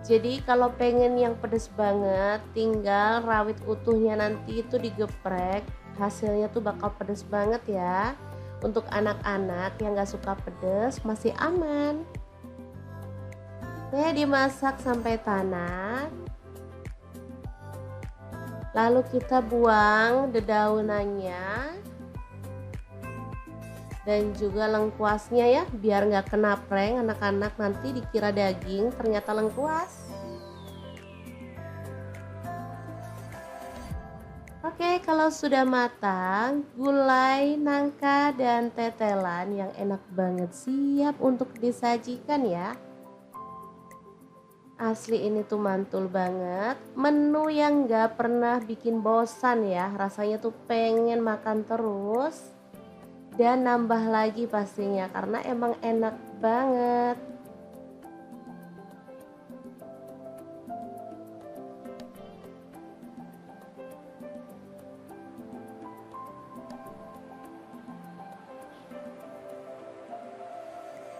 Jadi kalau pengen yang pedas banget, tinggal rawit utuhnya nanti itu digeprek. Hasilnya tuh bakal pedas banget ya. Untuk anak-anak yang gak suka pedas masih aman. Oke, dimasak sampai tanak. Lalu kita buang dedaunannya dan juga lengkuasnya ya, biar nggak kena prank anak-anak nanti dikira daging ternyata lengkuas. Oke, kalau sudah matang, gulai, nangka, dan tetelan yang enak banget siap untuk disajikan ya. Asli ini tuh mantul banget, menu yang gak pernah bikin bosan ya. Rasanya tuh pengen makan terus dan nambah lagi pastinya karena emang enak banget.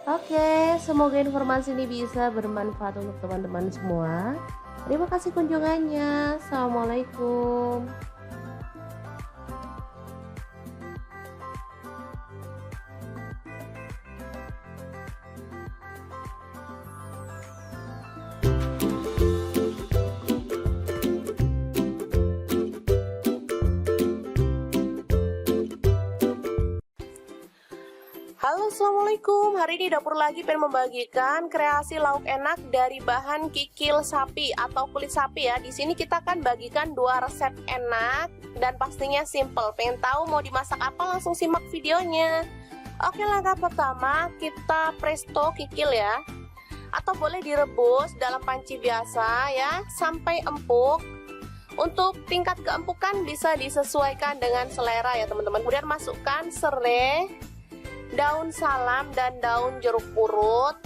Oke, semoga informasi ini bisa bermanfaat untuk teman-teman semua. Terima kasih kunjungannya. Assalamualaikum. Halo, assalamualaikum. Hari ini dapur lagi pengen membagikan kreasi lauk enak dari bahan kikil sapi atau kulit sapi ya. Di sini kita akan bagikan 2 resep enak dan pastinya simple. Pengen tahu mau dimasak apa? Langsung simak videonya. Oke, langkah pertama kita presto kikil ya, atau boleh direbus dalam panci biasa ya sampai empuk. Untuk tingkat keempukan bisa disesuaikan dengan selera ya teman-teman. Kemudian masukkan serai, daun salam, dan daun jeruk purut.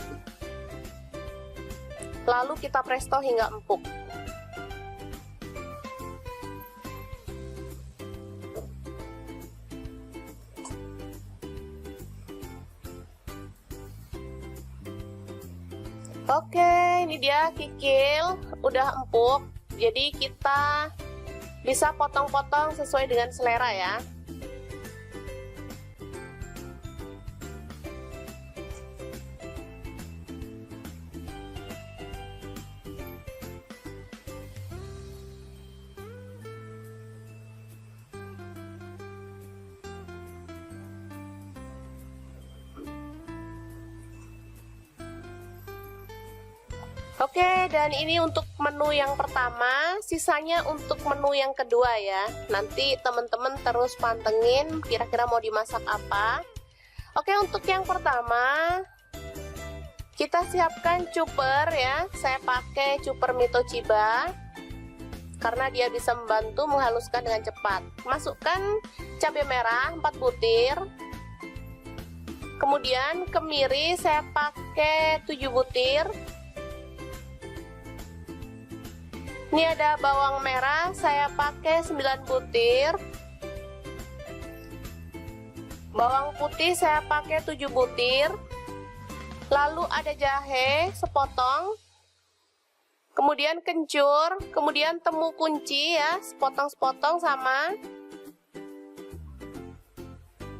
Lalu kita presto hingga empuk. Oke, ini dia kikil udah empuk. Jadi kita bisa potong-potong sesuai dengan selera ya. Oke, dan ini untuk menu yang pertama, sisanya untuk menu yang kedua ya. Nanti teman-teman terus pantengin kira-kira mau dimasak apa. Oke, untuk yang pertama kita siapkan cuper ya. Saya pakai cuper Mitochiba karena dia bisa membantu menghaluskan dengan cepat. Masukkan cabai merah 4 butir. Kemudian kemiri saya pakai 7 butir. Ini ada bawang merah, saya pakai 9 butir. Bawang putih saya pakai 7 butir. Lalu ada jahe sepotong. Kemudian kencur, kemudian temu kunci ya, sepotong-sepotong sama.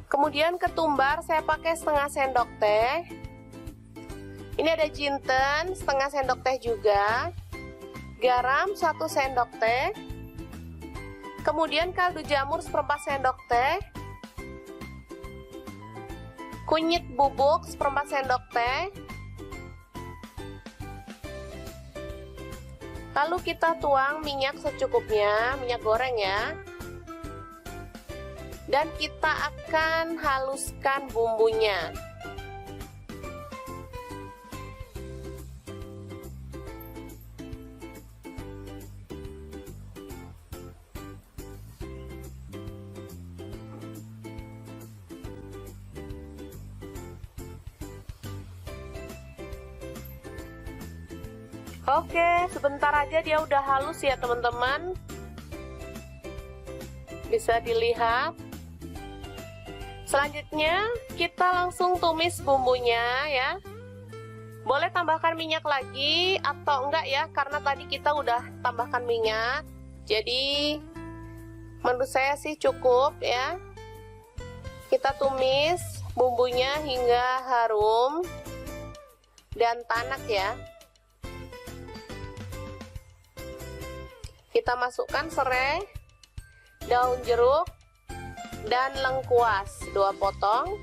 Kemudian ketumbar saya pakai setengah sendok teh. Ini ada jinten setengah sendok teh juga, garam 1 sendok teh, kemudian kaldu jamur seperempat sendok teh, kunyit bubuk seperempat sendok teh. Lalu kita tuang minyak secukupnya, minyak goreng ya. Dan kita akan haluskan bumbunya. Oke, sebentar aja dia udah halus ya teman-teman. Bisa dilihat. Selanjutnya kita langsung tumis bumbunya ya. Boleh tambahkan minyak lagi atau enggak ya, karena tadi kita udah tambahkan minyak. Jadi menurut saya sih cukup ya. Kita tumis bumbunya hingga harum dan tanak ya. Kita masukkan serai, daun jeruk, dan lengkuas 2 potong.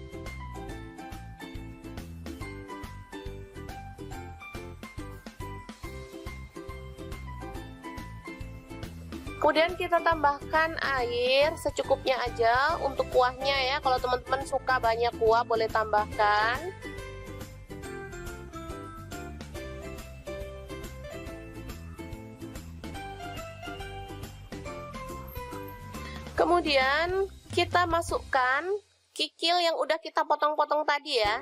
Kemudian kita tambahkan air secukupnya aja untuk kuahnya ya. Kalau teman-teman suka banyak kuah boleh tambahkan. Kemudian kita masukkan kikil yang udah kita potong-potong tadi ya.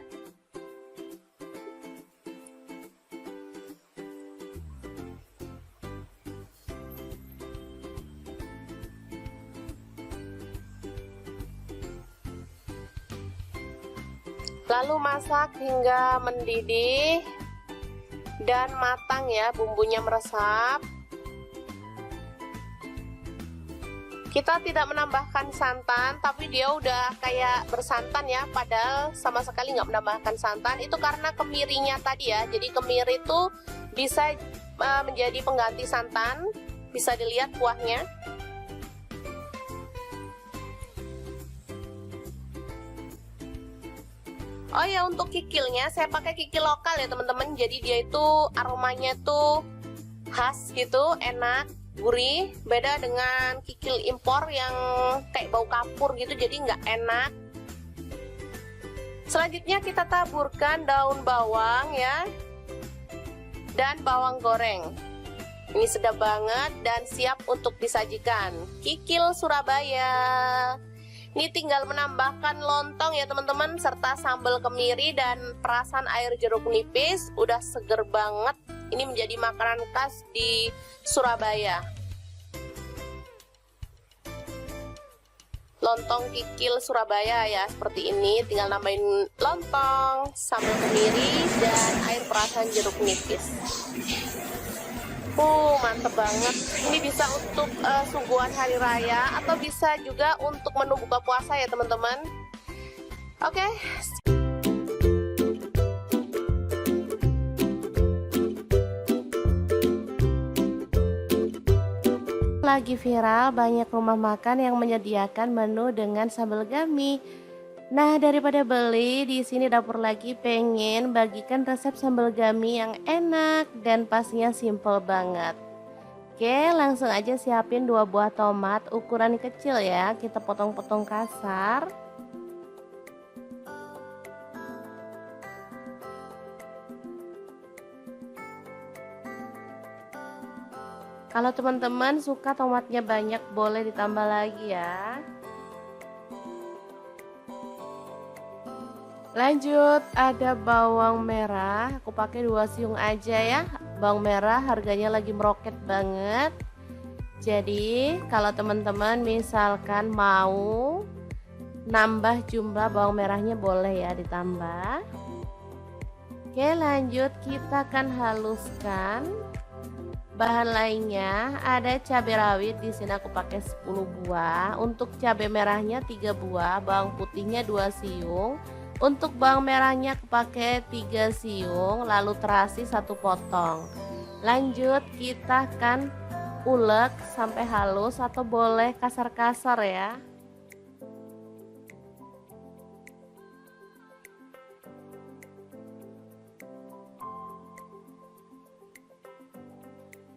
Lalu masak hingga mendidih dan matang ya, bumbunya meresap. Kita tidak menambahkan santan, tapi dia udah kayak bersantan ya, padahal sama sekali nggak menambahkan santan. Itu karena kemirinya tadi ya, jadi kemiri itu bisa menjadi pengganti santan. Bisa dilihat kuahnya. Oh ya, untuk kikilnya saya pakai kikil lokal ya teman-teman. Jadi dia itu aromanya tuh khas gitu, enak, gurih. Beda dengan kikil impor yang kayak bau kapur gitu, jadi nggak enak. Selanjutnya kita taburkan daun bawang ya, dan bawang goreng. Ini sedap banget dan siap untuk disajikan. Kikil Surabaya. Ini tinggal menambahkan lontong ya teman-teman, serta sambal kemiri dan perasan air jeruk nipis. Udah seger banget. Ini menjadi makanan khas di Surabaya. Lontong kikil Surabaya ya, seperti ini. Tinggal nambahin lontong, sambal kemiri, dan air perasan jeruk nipis. Mantep banget. Ini bisa untuk suguhan hari raya atau bisa juga untuk menu buka puasa ya teman-teman. Oke. Lagi viral banyak rumah makan yang menyediakan menu dengan sambal gami. Nah, daripada beli, di sini Dapur Lagi pengen bagikan resep sambal gami yang enak dan pastinya simple banget. Oke, langsung aja siapin 2 buah tomat ukuran kecil ya. Kita potong-potong kasar. Kalau teman-teman suka tomatnya banyak, boleh ditambah lagi ya. Lanjut, ada bawang merah, aku pakai 2 siung aja ya. Bawang merah harganya lagi meroket banget. Jadi kalau teman-teman misalkan mau nambah jumlah bawang merahnya boleh ya ditambah. Oke, lanjut kita akan haluskan. Bahan lainnya ada cabai rawit, di sini aku pakai 10 buah. Untuk cabai merahnya 3 buah, bawang putihnya 2 siung. Untuk bawang merahnya aku pakai 3 siung, lalu terasi 1 potong. Lanjut kita akan ulek sampai halus atau boleh kasar-kasar ya.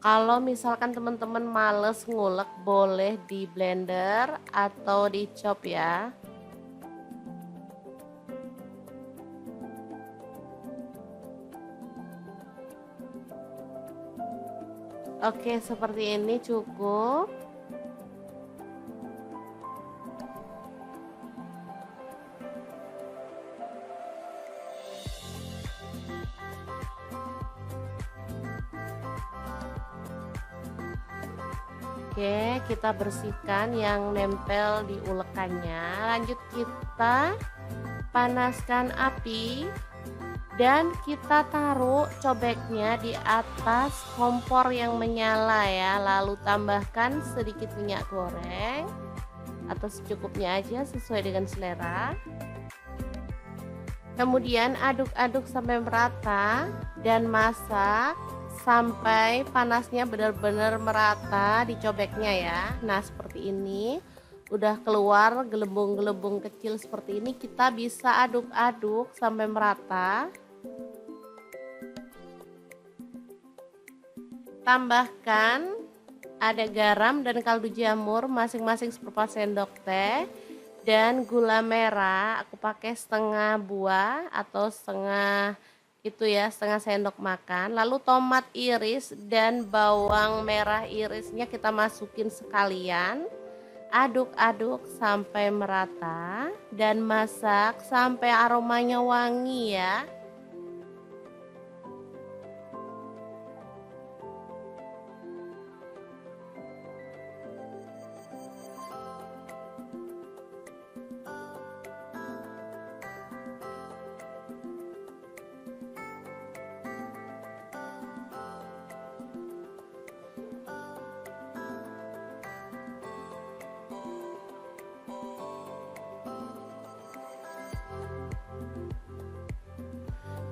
Kalau misalkan teman-teman males ngulek, boleh di blender atau di chop ya. Oke, seperti ini cukup. Oke, kita bersihkan yang nempel di ulekannya. Lanjut kita panaskan api dan kita taruh cobeknya di atas kompor yang menyala ya. Lalu tambahkan sedikit minyak goreng atau secukupnya aja sesuai dengan selera. Kemudian aduk-aduk sampai merata dan masak sampai panasnya benar-benar merata di cobeknya ya. Nah, seperti ini. Udah keluar gelembung-gelembung kecil seperti ini, kita bisa aduk-aduk sampai merata. Tambahkan ada garam dan kaldu jamur masing-masing seperempat sendok teh dan gula merah aku pakai setengah buah atau setengah itu ya, setengah sendok makan. Lalu tomat iris dan bawang merah irisnya kita masukin sekalian. Aduk-aduk sampai merata dan masak sampai aromanya wangi ya.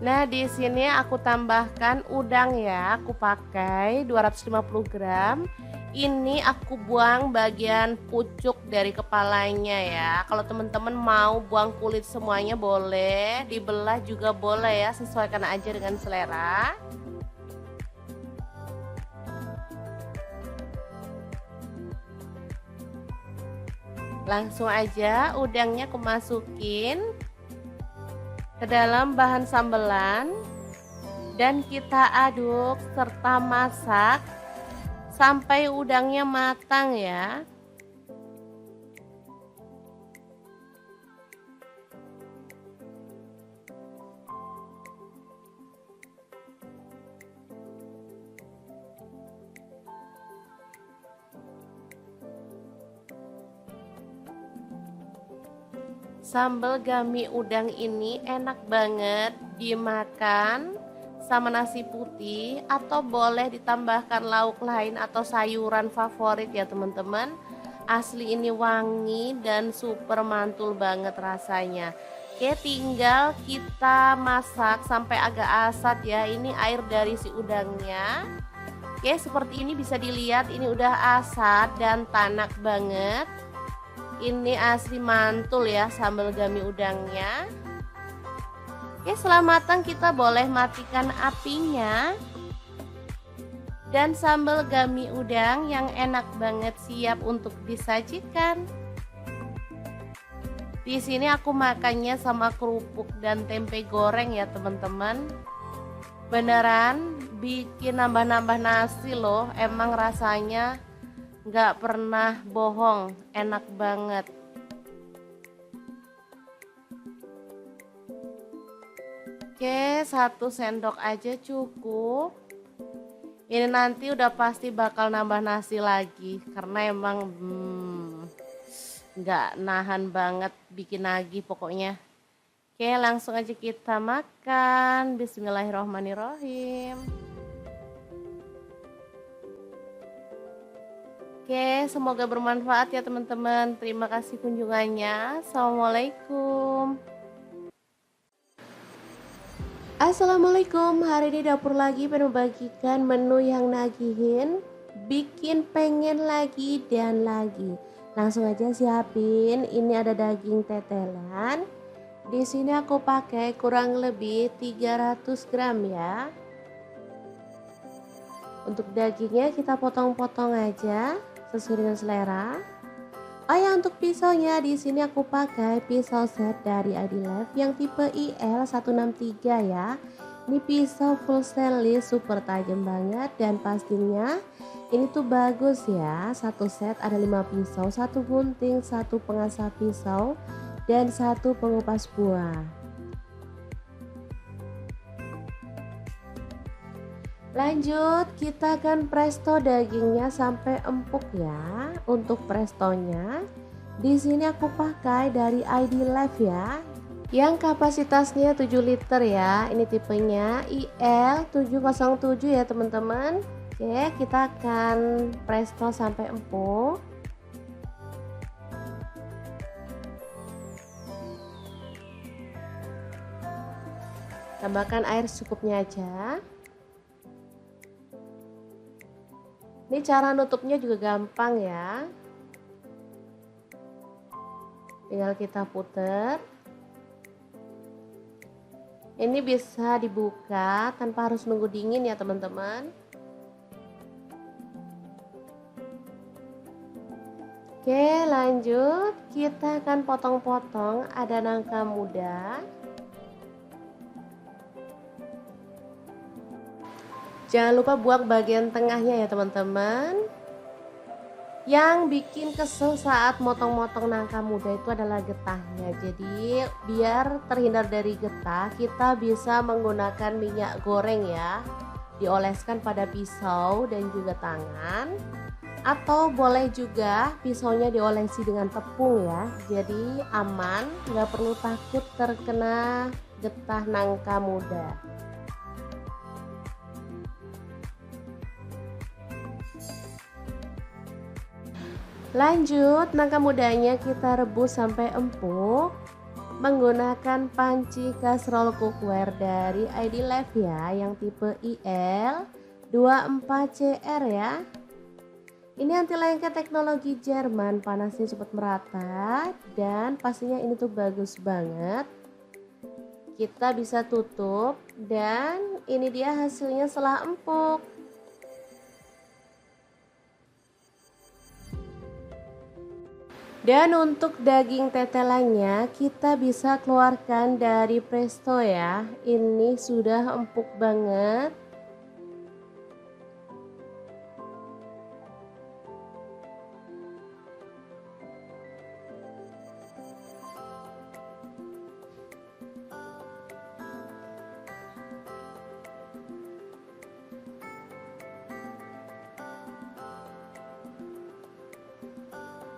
Nah, di sini aku tambahkan udang ya. Aku pakai 250 gram. Ini aku buang bagian pucuk dari kepalanya ya. Kalau teman-teman mau buang kulit semuanya boleh, dibelah juga boleh ya, sesuaikan aja dengan selera. Langsung aja udangnya aku masukin ke dalam bahan sambelan dan kita aduk serta masak sampai udangnya matang ya. Sambal gami udang ini enak banget dimakan sama nasi putih atau boleh ditambahkan lauk lain atau sayuran favorit ya teman-teman. Asli ini wangi dan super mantul banget rasanya. Oke, tinggal kita masak sampai agak asat ya. Ini air dari si udangnya. Oke, seperti ini bisa dilihat ini udah asat dan tanak banget. Ini asli mantul ya sambal gami udangnya. Oke, setelah matang kita boleh matikan apinya. Dan sambal gami udang yang enak banget siap untuk disajikan. Di sini aku makannya sama kerupuk dan tempe goreng ya teman-teman. Beneran bikin nambah-nambah nasi loh, emang rasanya nggak pernah bohong, enak banget. Oke, 1 sendok aja cukup. Ini nanti udah pasti bakal nambah nasi lagi karena emang nggak nahan banget bikin lagi pokoknya. Oke, langsung aja kita makan. Bismillahirrohmanirrohim. Oke, semoga bermanfaat ya teman-teman. Terima kasih kunjungannya. Assalamualaikum. Assalamualaikum, hari ini dapur lagi pengen membagikan menu yang nagihin, bikin pengen lagi dan lagi. Langsung aja siapin, ini ada daging tetelan. Di sini aku pakai kurang lebih 300 gram ya. Untuk dagingnya kita potong-potong aja sesuai dengan selera. Oh ya, untuk pisaunya di sini aku pakai pisau set dari ID-Life yang tipe IL163 ya. Ini pisau full stainless, super tajam banget dan pastinya ini tuh bagus ya. Satu set ada 5 pisau, satu gunting, satu pengasah pisau dan satu pengupas buah. Lanjut, kita akan presto dagingnya sampai empuk ya. Untuk prestonya, di sini aku pakai dari ID-Life ya, yang kapasitasnya 7 liter ya. Ini tipenya IL707 ya teman-teman. Oke, kita akan presto sampai empuk. Tambahkan air secukupnya aja. Ini cara nutupnya juga gampang ya. Tinggal kita puter. Ini bisa dibuka tanpa harus nunggu dingin ya teman-teman. Oke, lanjut. Kita akan potong-potong, ada nangka muda. Jangan lupa buang bagian tengahnya ya teman-teman. Yang bikin kesel saat motong-motong nangka muda itu adalah getahnya. Jadi biar terhindar dari getah, kita bisa menggunakan minyak goreng ya. Dioleskan pada pisau dan juga tangan. Atau boleh juga pisaunya diolesi dengan tepung ya. Jadi aman, nggak perlu takut terkena getah nangka muda. Lanjut, nangka mudanya kita rebus sampai empuk menggunakan panci kastrol cookware dari ID-Life ya, yang tipe IL24CR ya. Ini anti lengket teknologi Jerman, panasnya cepat merata dan pastinya ini tuh bagus banget. Kita bisa tutup dan ini dia hasilnya setelah empuk. Dan untuk daging tetelannya kita bisa keluarkan dari presto ya. Ini sudah empuk banget.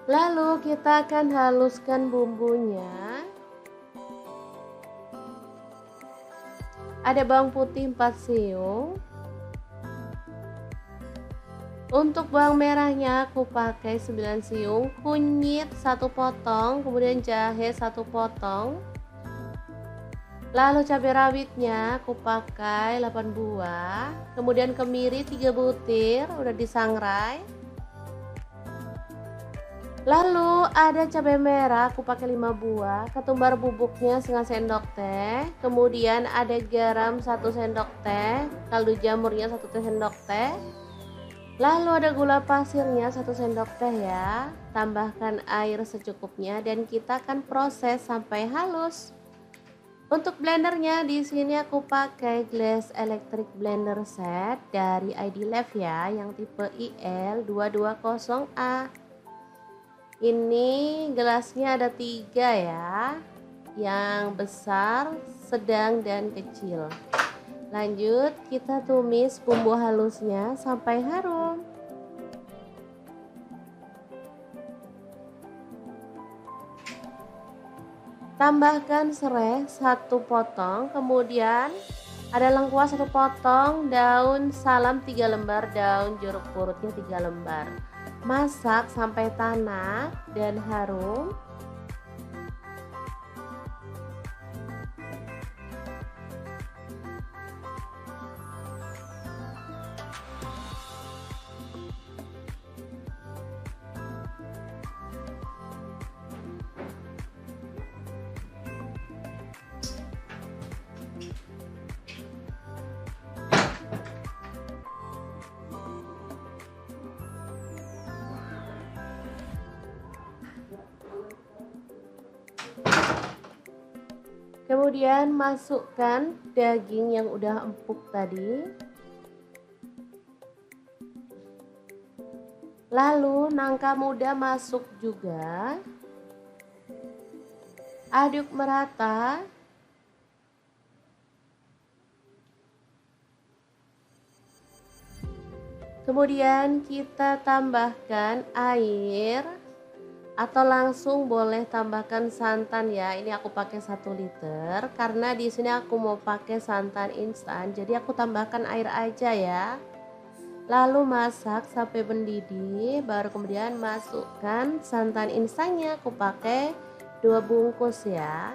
Lalu kita akan haluskan bumbunya. Ada bawang putih 4 siung. Untuk bawang merahnya aku pakai 9 siung, kunyit 1 potong, kemudian jahe 1 potong. Lalu cabai rawitnya aku pakai 8 buah, kemudian kemiri 3 butir udah disangrai. Lalu ada cabai merah aku pakai 5 buah, ketumbar bubuknya setengah sendok teh, kemudian ada garam 1 sendok teh, kaldu jamurnya 1 sendok teh. Lalu ada gula pasirnya 1 sendok teh ya. Tambahkan air secukupnya dan kita akan proses sampai halus. Untuk blendernya di sini aku pakai Glass Electric Blender Set dari ID-Life ya, yang tipe IL220A. Ini gelasnya ada 3 ya, yang besar, sedang, dan kecil. Lanjut kita tumis bumbu halusnya sampai harum. Tambahkan serai 1 potong, kemudian ada lengkuas 1 potong, daun salam 3 lembar, daun jeruk purutnya 3 lembar. Masak sampai tanak dan harum. Kemudian masukkan daging yang udah empuk tadi. Lalu nangka muda masuk juga. Aduk merata. Kemudian kita tambahkan air. Atau langsung boleh tambahkan santan ya. Ini aku pakai 1 liter karena di sini aku mau pakai santan instan. Jadi aku tambahkan air aja ya. Lalu masak sampai mendidih, baru kemudian masukkan santan instannya. Aku pakai 2 bungkus ya.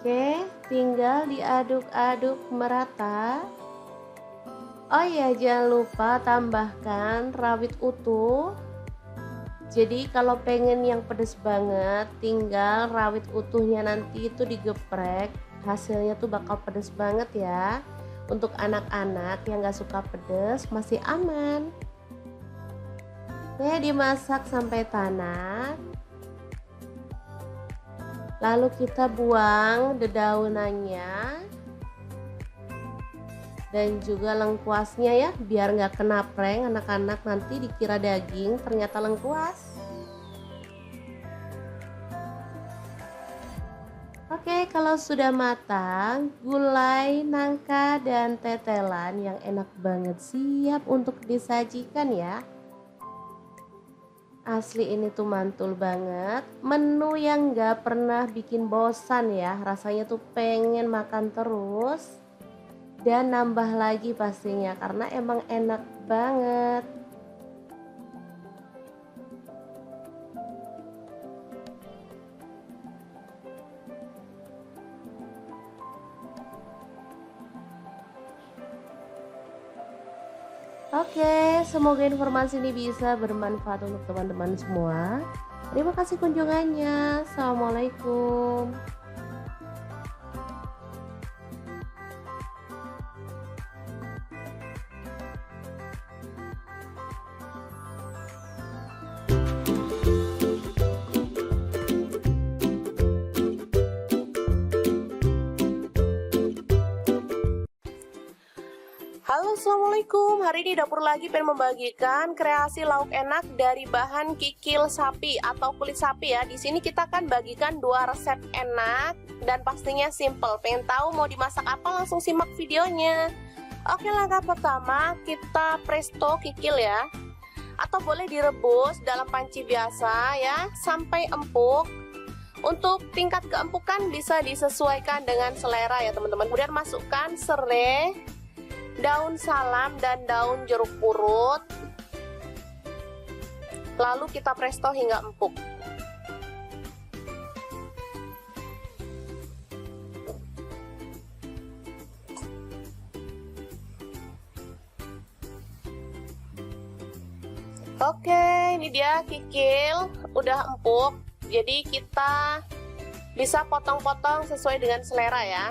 Oke, tinggal diaduk-aduk merata. Oh iya, jangan lupa tambahkan rawit utuh. Jadi kalau pengen yang pedas banget, tinggal rawit utuhnya nanti itu digeprek. Hasilnya tuh bakal pedas banget ya. Untuk anak-anak yang gak suka pedas masih aman. Oke, dimasak sampai tanak. Lalu kita buang dedaunannya dan juga lengkuasnya ya, biar nggak kena prank anak-anak nanti dikira daging ternyata lengkuas. Oke, kalau sudah matang, gulai, nangka, dan tetelan yang enak banget siap untuk disajikan ya. Asli ini tuh mantul banget, menu yang gak pernah bikin bosan ya, rasanya tuh pengen makan terus dan nambah lagi pastinya karena emang enak banget. Oke, semoga informasi ini bisa bermanfaat untuk teman-teman semua. Terima kasih kunjungannya. Assalamualaikum. Halo, assalamualaikum. Hari ini dapur lagi pengen membagikan kreasi lauk enak dari bahan kikil sapi atau kulit sapi ya. Di sini kita akan bagikan 2 resep enak dan pastinya simple. Pengen tahu mau dimasak apa? Langsung simak videonya. Oke, langkah pertama kita presto kikil ya, atau boleh direbus dalam panci biasa ya sampai empuk. Untuk tingkat keempukan bisa disesuaikan dengan selera ya teman-teman. Kemudian masukkan serai, daun salam, dan daun jeruk purut. Lalu kita presto hingga empuk. Oke, ini dia kikil udah empuk. Jadi kita bisa potong-potong sesuai dengan selera ya.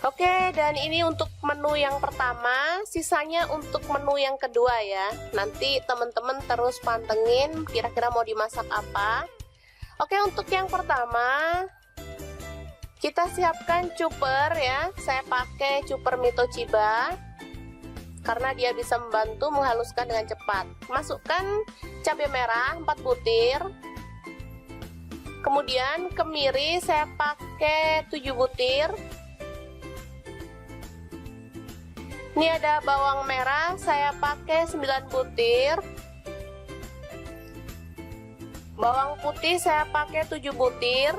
Oke, dan ini untuk menu yang pertama, sisanya untuk menu yang kedua ya. Nanti teman-teman terus pantengin kira-kira mau dimasak apa. Oke, untuk yang pertama kita siapkan cuper ya. Saya pakai cuper Mitochiba karena dia bisa membantu menghaluskan dengan cepat. Masukkan cabai merah 4 butir. Kemudian kemiri saya pakai 7 butir. Ini ada bawang merah, saya pakai 9 butir. Bawang putih saya pakai 7 butir.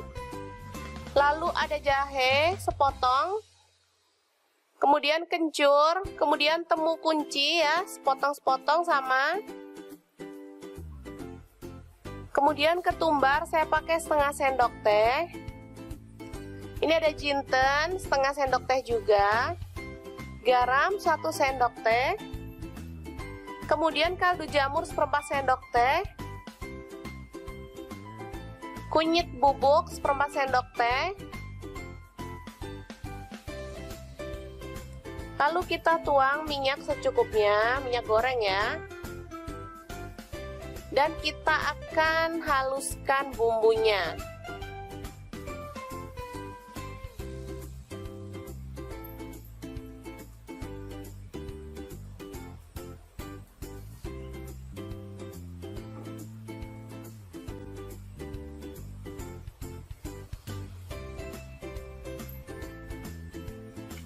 Lalu ada jahe sepotong. Kemudian kencur, kemudian temu kunci ya, sepotong-sepotong sama. Kemudian ketumbar saya pakai setengah sendok teh. Ini ada jinten setengah sendok teh juga, garam 1 sendok teh, kemudian kaldu jamur seperempat sendok teh, kunyit bubuk seperempat sendok teh. Lalu kita tuang minyak secukupnya, minyak goreng ya. Dan kita akan haluskan bumbunya.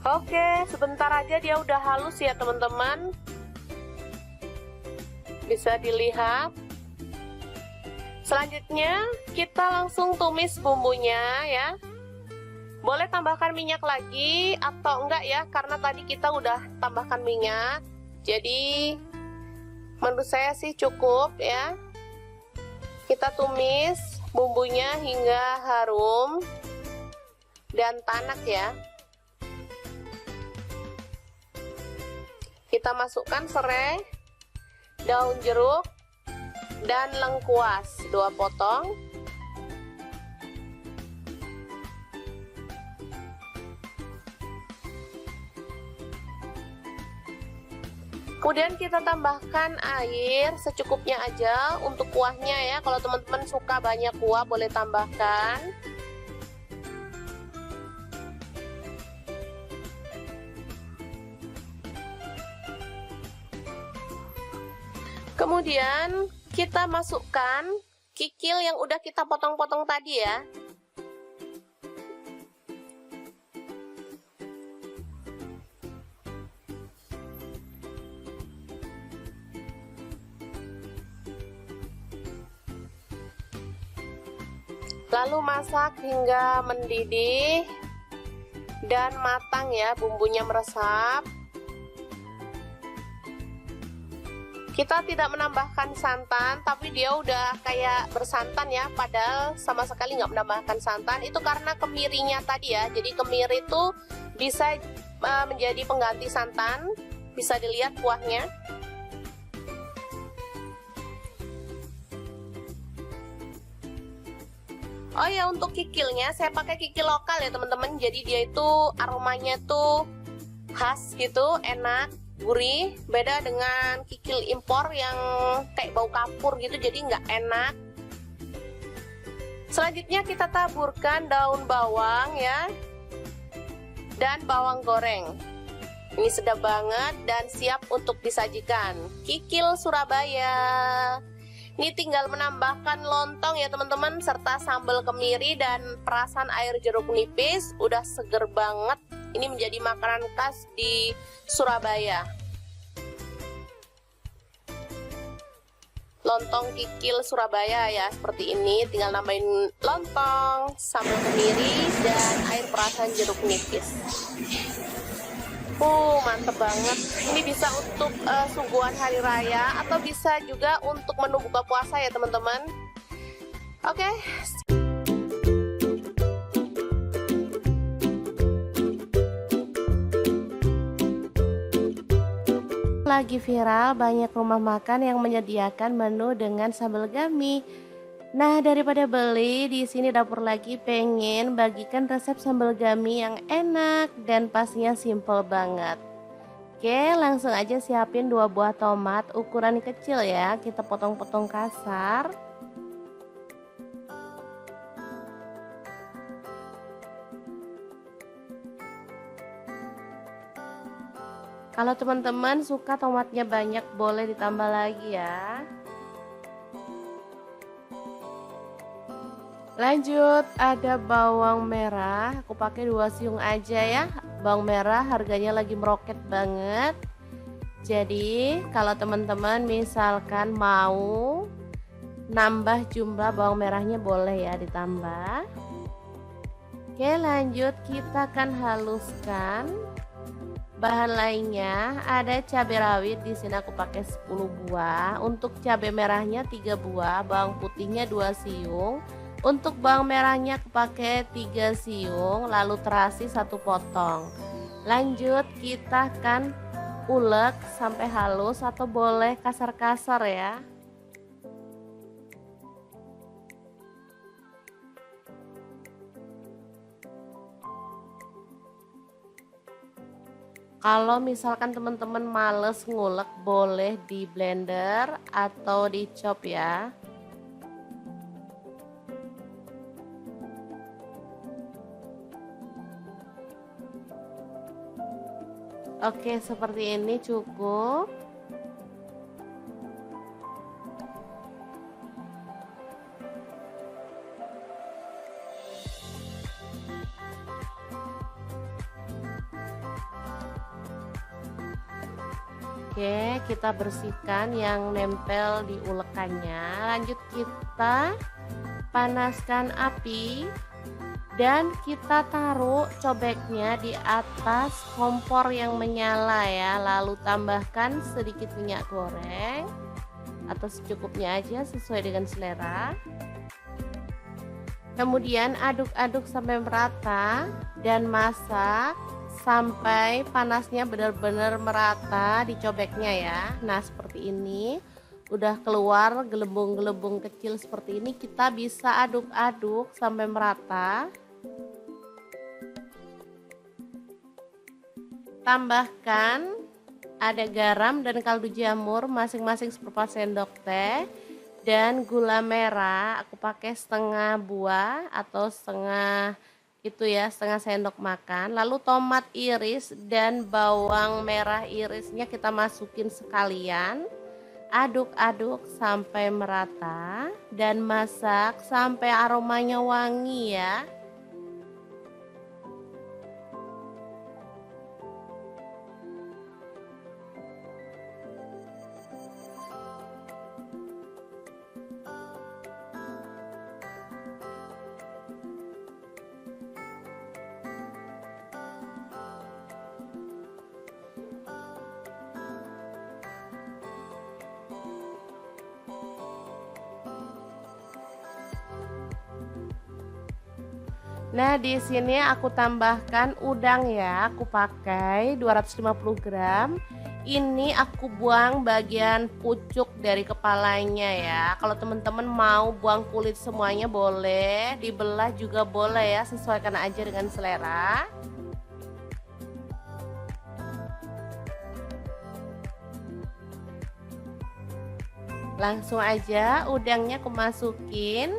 Oke, sebentar aja dia udah halus ya teman-teman. Bisa dilihat. Selanjutnya kita langsung tumis bumbunya ya. Boleh tambahkan minyak lagi atau enggak ya, karena tadi kita udah tambahkan minyak. Jadi menurut saya sih cukup ya. Kita tumis bumbunya hingga harum dan tanak ya. Kita masukkan serai, daun jeruk, dan lengkuas 2 potong. Kemudian kita tambahkan air secukupnya aja untuk kuahnya ya. Kalau teman-teman suka banyak kuah boleh tambahkan. Kemudian kita masukkan kikil yang udah kita potong-potong tadi ya. Lalu masak hingga mendidih dan matang ya, bumbunya meresap. Kita tidak menambahkan santan, tapi dia udah kayak bersantan ya, padahal sama sekali nggak menambahkan santan. Itu karena kemirinya tadi ya, jadi kemiri itu bisa menjadi pengganti santan. Bisa dilihat kuahnya. Oh ya, untuk kikilnya saya pakai kikil lokal ya teman-teman. Jadi dia itu aromanya tuh khas gitu, enak, gurih. Beda dengan kikil impor yang kayak bau kapur gitu, jadi nggak enak. Selanjutnya kita taburkan daun bawang ya, dan bawang goreng. Ini sedap banget dan siap untuk disajikan. Kikil Surabaya. Ini tinggal menambahkan lontong ya teman-teman, serta sambal kemiri dan perasan air jeruk nipis. Udah seger banget. Ini menjadi makanan khas di Surabaya. Lontong kikil Surabaya ya, seperti ini. Tinggal nambahin lontong, sambal kemiri, dan air perasan jeruk nipis. Mantep banget. Ini bisa untuk suguhan hari raya atau bisa juga untuk menu buka puasa ya teman-teman. Oke. Lagi viral banyak rumah makan yang menyediakan menu dengan sambal gami. Nah, daripada beli, di sini Dapur Lagi pengen bagikan resep sambal gami yang enak dan pastinya simple banget. Oke, langsung aja siapin 2 buah tomat ukuran kecil ya, kita potong-potong kasar. Kalau teman-teman suka tomatnya banyak, boleh ditambah lagi ya. Lanjut, ada bawang merah, aku pakai 2 siung aja ya. Bawang merah harganya lagi meroket banget. Jadi kalau teman-teman misalkan mau nambah jumlah bawang merahnya, boleh ya ditambah. Oke, lanjut kita akan haluskan. Bahan lainnya ada cabai rawit, di sini aku pakai 10 buah. Untuk cabai merahnya 3 buah, bawang putihnya 2 siung. Untuk bawang merahnya aku pakai 3 siung, lalu terasi 1 potong. Lanjut kita akan ulek sampai halus atau boleh kasar-kasar ya. Kalau misalkan teman-teman males ngulek, boleh di blender atau di chop ya. Oke, seperti ini cukup. Oke, kita bersihkan yang nempel di ulekannya. Lanjut kita panaskan api dan kita taruh cobeknya di atas kompor yang menyala ya. Lalu tambahkan sedikit minyak goreng atau secukupnya aja sesuai dengan selera. Kemudian aduk-aduk sampai merata dan masak sampai panasnya benar-benar merata di cobeknya ya. Nah, seperti ini. Udah keluar gelembung-gelembung kecil seperti ini, kita bisa aduk-aduk sampai merata. Tambahkan ada garam dan kaldu jamur masing-masing seperempat sendok teh. Dan gula merah aku pakai setengah buah atau setengah itu ya, setengah sendok makan. Lalu tomat iris dan bawang merah irisnya kita masukin sekalian. Aduk-aduk sampai merata dan masak sampai aromanya wangi ya. Nah, di sini aku tambahkan udang ya. Aku pakai 250 gram. Ini aku buang bagian pucuk dari kepalanya ya. Kalau teman-teman mau buang kulit semuanya boleh, dibelah juga boleh ya, sesuaikan aja dengan selera. Langsung aja udangnya aku masukin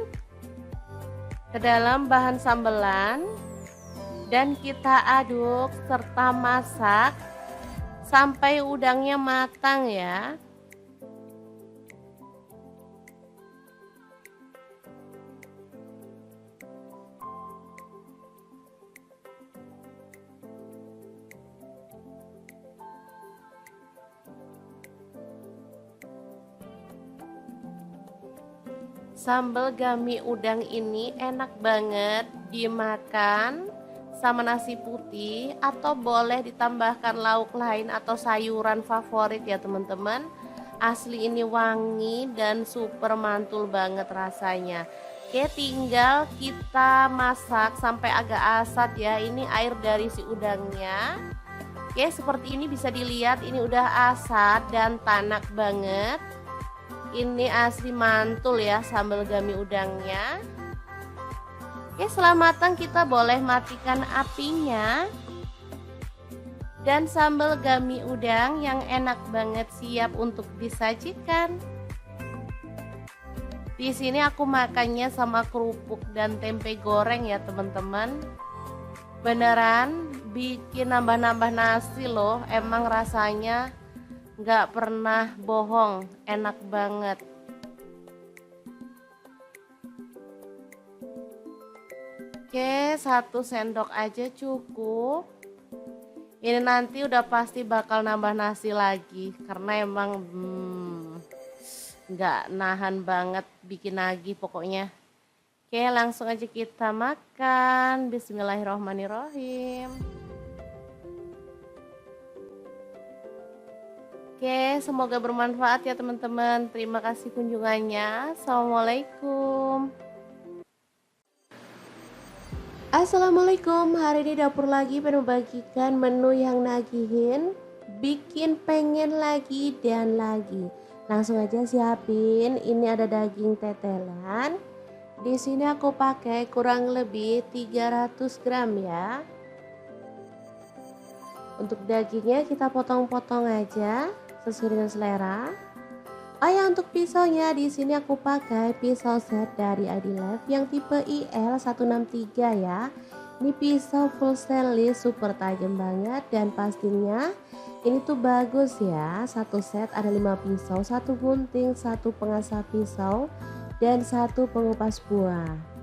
ke dalam bahan sambelan dan kita aduk serta masak sampai udangnya matang ya. Sambal gami udang ini enak banget dimakan sama nasi putih atau boleh ditambahkan lauk lain atau sayuran favorit ya teman-teman. Asli ini wangi dan super mantul banget rasanya. Oke, tinggal kita masak sampai agak asat ya. Ini air dari si udangnya. Oke, seperti ini bisa dilihat ini udah asat dan tanak banget. Ini asli mantul ya sambal gami udangnya. Oke, setelah matang kita boleh matikan apinya. Dan sambal gami udang yang enak banget siap untuk disajikan. Di sini aku makannya sama kerupuk dan tempe goreng ya teman-teman. Beneran bikin nambah-nambah nasi loh, emang rasanya nggak pernah bohong, enak banget. Oke, 1 sendok aja cukup. Ini nanti udah pasti bakal nambah nasi lagi karena emang nggak nahan banget bikin lagi pokoknya. Oke, langsung aja kita makan. Bismillahirrohmanirrohim. Oke, semoga bermanfaat ya teman-teman. Terima kasih kunjungannya. Assalamualaikum. Assalamualaikum, hari ini dapur lagi pengen membagikan menu yang nagihin, bikin pengen lagi dan lagi. Langsung aja siapin, ini ada daging tetelan. Di sini aku pakai kurang lebih 300 gram ya. Untuk dagingnya kita potong-potong aja sesuai dengan selera. Oh ya, untuk pisaunya di sini aku pakai pisau set dari ID Life yang tipe IL163 ya. Ini pisau full stainless, super tajam banget dan pastinya ini tuh bagus ya. Satu set ada 5 pisau, satu gunting, satu pengasah pisau dan satu pengupas buah.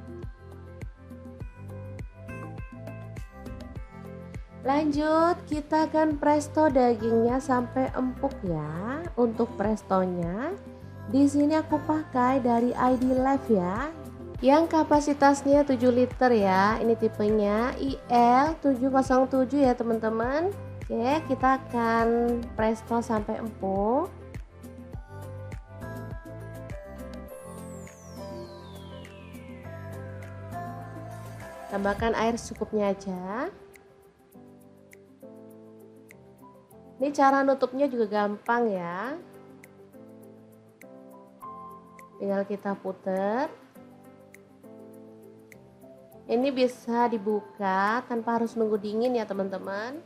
Lanjut, kita akan presto dagingnya sampai empuk ya. Untuk prestonya, di sini aku pakai dari ID Life ya, yang kapasitasnya 7 liter ya. Ini tipenya IL707 ya teman-teman. Oke, kita akan presto sampai empuk. Tambahkan air secukupnya aja. Ini cara nutupnya juga gampang ya. Tinggal kita puter. Ini bisa dibuka tanpa harus nunggu dingin ya teman-teman.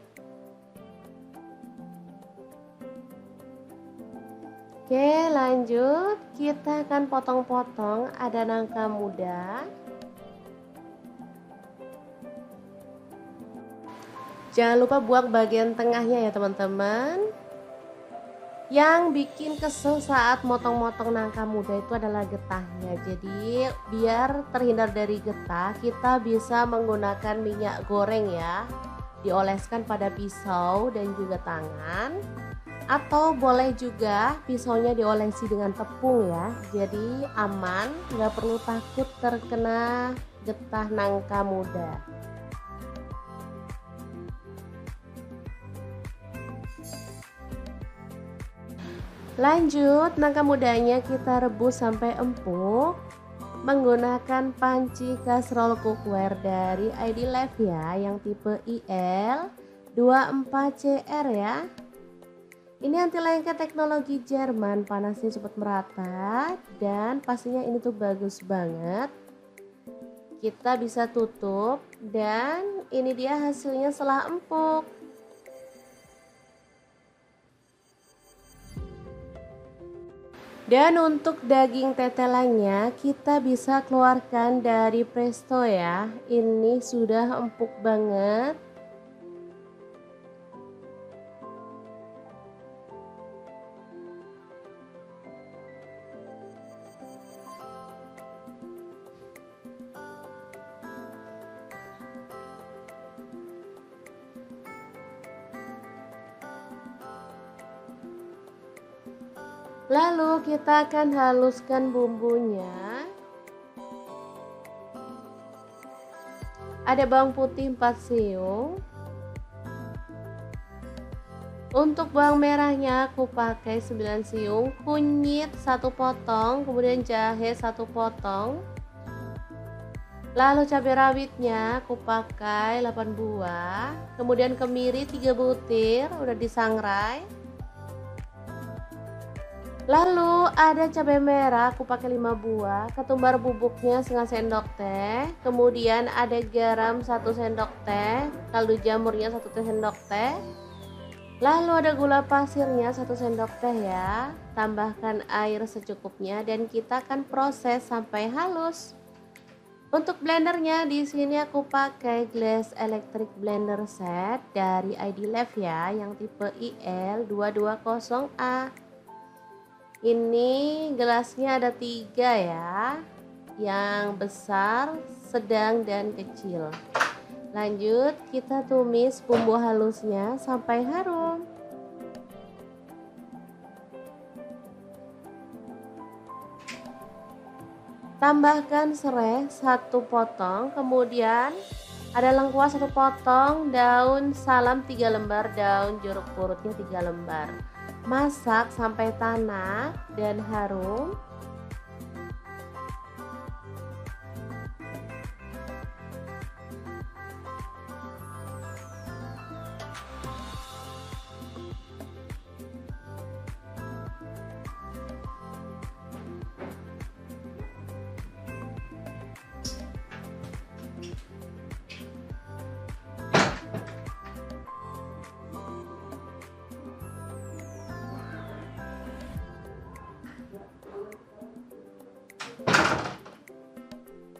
Oke, lanjut. Kita akan potong-potong, ada nangka muda. Jangan lupa buang bagian tengahnya ya teman-teman. Yang bikin kesel saat motong-motong nangka muda itu adalah getahnya. Jadi biar terhindar dari getah, kita bisa menggunakan minyak goreng ya. Dioleskan pada pisau dan juga tangan. Atau boleh juga pisaunya diolesi dengan tepung ya. Jadi aman, nggak perlu takut terkena getah nangka muda. Lanjut, nangka mudanya kita rebus sampai empuk menggunakan panci kastrol cookware dari ID Life ya, yang tipe IL24CR ya. Ini anti lengket teknologi Jerman, panasnya cepat merata dan pastinya ini tuh bagus banget. Kita bisa tutup dan ini dia hasilnya setelah empuk. Dan untuk daging tetelannya kita bisa keluarkan dari presto ya. Ini sudah empuk banget. Lalu kita akan haluskan bumbunya. Ada bawang putih 4 siung. Untuk bawang merahnya aku pakai 9 siung, kunyit 1 potong, kemudian jahe 1 potong. Lalu cabai rawitnya aku pakai 8 buah, kemudian kemiri 3 butir udah disangrai. Lalu ada cabai merah aku pakai 5 buah, ketumbar bubuknya setengah sendok teh, kemudian ada garam 1 sendok teh, kaldu jamurnya 1 sendok teh. Lalu ada gula pasirnya 1 sendok teh ya. Tambahkan air secukupnya dan kita akan proses sampai halus. Untuk blendernya di sini aku pakai Glass Electric Blender Set dari ID Life ya, yang tipe IL220A. Ini gelasnya ada 3 ya, yang besar, sedang dan kecil. Lanjut kita tumis bumbu halusnya sampai harum. Tambahkan serai 1 potong, kemudian ada lengkuas 1 potong, daun salam 3 lembar, daun jeruk purutnya 3 lembar. Masak sampai tanak dan harum.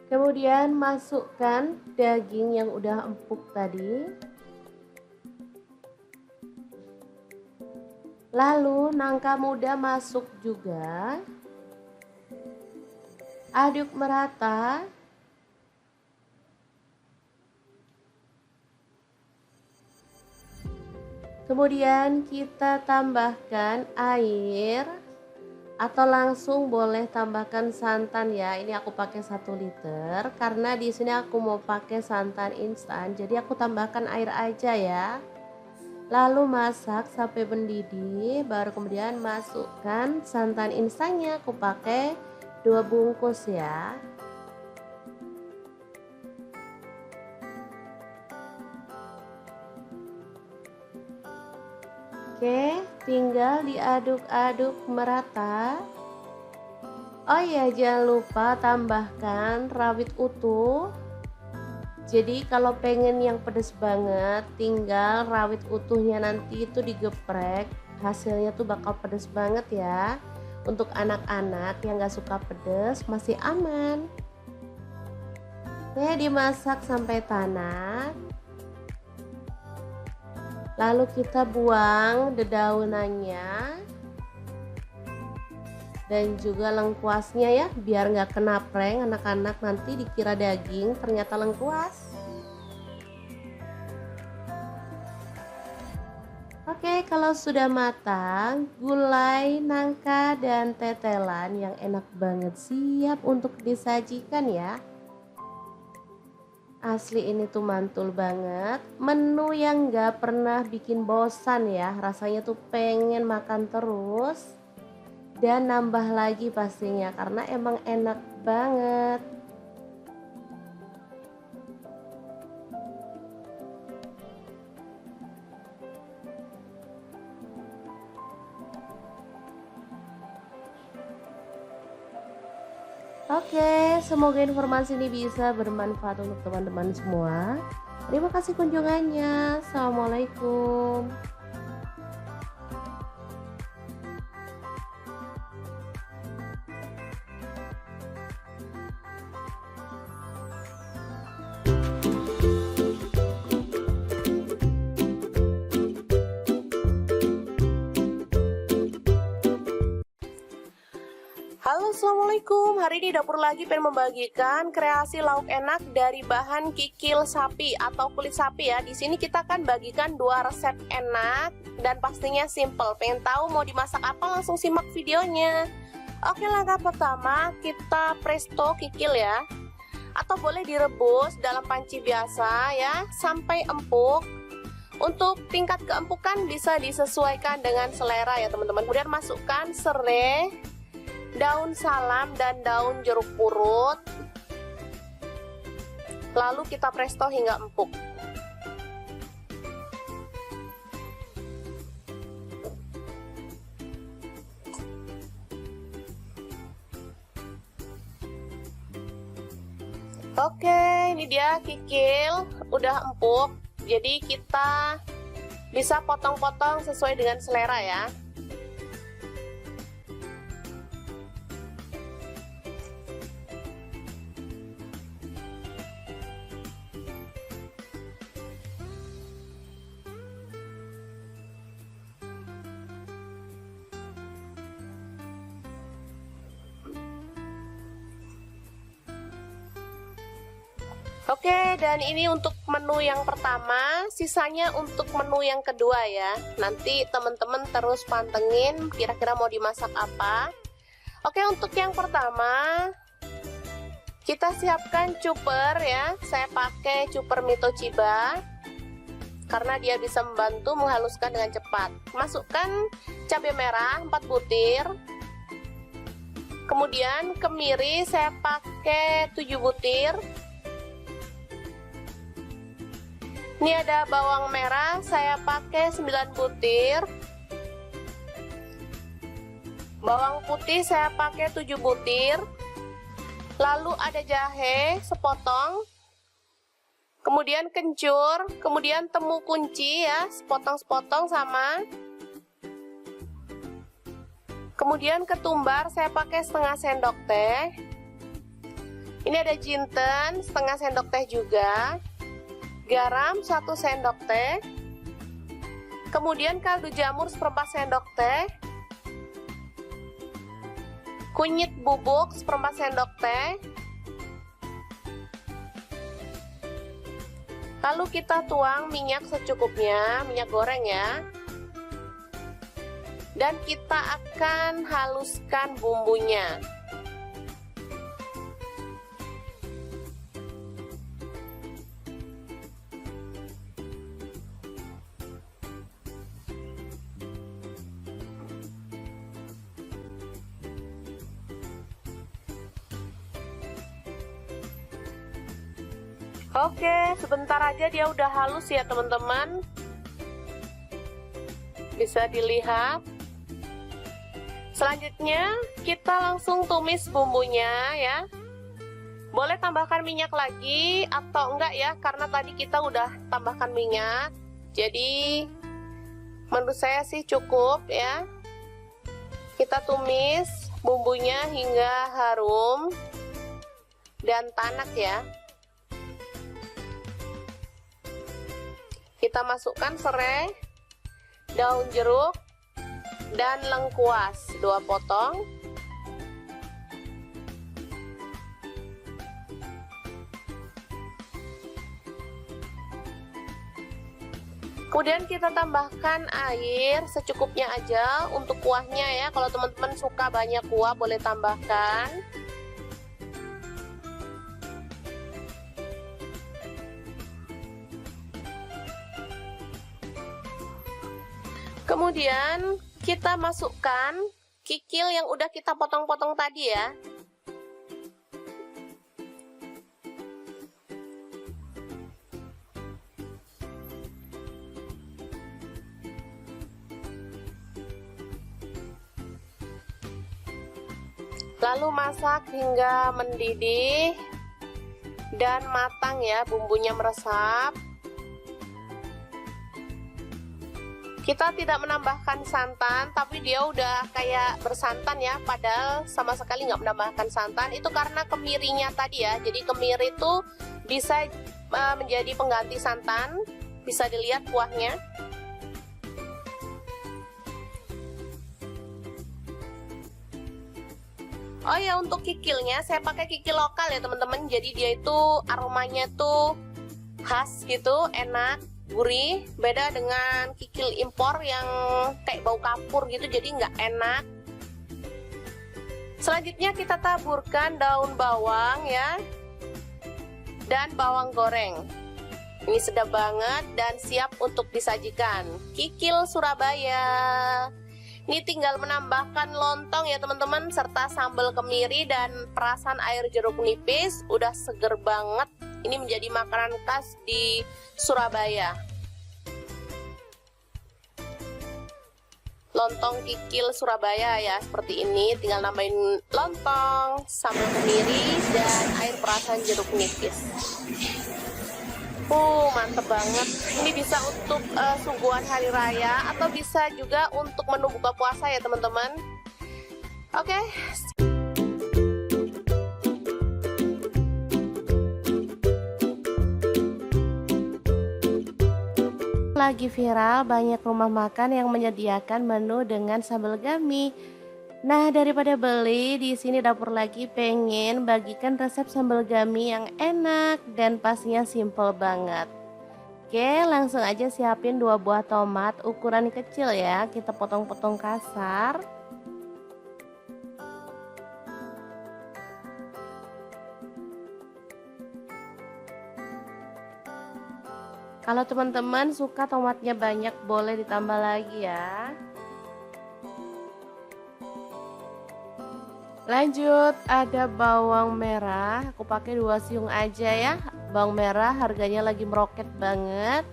Kemudian masukkan daging yang udah empuk tadi. Lalu nangka muda masuk juga. Aduk merata. Kemudian kita tambahkan air atau langsung boleh tambahkan santan ya. Ini aku pakai 1 liter karena di sini aku mau pakai santan instan. Jadi aku tambahkan air aja ya. Lalu masak sampai mendidih, baru kemudian masukkan santan instannya. Aku pakai 2 bungkus ya. Oke, tinggal diaduk-aduk merata. Oh ya, jangan lupa tambahkan rawit utuh. Jadi kalau pengen yang pedas banget, tinggal rawit utuhnya nanti itu digeprek. Hasilnya tuh bakal pedas banget ya. Untuk anak-anak yang gak suka pedas masih aman. Oke, dimasak sampai tanak. Lalu kita buang dedaunannya dan juga lengkuasnya ya, biar nggak kena prank anak-anak nanti dikira daging ternyata lengkuas. Oke, kalau sudah matang, gulai, nangka, dan tetelan yang enak banget siap untuk disajikan ya. Asli ini tuh mantul banget, menu yang gak pernah bikin bosan ya, rasanya tuh pengen makan terus dan nambah lagi pastinya karena emang enak banget. Oke, semoga informasi ini bisa bermanfaat untuk teman-teman semua. Terima kasih kunjungannya. Assalamualaikum. Halo, assalamualaikum. Hari ini dapur lagi pengen membagikan kreasi lauk enak dari bahan kikil sapi atau kulit sapi ya. Di sini kita akan bagikan 2 resep enak dan pastinya simple. Pengen tahu mau dimasak apa? Langsung simak videonya. Oke, langkah pertama kita presto kikil ya, atau boleh direbus dalam panci biasa ya sampai empuk. Untuk tingkat keempukan bisa disesuaikan dengan selera ya teman-teman. Kemudian masukkan serai, daun salam, dan daun jeruk purut. Lalu kita presto hingga empuk. Oke, ini dia kikil udah empuk. Jadi kita bisa potong-potong sesuai dengan selera ya. Oke, dan ini untuk menu yang pertama, sisanya untuk menu yang kedua ya. Nanti teman-teman terus pantengin kira-kira mau dimasak apa. Oke, untuk yang pertama kita siapkan cuper ya. Saya pakai cuper Mitochiba karena dia bisa membantu menghaluskan dengan cepat. Masukkan cabai merah 4 butir. Kemudian kemiri saya pakai 7 butir. Ini ada bawang merah, saya pakai 9 butir. Bawang putih saya pakai 7 butir. Lalu ada jahe sepotong. Kemudian kencur, kemudian temu kunci ya, sepotong-sepotong sama. Kemudian ketumbar saya pakai setengah sendok teh. Ini ada jinten setengah sendok teh juga, garam 1 sendok teh, kemudian kaldu jamur seperempat sendok teh, kunyit bubuk seperempat sendok teh. Lalu kita tuang minyak secukupnya, minyak goreng ya. Dan kita akan haluskan bumbunya. Oke, sebentar aja dia udah halus ya teman-teman. Bisa dilihat. Selanjutnya kita langsung tumis bumbunya ya. Boleh tambahkan minyak lagi atau enggak ya, karena tadi kita udah tambahkan minyak. Jadi menurut saya sih cukup ya. Kita tumis bumbunya hingga harum dan tanak ya. Kita masukkan serai, daun jeruk, dan lengkuas 2 potong. Kemudian kita tambahkan air secukupnya aja untuk kuahnya ya. Kalau teman-teman suka banyak kuah boleh tambahkan. Kemudian kita masukkan kikil yang udah kita potong-potong tadi ya. Lalu masak hingga mendidih dan matang ya, bumbunya meresap. Kita tidak menambahkan santan, tapi dia udah kayak bersantan ya, padahal sama sekali nggak menambahkan santan. Itu karena kemirinya tadi ya, jadi kemiri itu bisa menjadi pengganti santan. Bisa dilihat kuahnya. Oh ya, untuk kikilnya saya pakai kikil lokal ya teman-teman. Jadi dia itu aromanya tuh khas gitu, enak, gurih. Beda dengan kikil impor yang kayak bau kapur gitu, jadi nggak enak. Selanjutnya kita taburkan daun bawang ya, dan bawang goreng. Ini sedap banget dan siap untuk disajikan. Kikil Surabaya. Ini tinggal menambahkan lontong ya teman-teman, serta sambal kemiri dan perasan air jeruk nipis. Udah seger banget. Ini menjadi makanan khas di Surabaya. Lontong kikil Surabaya ya, seperti ini. Tinggal nambahin lontong, sambal kemiri, dan air perasan jeruk nipis. Mantep banget. Ini bisa untuk suguhan hari raya atau bisa juga untuk menu buka puasa ya teman-teman. Oke. Lagi viral banyak rumah makan yang menyediakan menu dengan sambal gami. Nah, daripada beli, di sini Dapur Lagi pengen bagikan resep sambal gami yang enak dan pastinya simple banget. Oke, langsung aja siapin 2 buah tomat ukuran kecil ya, kita potong-potong kasar. Kalau teman-teman suka tomatnya banyak, boleh ditambah lagi ya. Lanjut, ada bawang merah, aku pakai 2 siung aja ya. Bawang merah harganya lagi meroket banget.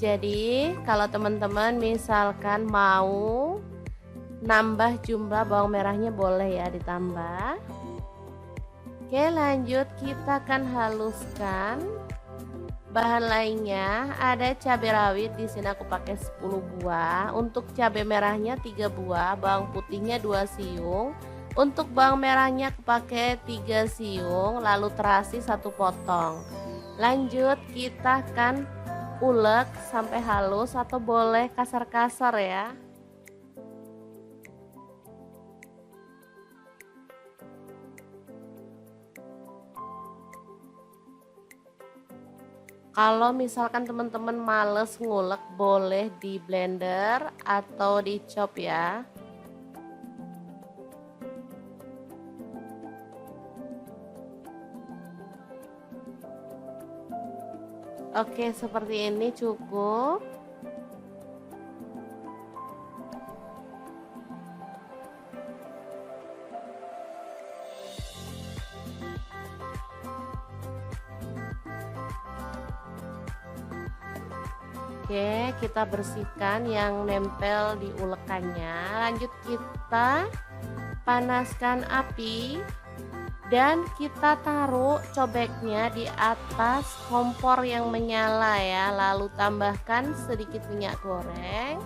Jadi kalau teman-teman misalkan mau nambah jumlah bawang merahnya boleh ya ditambah. Oke, lanjut kita akan haluskan. Bahan lainnya ada cabai rawit, di sini aku pakai 10 buah. Untuk cabai merahnya 3 buah, bawang putihnya 2 siung. Untuk bawang merahnya aku pakai 3 siung, lalu terasi 1 potong. Lanjut kita akan ulek sampai halus atau boleh kasar-kasar ya. Kalau misalkan teman-teman males ngulek, boleh di blender atau di chop ya. Oke, seperti ini cukup. Oke, kita bersihkan yang nempel di ulekannya. Lanjut kita panaskan api dan kita taruh cobeknya di atas kompor yang menyala ya. Lalu tambahkan sedikit minyak goreng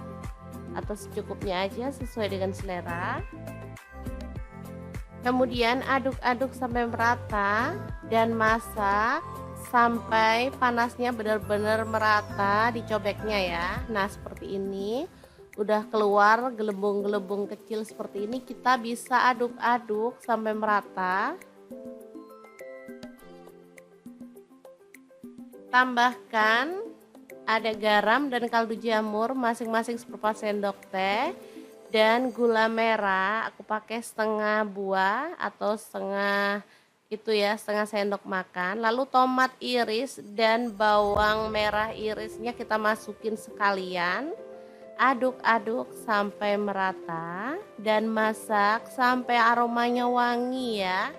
atau secukupnya aja sesuai dengan selera. Kemudian aduk-aduk sampai merata dan masak sampai panasnya benar-benar merata di cobeknya ya. Nah, seperti ini. Udah keluar gelembung-gelembung kecil seperti ini, kita bisa aduk-aduk sampai merata. Tambahkan ada garam dan kaldu jamur masing-masing seperempat sendok teh. Dan gula merah aku pakai setengah buah atau setengah itu ya, setengah sendok makan. Lalu tomat iris dan bawang merah irisnya kita masukin sekalian. Aduk-aduk sampai merata dan masak sampai aromanya wangi ya.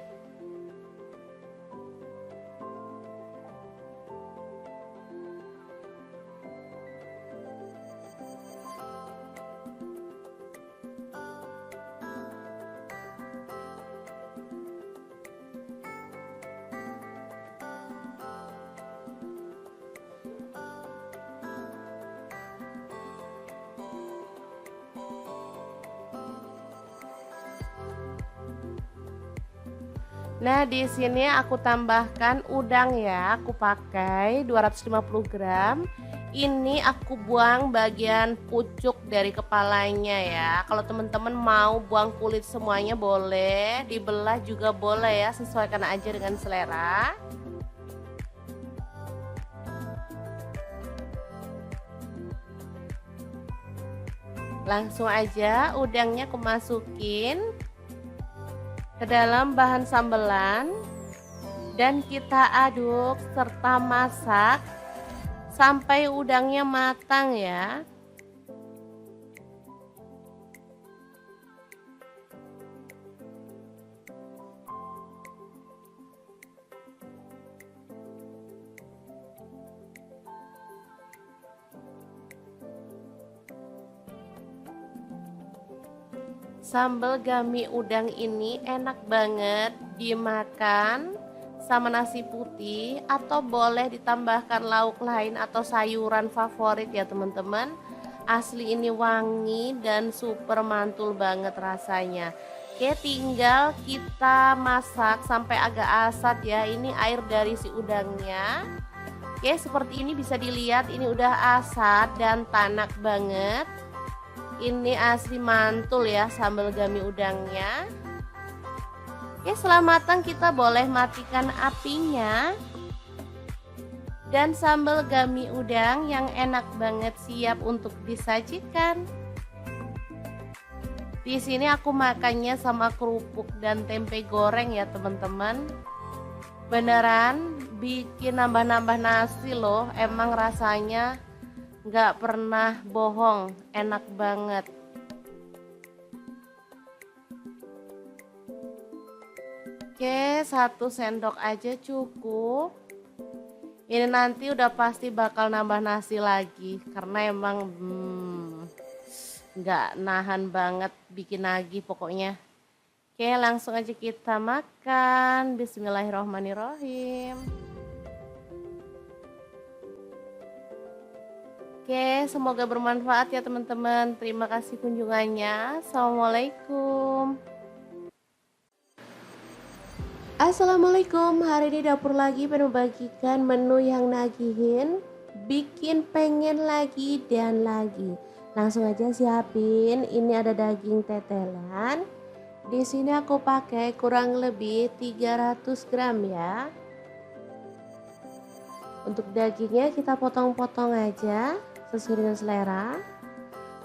Nah, di sini aku tambahkan udang ya. Aku pakai 250 gram. Ini aku buang bagian pucuk dari kepalanya ya. Kalau teman-teman mau buang kulit semuanya boleh, dibelah juga boleh ya, sesuaikan aja dengan selera. Langsung aja udangnya aku masukin ke dalam bahan sambelan dan kita aduk serta masak sampai udangnya matang ya. Sambal gami udang ini enak banget dimakan sama nasi putih atau boleh ditambahkan lauk lain atau sayuran favorit ya teman-teman. Asli ini wangi dan super mantul banget rasanya. Oke, tinggal kita masak sampai agak asat ya. Ini air dari si udangnya. Oke, seperti ini bisa dilihat ini udah asat dan tanak banget. Ini asli mantul ya sambal gami udangnya. Oke, setelah matang kita boleh matikan apinya. Dan sambal gami udang yang enak banget siap untuk disajikan. Di sini aku makannya sama kerupuk dan tempe goreng ya teman-teman. Beneran bikin nambah-nambah nasi loh, emang rasanya nggak pernah bohong, enak banget. Oke, 1 sendok aja cukup. Ini nanti udah pasti bakal nambah nasi lagi karena emang nggak nahan banget bikin lagi pokoknya. Oke, langsung aja kita makan. Bismillahirrohmanirrohim. Oke, semoga bermanfaat ya teman-teman. Terima kasih kunjungannya. Assalamualaikum. Assalamualaikum, hari ini dapur lagi pengen membagikan menu yang nagihin, bikin pengen lagi dan lagi. Langsung aja siapin, ini ada daging tetelan. Di sini aku pakai kurang lebih 300 gram ya. Untuk dagingnya kita potong-potong aja sesuai dengan selera.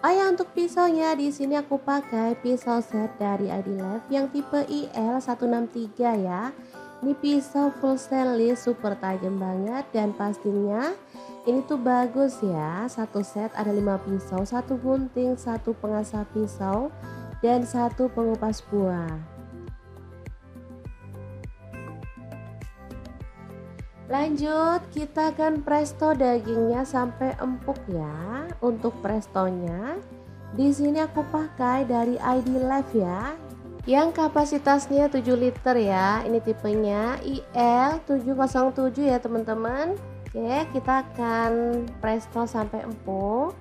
Oh ya, untuk pisaunya di sini aku pakai pisau set dari ID Life yang tipe IL163 ya. Ini pisau full stainless, super tajam banget dan pastinya ini tuh bagus ya. Satu set ada 5 pisau, satu gunting, satu pengasah pisau dan satu pengupas buah. Lanjut, kita akan presto dagingnya sampai empuk ya. Untuk prestonya, di sini aku pakai dari ID Life ya, yang kapasitasnya 7 liter ya. Ini tipenya IL707 ya teman-teman. Oke, kita akan presto sampai empuk.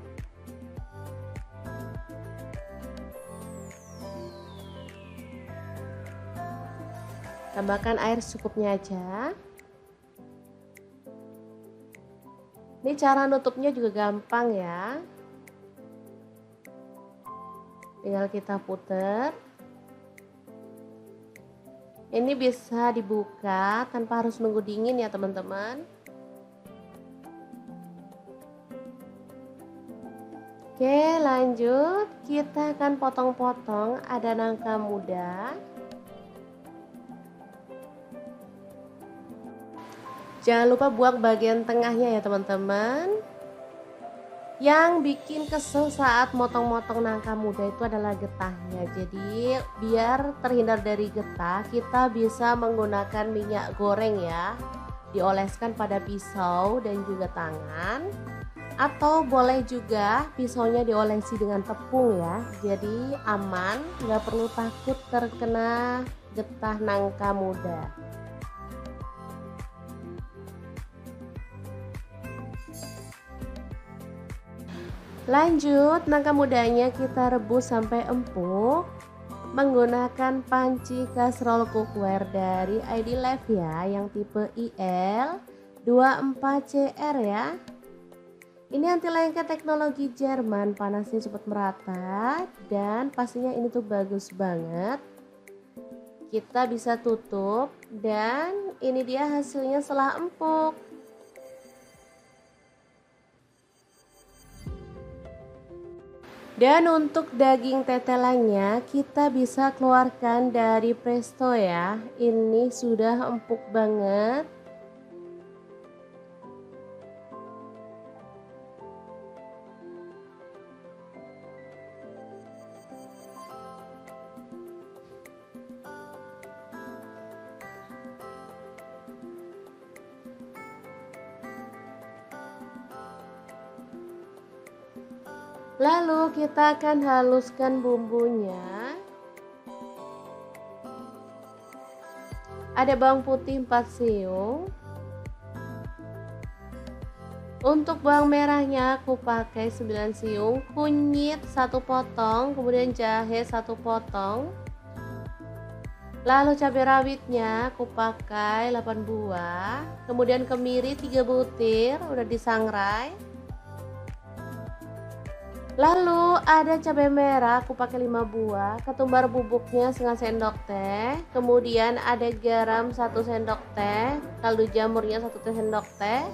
Tambahkan air secukupnya aja. Ini cara nutupnya juga gampang ya. Tinggal kita puter. Ini bisa dibuka tanpa harus nunggu dingin ya teman-teman. Oke, lanjut. Kita akan potong-potong, ada nangka muda. Jangan lupa buang bagian tengahnya ya teman-teman. Yang bikin kesel saat motong-motong nangka muda itu adalah getahnya. Jadi biar terhindar dari getah, kita bisa menggunakan minyak goreng ya. Dioleskan pada pisau dan juga tangan. Atau boleh juga pisaunya diolesi dengan tepung ya. Jadi aman, nggak perlu takut terkena getah nangka muda. Lanjut, nangka mudanya kita rebus sampai empuk menggunakan panci kastrol cookware dari ID Life ya, yang tipe IL24CR ya. Ini anti lengket teknologi Jerman, panasnya cepat merata dan pastinya ini tuh bagus banget. Kita bisa tutup dan ini dia hasilnya setelah empuk. Dan untuk daging tetelannya kita bisa keluarkan dari presto ya. Ini sudah empuk banget. Lalu kita akan haluskan bumbunya. Ada bawang putih 4 siung. Untuk bawang merahnya aku pakai 9 siung, kunyit 1 potong, kemudian jahe 1 potong. Lalu cabai rawitnya aku pakai 8 buah, kemudian kemiri 3 butir udah disangrai. Lalu ada cabai merah aku pakai 5 buah, ketumbar bubuknya setengah sendok teh, kemudian ada garam 1 sendok teh, kaldu jamurnya 1 sendok teh.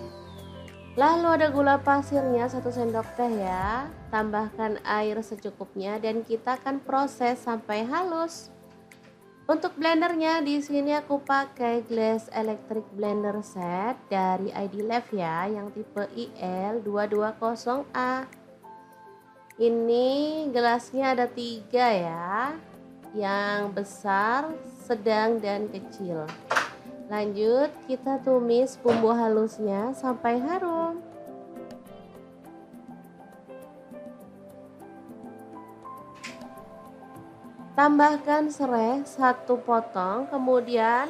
Lalu ada gula pasirnya 1 sendok teh ya. Tambahkan air secukupnya dan kita akan proses sampai halus. Untuk blendernya di sini aku pakai Glass Electric Blender Set dari ID Life ya, yang tipe IL220A. Ini gelasnya ada 3 ya, yang besar, sedang, dan kecil. Lanjut kita tumis bumbu halusnya sampai harum. Tambahkan serai 1 potong, kemudian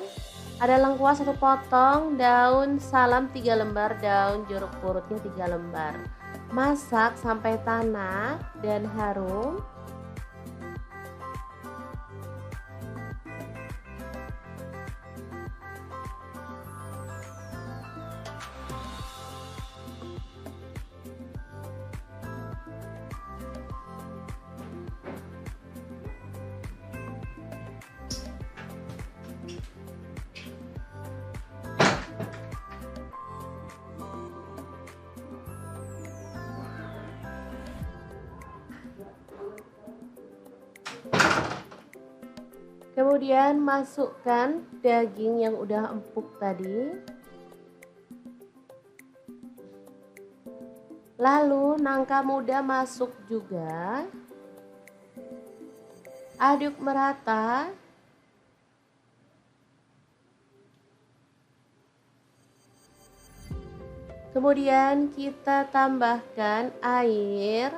ada lengkuas 1 potong, daun salam 3 lembar, daun jeruk purutnya 3 lembar. Masak sampai tanak dan harum. Kemudian masukkan daging yang udah empuk tadi. Lalu nangka muda masuk juga. Aduk merata. Kemudian kita tambahkan air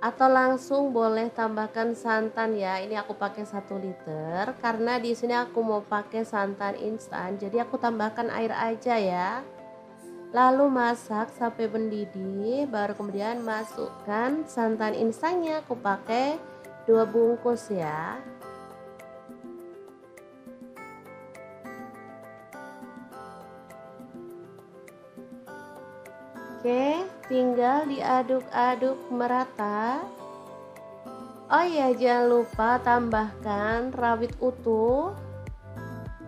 atau langsung boleh tambahkan santan ya. Ini aku pakai 1 liter karena di sini aku mau pakai santan instan. Jadi aku tambahkan air aja ya. Lalu masak sampai mendidih, baru kemudian masukkan santan instannya. Aku pakai 2 bungkus ya. Oke, tinggal diaduk-aduk merata. Oh iya, jangan lupa tambahkan rawit utuh.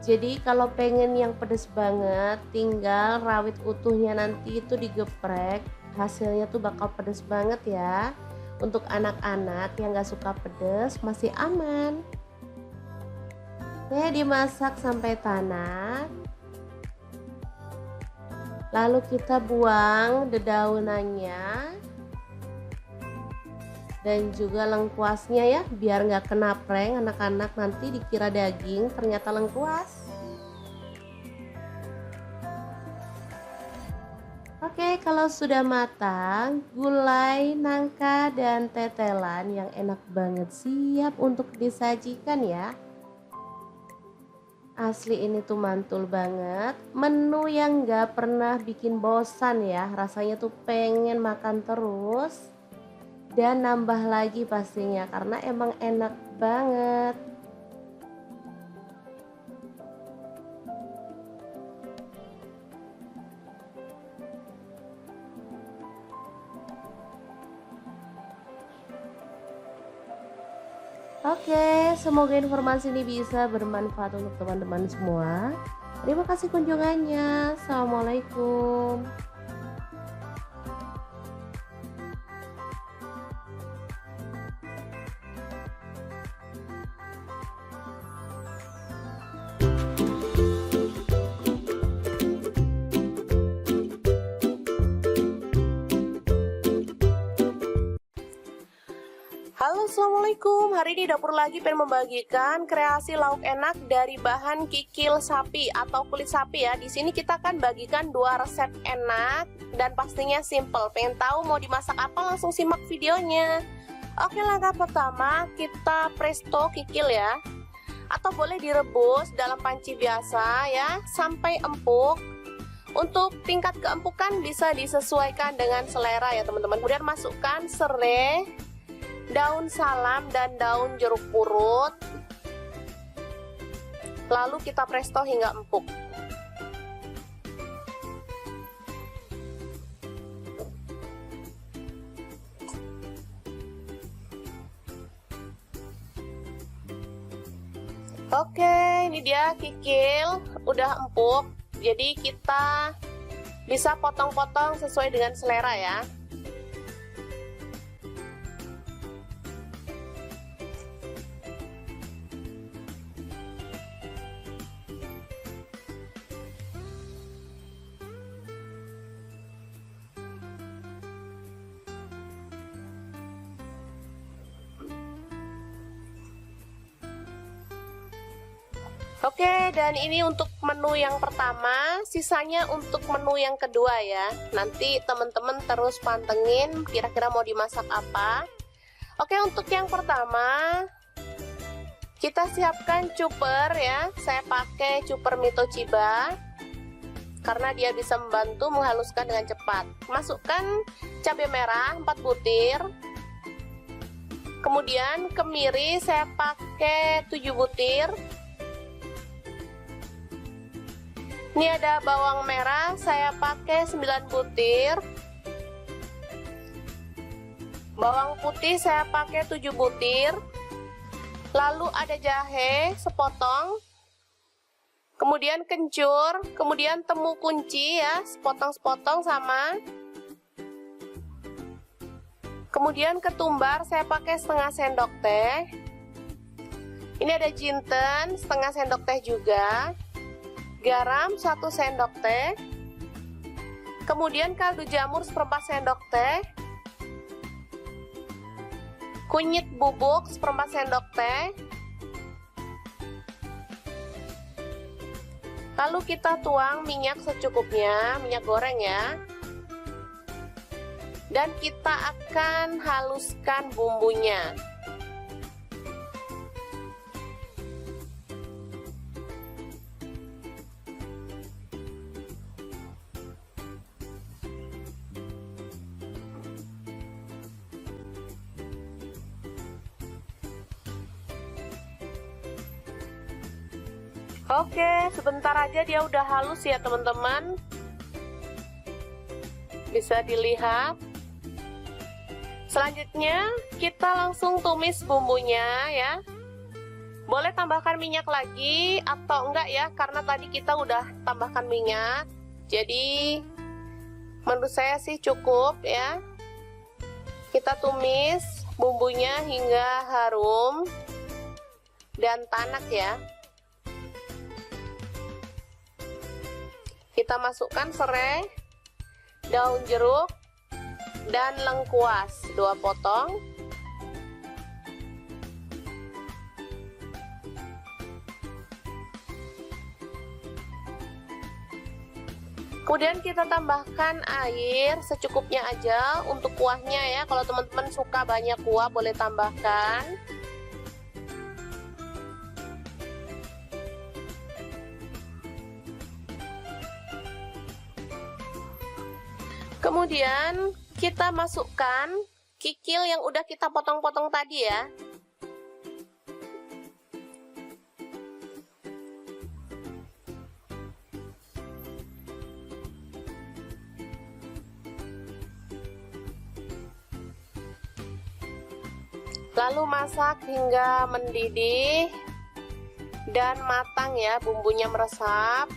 Jadi kalau pengen yang pedas banget, tinggal rawit utuhnya nanti itu digeprek, hasilnya tuh bakal pedas banget ya. Untuk anak-anak yang gak suka pedas masih aman. Oke, dimasak sampai tanak. Lalu kita buang dedaunannya dan juga lengkuasnya ya, biar nggak kena prank anak-anak nanti dikira daging ternyata lengkuas. Oke, kalau sudah matang, gulai, nangka, dan tetelan yang enak banget siap untuk disajikan ya. Asli ini tuh mantul banget, menu yang nggak pernah bikin bosan ya, rasanya tuh pengen makan terus. Dan nambah lagi pastinya karena emang enak banget. Oke, semoga informasi ini bisa bermanfaat untuk teman-teman semua. Terima kasih kunjungannya. Assalamualaikum. Halo, assalamualaikum. Hari ini dapur lagi pengen membagikan kreasi lauk enak dari bahan kikil sapi atau kulit sapi ya. Di sini kita akan bagikan 2 resep enak dan pastinya simple. Pengen tahu mau dimasak apa? Langsung simak videonya. Oke, langkah pertama kita presto kikil ya, atau boleh direbus dalam panci biasa ya sampai empuk. Untuk tingkat keempukan bisa disesuaikan dengan selera ya teman-teman. Kemudian masukkan serai, daun salam, dan daun jeruk purut. Lalu kita presto hingga empuk. Oke, ini dia kikil udah empuk. Jadi kita bisa potong-potong sesuai dengan selera ya. Oke, dan ini untuk menu yang pertama, sisanya untuk menu yang kedua ya. Nanti teman-teman terus pantengin kira-kira mau dimasak apa. Oke, untuk yang pertama kita siapkan cuper ya. Saya pakai cuper Mitochiba karena dia bisa membantu menghaluskan dengan cepat. Masukkan cabai merah 4 butir. Kemudian kemiri saya pakai 7 butir. Ini ada bawang merah, saya pakai 9 butir. Bawang putih saya pakai 7 butir. Lalu ada jahe sepotong. Kemudian kencur, kemudian temu kunci ya, sepotong-sepotong sama. Kemudian ketumbar saya pakai setengah sendok teh. Ini ada jinten setengah sendok teh juga, garam 1 sendok teh, kemudian kaldu jamur 1/4 sendok teh, kunyit bubuk 1/4 sendok teh. Lalu kita tuang minyak secukupnya, minyak goreng ya. Dan kita akan haluskan bumbunya. Oke, sebentar aja dia udah halus ya teman-teman. Bisa dilihat. Selanjutnya kita langsung tumis bumbunya ya. Boleh tambahkan minyak lagi atau enggak ya, karena tadi kita udah tambahkan minyak. Jadi menurut saya sih cukup ya. Kita tumis bumbunya hingga harum dan tanak ya. Kita masukkan serai, daun jeruk, dan lengkuas 2 potong. Kemudian kita tambahkan air secukupnya aja untuk kuahnya ya. Kalau teman-teman suka banyak kuah boleh tambahkan. Kemudian kita masukkan kikil yang udah kita potong-potong tadi ya. Lalu masak hingga mendidih dan matang ya, bumbunya meresap.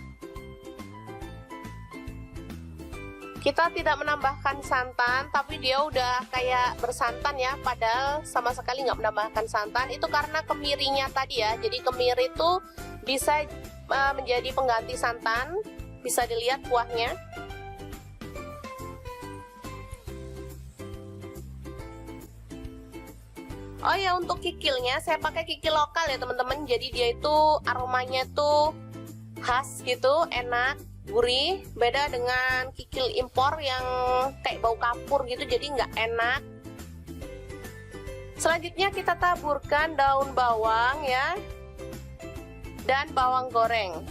Kita tidak menambahkan santan, tapi dia udah kayak bersantan ya, padahal sama sekali nggak menambahkan santan. Itu karena kemirinya tadi ya, jadi kemiri itu bisa menjadi pengganti santan. Bisa dilihat kuahnya. Oh ya, untuk kikilnya saya pakai kikil lokal ya teman-teman. Jadi dia itu aromanya tuh khas gitu, enak, gurih. Beda dengan kikil impor yang kayak bau kapur gitu, jadi nggak enak. Selanjutnya kita taburkan daun bawang ya, dan bawang goreng.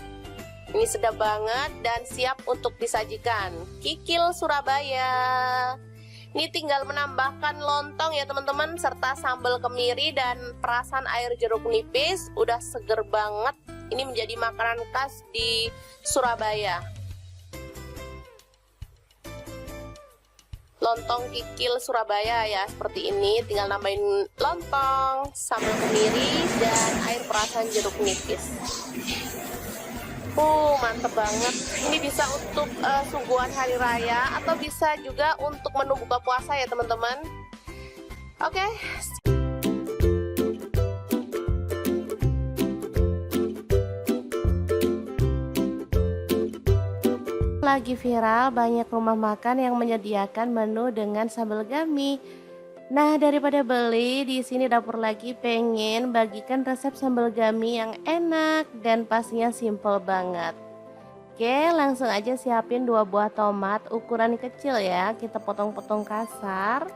Ini sedap banget dan siap untuk disajikan. Kikil Surabaya. Ini tinggal menambahkan lontong ya teman-teman, serta sambal kemiri dan perasan air jeruk nipis. Udah seger banget. Ini menjadi makanan khas di Surabaya. Lontong kikil Surabaya ya, seperti ini. Tinggal nambahin lontong, sambal kemiri, dan air perasan jeruk nipis. Mantep banget. Ini bisa untuk suguhan hari raya atau bisa juga untuk menu buka puasa ya teman-teman. Oke. Lagi viral banyak rumah makan yang menyediakan menu dengan sambal gami. Nah, daripada beli, di sini Dapur Lagi pengen bagikan resep sambal gami yang enak dan pastinya simple banget. Oke, langsung aja siapin 2 buah tomat ukuran kecil ya, kita potong-potong kasar.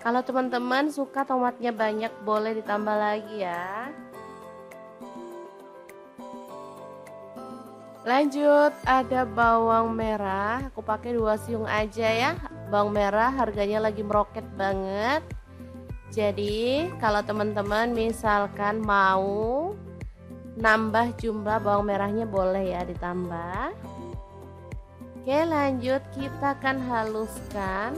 Kalau teman-teman suka tomatnya banyak, boleh ditambah lagi ya. Lanjut, ada bawang merah, aku pakai 2 siung aja ya. Bawang merah harganya lagi meroket banget. Jadi kalau teman-teman misalkan mau nambah jumlah bawang merahnya, boleh ya ditambah. Oke, lanjut kita akan haluskan.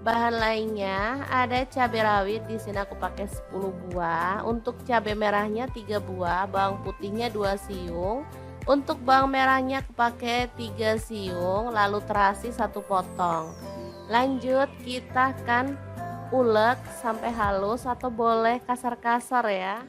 Bahan lainnya ada cabai rawit, di sini aku pakai 10 buah. Untuk cabai merahnya 3 buah, bawang putihnya 2 siung. Untuk bawang merahnya aku pakai 3 siung, lalu terasi 1 potong. Lanjut kita akan ulek sampai halus atau boleh kasar-kasar ya.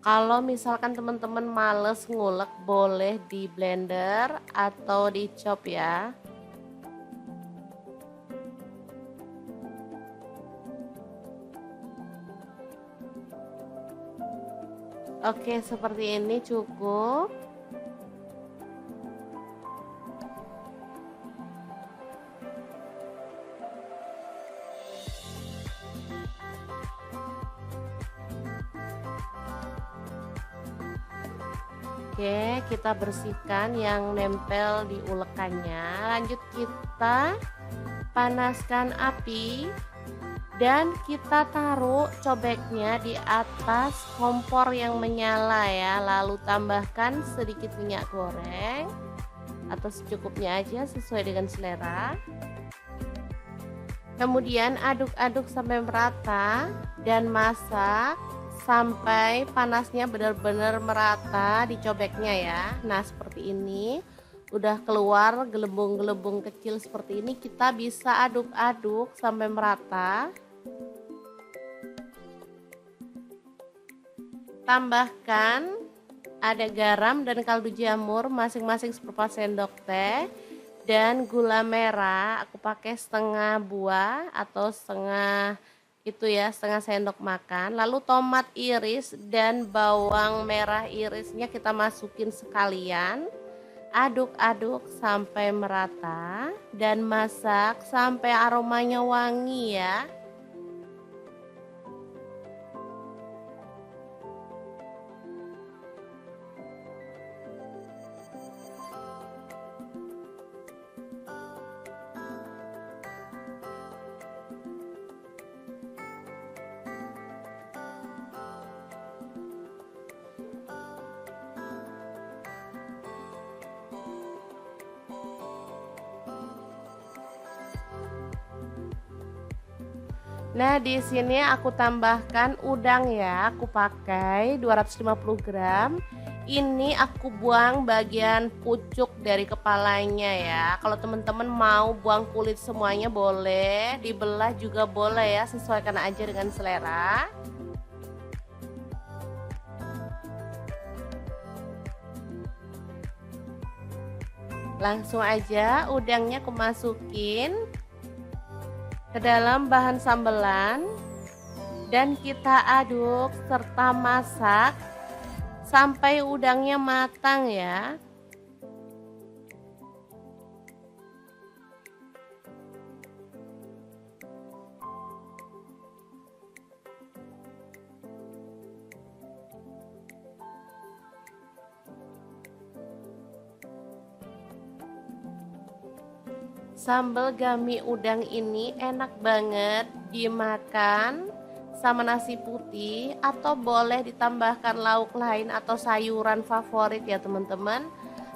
Kalau misalkan teman-teman males ngulek, boleh di blender atau di chop ya. Oke, seperti ini cukup. Oke, kita bersihkan yang nempel di ulekannya. Lanjut kita panaskan api dan kita taruh cobeknya di atas kompor yang menyala ya. Lalu tambahkan sedikit minyak goreng atau secukupnya aja sesuai dengan selera. Kemudian aduk-aduk sampai merata dan masak sampai panasnya benar-benar merata di cobeknya ya. Nah, seperti ini. Udah keluar gelembung-gelembung kecil seperti ini, kita bisa aduk-aduk sampai merata. Tambahkan ada garam dan kaldu jamur masing-masing seperempat sendok teh dan gula merah. Aku pakai setengah buah atau setengah itu ya, setengah sendok makan. Lalu tomat iris dan bawang merah irisnya kita masukin sekalian. Aduk-aduk sampai merata dan masak sampai aromanya wangi ya. Nah, di sini aku tambahkan udang ya. Aku pakai 250 gram. Ini aku buang bagian pucuk dari kepalanya ya. Kalau teman-teman mau buang kulit semuanya boleh, dibelah juga boleh ya, sesuaikan aja dengan selera. Langsung aja udangnya aku masukin ke dalam bahan sambelan dan kita aduk serta masak sampai udangnya matang ya. Sambal gami udang ini enak banget dimakan sama nasi putih atau boleh ditambahkan lauk lain atau sayuran favorit ya teman-teman.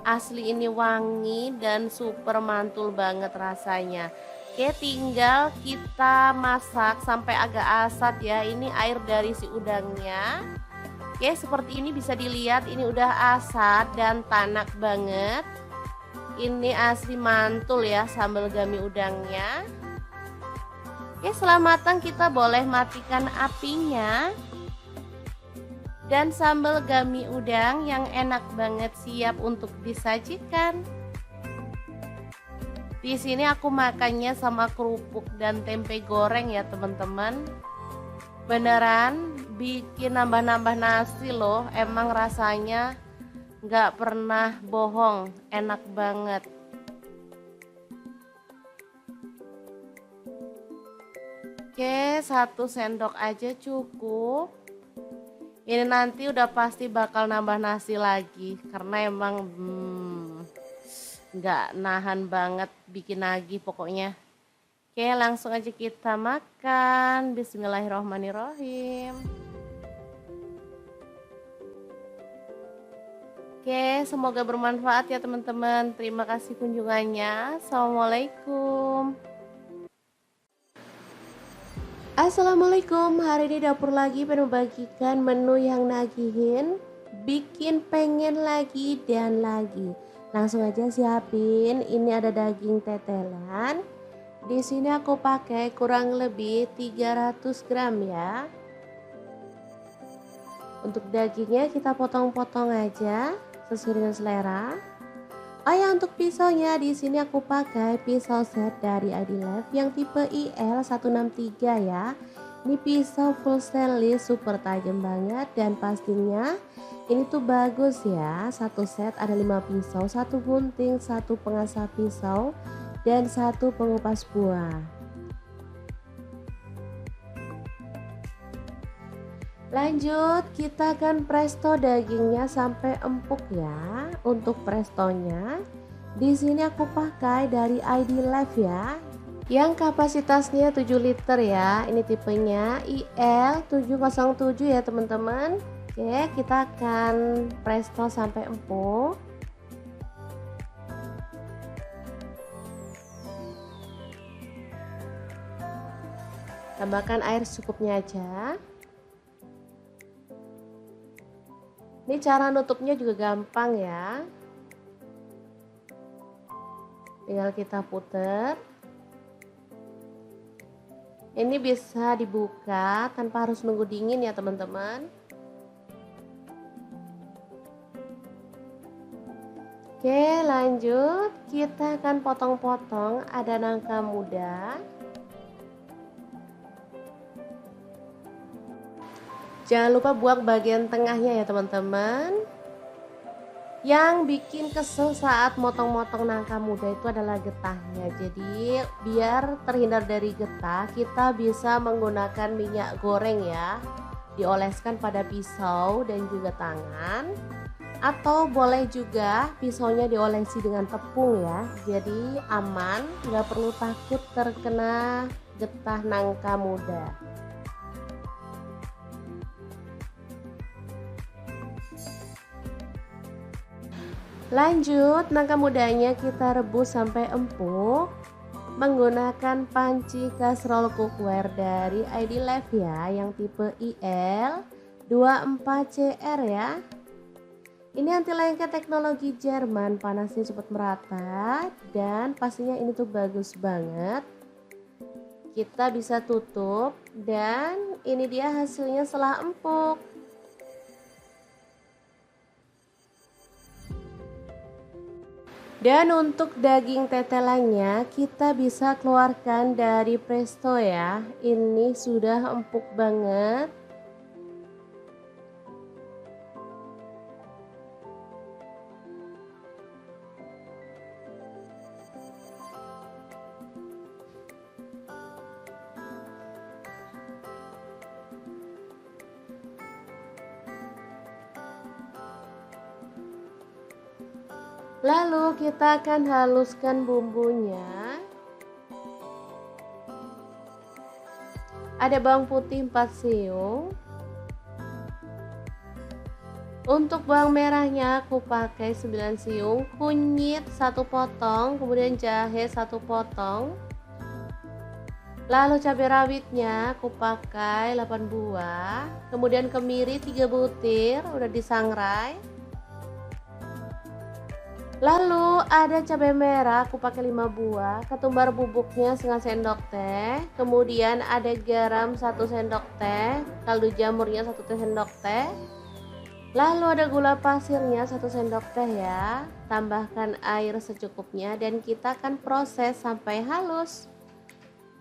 Asli ini wangi dan super mantul banget rasanya. Oke, tinggal kita masak sampai agak asat ya. Ini air dari si udangnya. Oke, seperti ini bisa dilihat ini udah asat dan tanak banget. Ini asli mantul ya sambal gami udangnya. Oke, setelah matang kita boleh matikan apinya. Dan sambal gami udang yang enak banget siap untuk disajikan. Di sini aku makannya sama kerupuk dan tempe goreng ya teman-teman. Beneran bikin nambah-nambah nasi loh, emang rasanya nggak pernah bohong, enak banget. Oke, 1 sendok aja cukup. Ini nanti udah pasti bakal nambah nasi lagi karena emang nggak nahan banget bikin lagi pokoknya. Oke, langsung aja kita makan. Bismillahirrohmanirrohim. Oke, semoga bermanfaat ya teman-teman. Terima kasih kunjungannya. Assalamualaikum. Assalamualaikum, hari ini dapur lagi pengen membagikan menu yang nagihin, bikin pengen lagi dan lagi. Langsung aja siapin, ini ada daging tetelan. Di sini aku pakai kurang lebih 300 gram ya. Untuk dagingnya kita potong-potong aja sesuai dengan selera. Oh ya, untuk pisaunya di sini aku pakai pisau set dari ID Life yang tipe IL163 ya. Ini pisau full stainless, super tajam banget dan pastinya ini tuh bagus ya. Satu set ada 5 pisau, satu gunting, satu pengasah pisau dan satu pengupas buah. Lanjut, kita akan presto dagingnya sampai empuk ya. Untuk prestonya, di sini aku pakai dari ID Life ya, yang kapasitasnya 7 liter ya. Ini tipenya IL707 ya teman-teman. Oke, kita akan presto sampai empuk. Tambahkan air secukupnya aja. Ini cara nutupnya juga gampang ya. Tinggal kita puter. Ini bisa dibuka tanpa harus nunggu dingin ya teman-teman. Oke, lanjut. Kita akan potong-potong ada nangka muda. Jangan lupa buang bagian tengahnya ya teman-teman. Yang bikin kesel saat motong-motong nangka muda itu adalah getahnya. Jadi biar terhindar dari getah, kita bisa menggunakan minyak goreng ya. Dioleskan pada pisau dan juga tangan. Atau boleh juga pisaunya diolesi dengan tepung ya. Jadi aman, nggak perlu takut terkena getah nangka muda. Lanjut, nangka mudanya kita rebus sampai empuk menggunakan panci kastrol cookware dari ID Life ya, yang tipe IL24CR ya. Ini anti lengket teknologi Jerman, panasnya cepat merata dan pastinya ini tuh bagus banget. Kita bisa tutup dan ini dia hasilnya setelah empuk. Dan untuk daging tetelannya kita bisa keluarkan dari presto ya. Ini sudah empuk banget. Lalu kita akan haluskan bumbunya. Ada bawang putih 4 siung. Untuk bawang merahnya aku pakai 9 siung, kunyit 1 potong, kemudian jahe 1 potong. Lalu cabai rawitnya aku pakai 8 buah, kemudian kemiri 3 butir udah disangrai. Lalu ada cabai merah aku pakai 5 buah, ketumbar bubuknya setengah sendok teh, kemudian ada garam 1 sendok teh, kaldu jamurnya 1 sendok teh. Lalu ada gula pasirnya 1 sendok teh ya. Tambahkan air secukupnya dan kita akan proses sampai halus.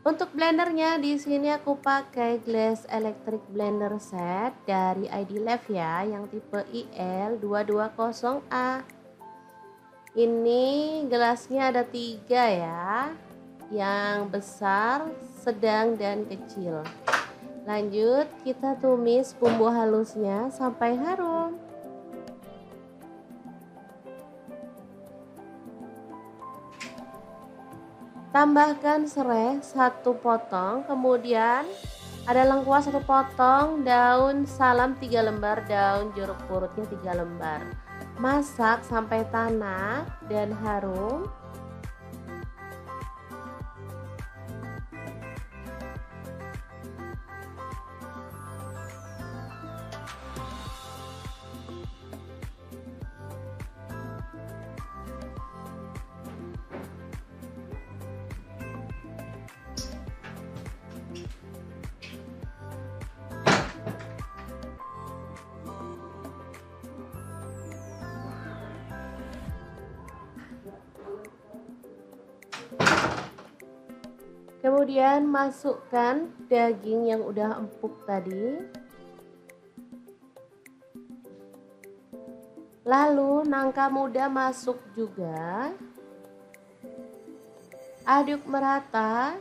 Untuk blendernya di sini aku pakai Glass Electric Blender Set dari ID Life ya, yang tipe IL220A. Ini gelasnya ada 3 ya, yang besar, sedang, dan kecil. Lanjut kita tumis bumbu halusnya sampai harum. Tambahkan serai 1 potong, kemudian ada lengkuas 1 potong, daun salam 3 lembar, daun jeruk purutnya 3 lembar. Masak sampai tanak dan harum. Kemudian masukkan daging yang udah empuk tadi. Lalu nangka muda masuk juga. Aduk merata.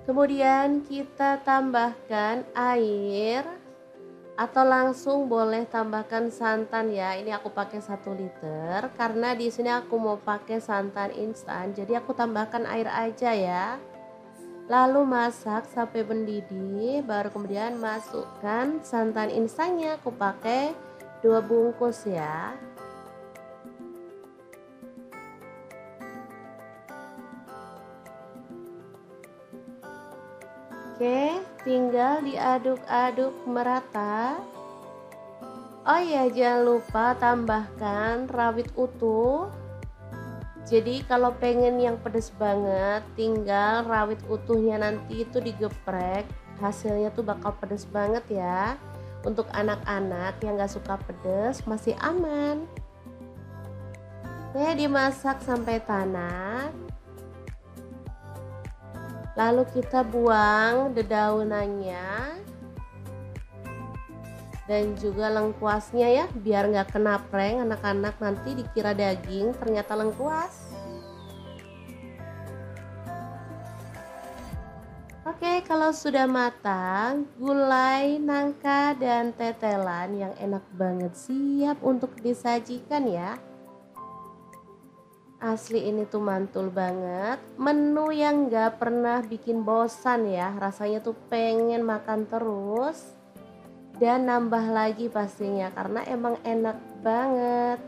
Kemudian kita tambahkan air atau langsung boleh tambahkan santan ya. Ini aku pakai 1 liter karena di sini aku mau pakai santan instan. Jadi aku tambahkan air aja ya. Lalu masak sampai mendidih, baru kemudian masukkan santan instannya. Aku pakai 2 bungkus ya. Oke, tinggal diaduk-aduk merata. Oh ya, jangan lupa tambahkan rawit utuh. Jadi kalau pengen yang pedas banget, tinggal rawit utuhnya nanti itu digeprek. Hasilnya tuh bakal pedas banget ya. Untuk anak-anak yang gak suka pedas masih aman. Oke, dimasak sampai tanak. Lalu kita buang dedaunannya dan juga lengkuasnya ya, biar nggak kena prank anak-anak nanti dikira daging ternyata lengkuas. Oke, kalau sudah matang, gulai, nangka, dan tetelan yang enak banget siap untuk disajikan ya. Asli ini tuh mantul banget, menu yang gak pernah bikin bosan ya, rasanya tuh pengen makan terus dan nambah lagi pastinya karena emang enak banget.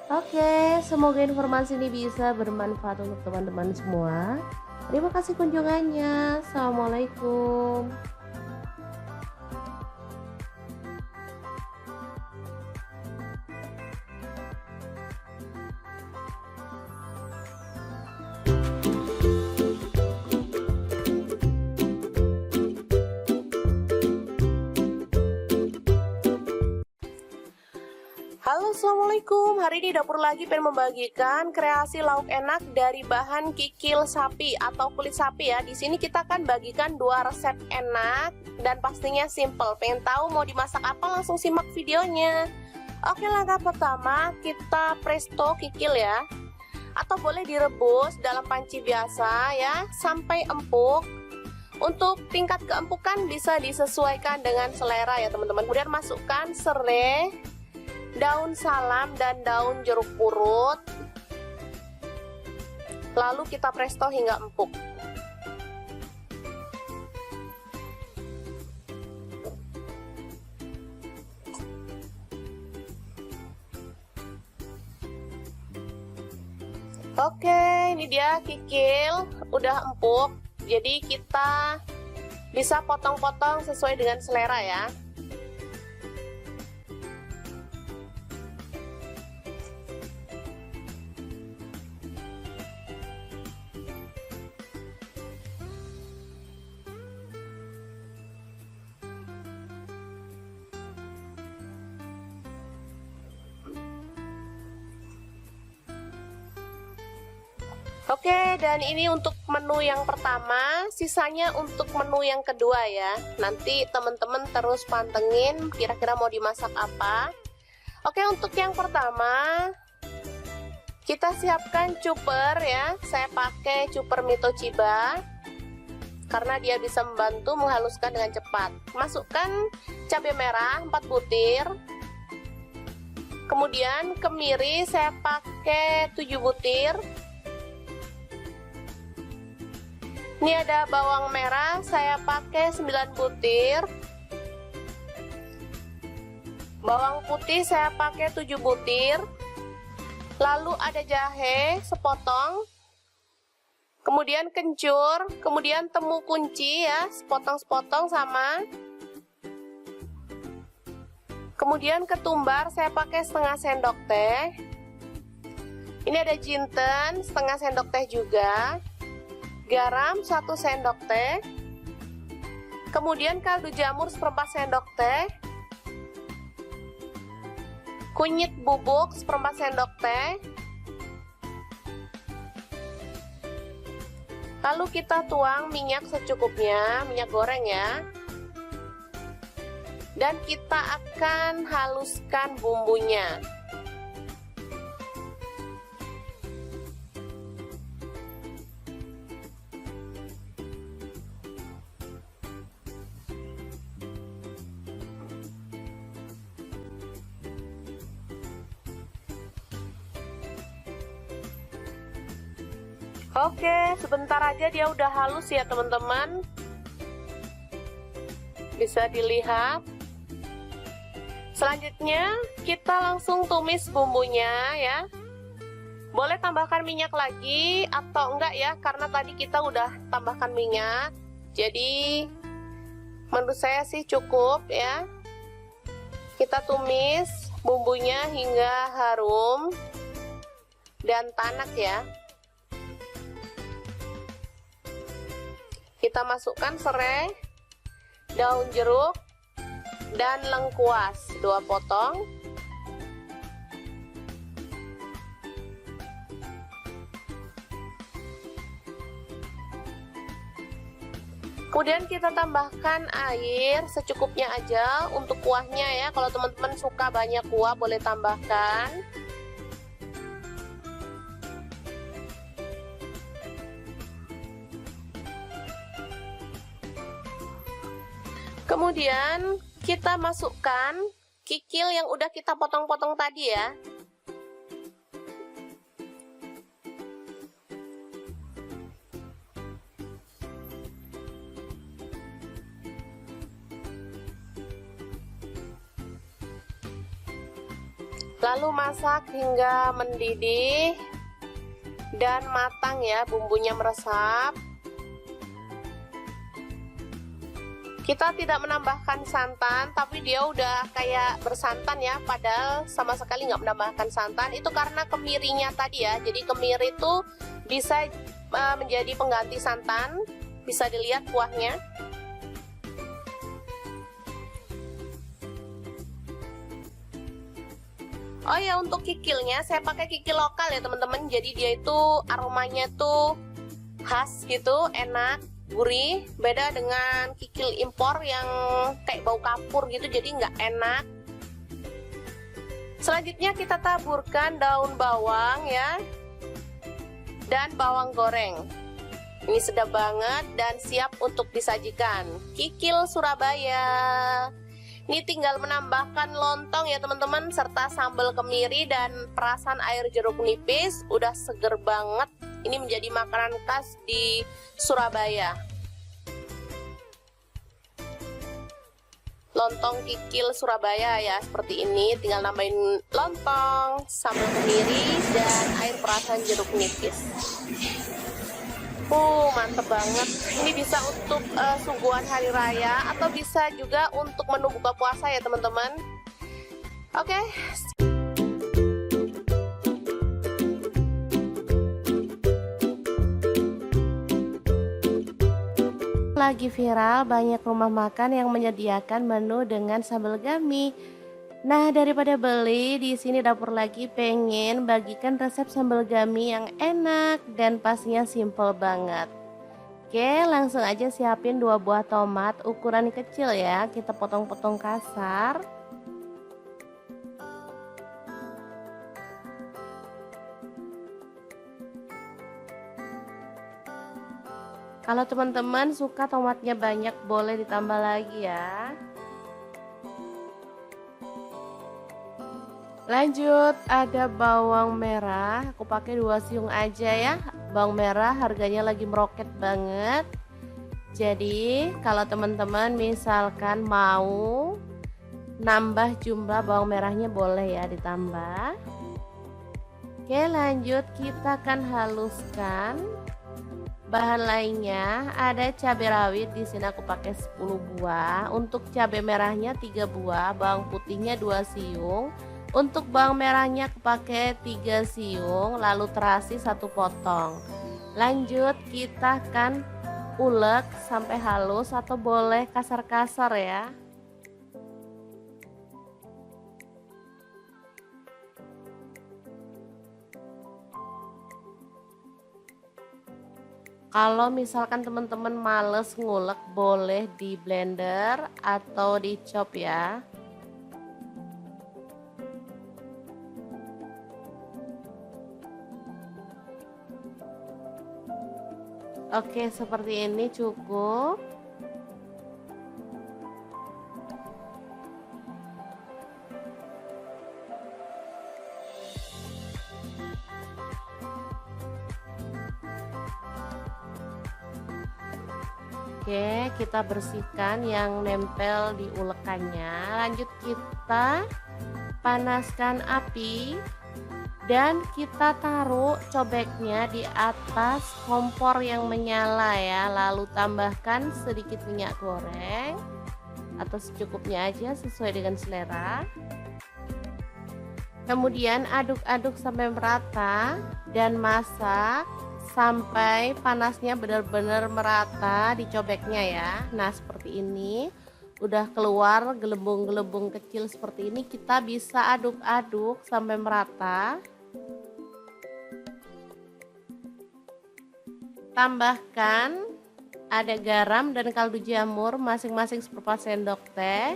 Oke, semoga informasi ini bisa bermanfaat untuk teman-teman semua. Terima kasih kunjungannya. Assalamualaikum. Halo, assalamualaikum. Hari ini dapur lagi pengen membagikan kreasi lauk enak dari bahan kikil sapi atau kulit sapi ya. Di sini kita akan bagikan 2 resep enak dan pastinya simple. Pengen tahu mau dimasak apa? Langsung simak videonya. Oke, langkah pertama kita presto kikil ya, atau boleh direbus dalam panci biasa ya sampai empuk. Untuk tingkat keempukan bisa disesuaikan dengan selera ya teman-teman. Kemudian masukkan serai, daun salam, dan daun jeruk purut. Lalu kita presto hingga empuk. Oke, ini dia kikil udah empuk. Jadi kita bisa potong-potong sesuai dengan selera ya. Oke, dan ini untuk menu yang pertama, sisanya untuk menu yang kedua ya. Nanti teman-teman terus pantengin kira-kira mau dimasak apa. Oke, untuk yang pertama kita siapkan cuper ya. Saya pakai cuper Mitochiba karena dia bisa membantu menghaluskan dengan cepat. Masukkan cabai merah 4 butir. Kemudian kemiri saya pakai 7 butir. Ini ada bawang merah, saya pakai 9 butir. Bawang putih saya pakai 7 butir. Lalu ada jahe sepotong. Kemudian kencur, kemudian temu kunci ya, sepotong-sepotong sama. Kemudian ketumbar saya pakai setengah sendok teh. Ini Ini ada jinten setengah sendok teh juga, garam 1 sendok teh, kemudian kaldu jamur seperempat sendok teh, kunyit bubuk seperempat sendok teh. Lalu kita tuang minyak secukupnya, minyak goreng ya. Dan kita akan haluskan bumbunya. Oke, sebentar aja dia udah halus ya teman-teman. Bisa dilihat. Selanjutnya kita langsung tumis bumbunya ya. Boleh tambahkan minyak lagi atau enggak ya, karena tadi kita udah tambahkan minyak. Jadi menurut saya sih cukup ya. Kita tumis bumbunya hingga harum dan tanak ya. Kita masukkan serai, daun jeruk, dan lengkuas 2 potong. Kemudian kita tambahkan air secukupnya aja untuk kuahnya ya. Kalau teman-teman suka banyak kuah boleh tambahkan. Kemudian kita masukkan kikil yang udah kita potong-potong tadi ya. Lalu masak hingga mendidih dan matang ya, bumbunya meresap. Kita tidak menambahkan santan, tapi dia udah kayak bersantan ya, padahal sama sekali nggak menambahkan santan. Itu karena kemirinya tadi ya, jadi kemiri itu bisa menjadi pengganti santan. Bisa dilihat kuahnya. Oh ya, untuk kikilnya saya pakai kikil lokal ya teman-teman. Jadi dia itu aromanya tuh khas gitu, enak, gurih. Beda dengan kikil impor yang kayak bau kapur gitu, jadi nggak enak. Selanjutnya kita taburkan daun bawang ya, dan bawang goreng. Ini sedap banget dan siap untuk disajikan. Kikil Surabaya. Ini tinggal menambahkan lontong ya teman-teman, serta sambal kemiri dan perasan air jeruk nipis. Udah seger banget. Ini menjadi makanan khas di Surabaya. Lontong kikil Surabaya ya, seperti ini. Tinggal nambahin lontong, sambal kemiri, dan air perasan jeruk nipis. Mantep banget. Ini bisa untuk suguhan hari raya atau bisa juga untuk menu buka puasa ya teman-teman. Oke. Lagi viral banyak rumah makan yang menyediakan menu dengan sambal gami. Nah, daripada beli, di sini Dapur Lagi pengen bagikan resep sambal gami yang enak dan pastinya simple banget. Oke, langsung aja siapin 2 buah tomat ukuran kecil ya, kita potong-potong kasar. Kalau teman-teman suka tomatnya banyak, boleh ditambah lagi ya. Lanjut, ada bawang merah, aku pakai 2 siung aja ya. Bawang merah harganya lagi meroket banget. Jadi kalau teman-teman misalkan mau nambah jumlah bawang merahnya, boleh ya ditambah. Oke, lanjut kita akan haluskan. Bahan lainnya ada cabai rawit, di sini aku pakai 10 buah. Untuk cabai merahnya 3 buah, bawang putihnya 2 siung. Untuk bawang merahnya aku pakai 3 siung, lalu terasi 1 potong. Lanjut kita akan ulek sampai halus atau boleh kasar-kasar ya. Kalau misalkan teman-teman males ngulek, boleh di blender atau di chop ya. Oke, seperti ini cukup. Oke, kita bersihkan yang nempel di ulekannya. Lanjut kita panaskan api dan kita taruh cobeknya di atas kompor yang menyala ya. Lalu tambahkan sedikit minyak goreng atau secukupnya aja sesuai dengan selera. Kemudian aduk-aduk sampai merata dan masak sampai panasnya benar-benar merata di cobeknya ya. Nah, seperti ini. Udah keluar gelembung-gelembung kecil seperti ini, kita bisa aduk-aduk sampai merata. Tambahkan ada garam dan kaldu jamur masing-masing seperempat sendok teh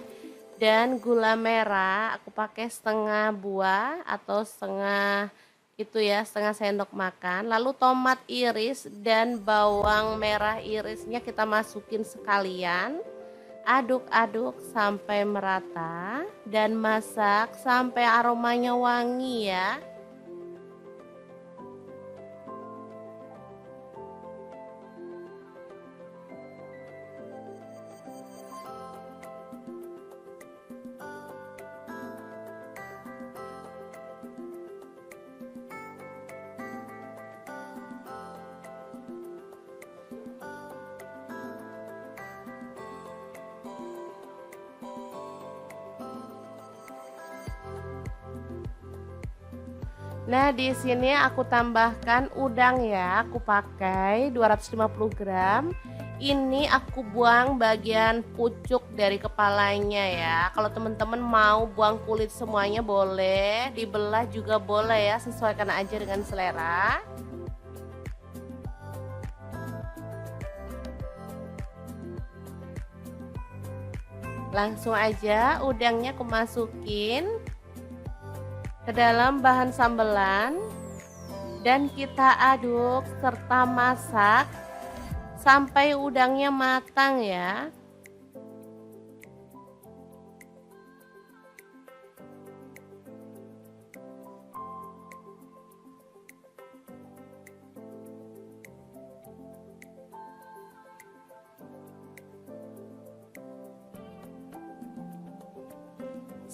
dan gula merah aku pakai setengah buah atau setengah itu ya, setengah sendok makan. Lalu tomat iris dan bawang merah irisnya kita masukin sekalian. Aduk-aduk sampai merata dan masak sampai aromanya wangi ya. Nah, di sini aku tambahkan udang ya. Aku pakai 250 gram. Ini aku buang bagian pucuk dari kepalanya ya. Kalau teman-teman mau buang kulit semuanya boleh, dibelah juga boleh ya, sesuaikan aja dengan selera. Langsung aja udangnya aku masukin ke dalam bahan sambelan dan kita aduk serta masak sampai udangnya matang ya.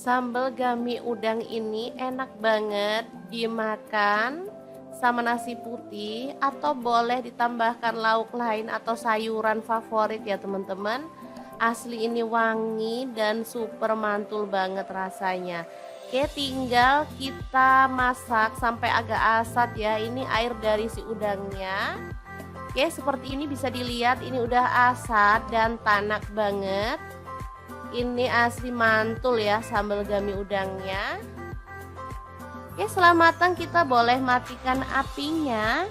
Sambal gami udang ini enak banget dimakan sama nasi putih atau boleh ditambahkan lauk lain atau sayuran favorit ya teman-teman. Asli ini wangi dan super mantul banget rasanya. Oke, tinggal kita masak sampai agak asat ya. Ini air dari si udangnya. Oke, seperti ini bisa dilihat ini udah asat dan tanak banget. Ini asli mantul ya sambal gami udangnya. Oke, setelah matang kita boleh matikan apinya.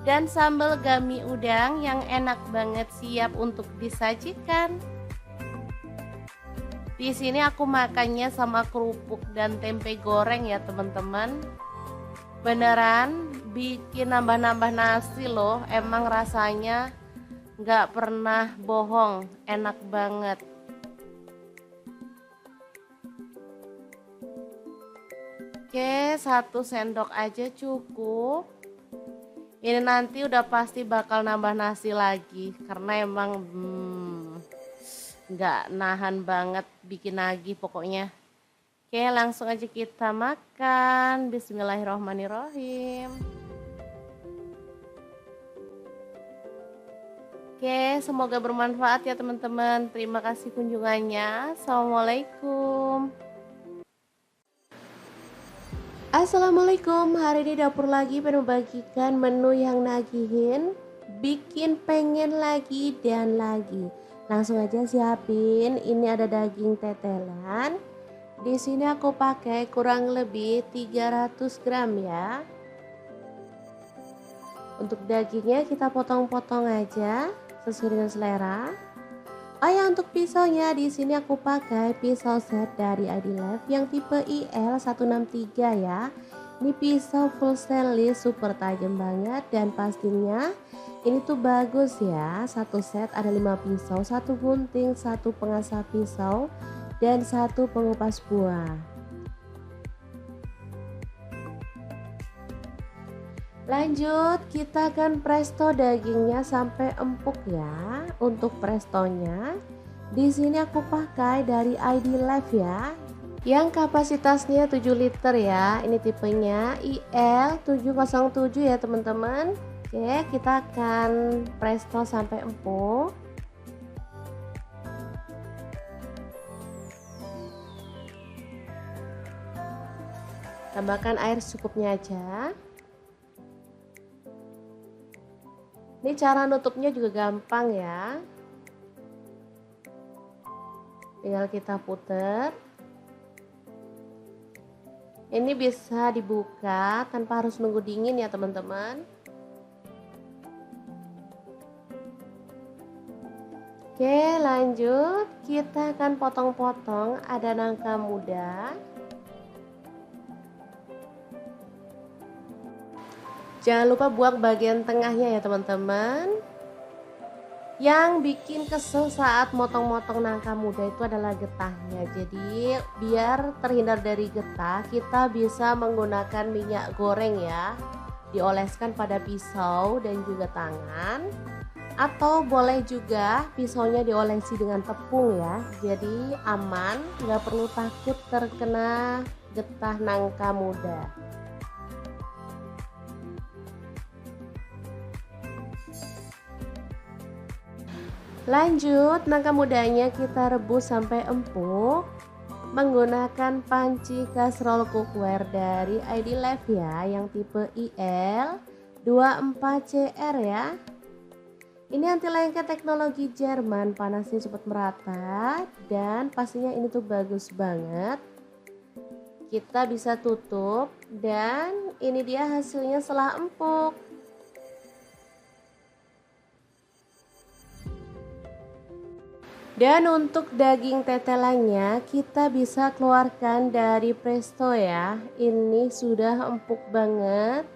Dan sambal gami udang yang enak banget siap untuk disajikan. Di sini aku makannya sama kerupuk dan tempe goreng ya teman-teman. Beneran bikin nambah-nambah nasi loh, emang rasanya nggak pernah bohong, enak banget. Oke, 1 sendok aja cukup. Ini nanti udah pasti bakal nambah nasi lagi karena emang nggak nahan banget bikin lagi pokoknya. Oke, langsung aja kita makan. Bismillahirrohmanirrohim. Oke, semoga bermanfaat ya teman-teman. Terima kasih kunjungannya. Assalamualaikum. Assalamualaikum, hari ini dapur lagi pengen membagikan menu yang nagihin, bikin pengen lagi dan lagi. Langsung aja siapin, ini ada daging tetelan. Di sini aku pakai kurang lebih 300 gram ya. Untuk dagingnya kita potong-potong aja sesuai dengan selera. Oh ya, untuk pisaunya di sini aku pakai pisau set dari ID Life yang tipe IL163 ya. Ini pisau full stainless, super tajam banget dan pastinya ini tuh bagus ya. Satu set ada 5 pisau, satu gunting, satu pengasah pisau dan satu pengupas buah. Lanjut, kita akan presto dagingnya sampai empuk ya. Untuk prestonya, di sini aku pakai dari ID Life ya, yang kapasitasnya 7 liter ya. Ini tipenya IL707 ya teman-teman. Oke, kita akan presto sampai empuk. Tambahkan air secukupnya aja. Ini cara nutupnya juga gampang ya. Tinggal kita puter. Ini bisa dibuka tanpa harus nunggu dingin ya teman-teman. Oke, lanjut. Kita akan potong-potong, ada nangka muda. Jangan lupa buang bagian tengahnya ya teman-teman. Yang bikin kesel saat motong-motong nangka muda itu adalah getahnya. Jadi biar terhindar dari getah, kita bisa menggunakan minyak goreng ya. Dioleskan pada pisau dan juga tangan. Atau boleh juga pisaunya diolesi dengan tepung ya. Jadi aman, nggak perlu takut terkena getah nangka muda. Lanjut, nangka mudanya kita rebus sampai empuk menggunakan panci kastrol cookware dari ID Life ya, yang tipe IL24CR ya. Ini anti lengket teknologi Jerman, panasnya cepat merata dan pastinya ini tuh bagus banget. Kita bisa tutup dan ini dia hasilnya setelah empuk. Dan untuk daging tetelannya kita bisa keluarkan dari presto ya. Ini sudah empuk banget.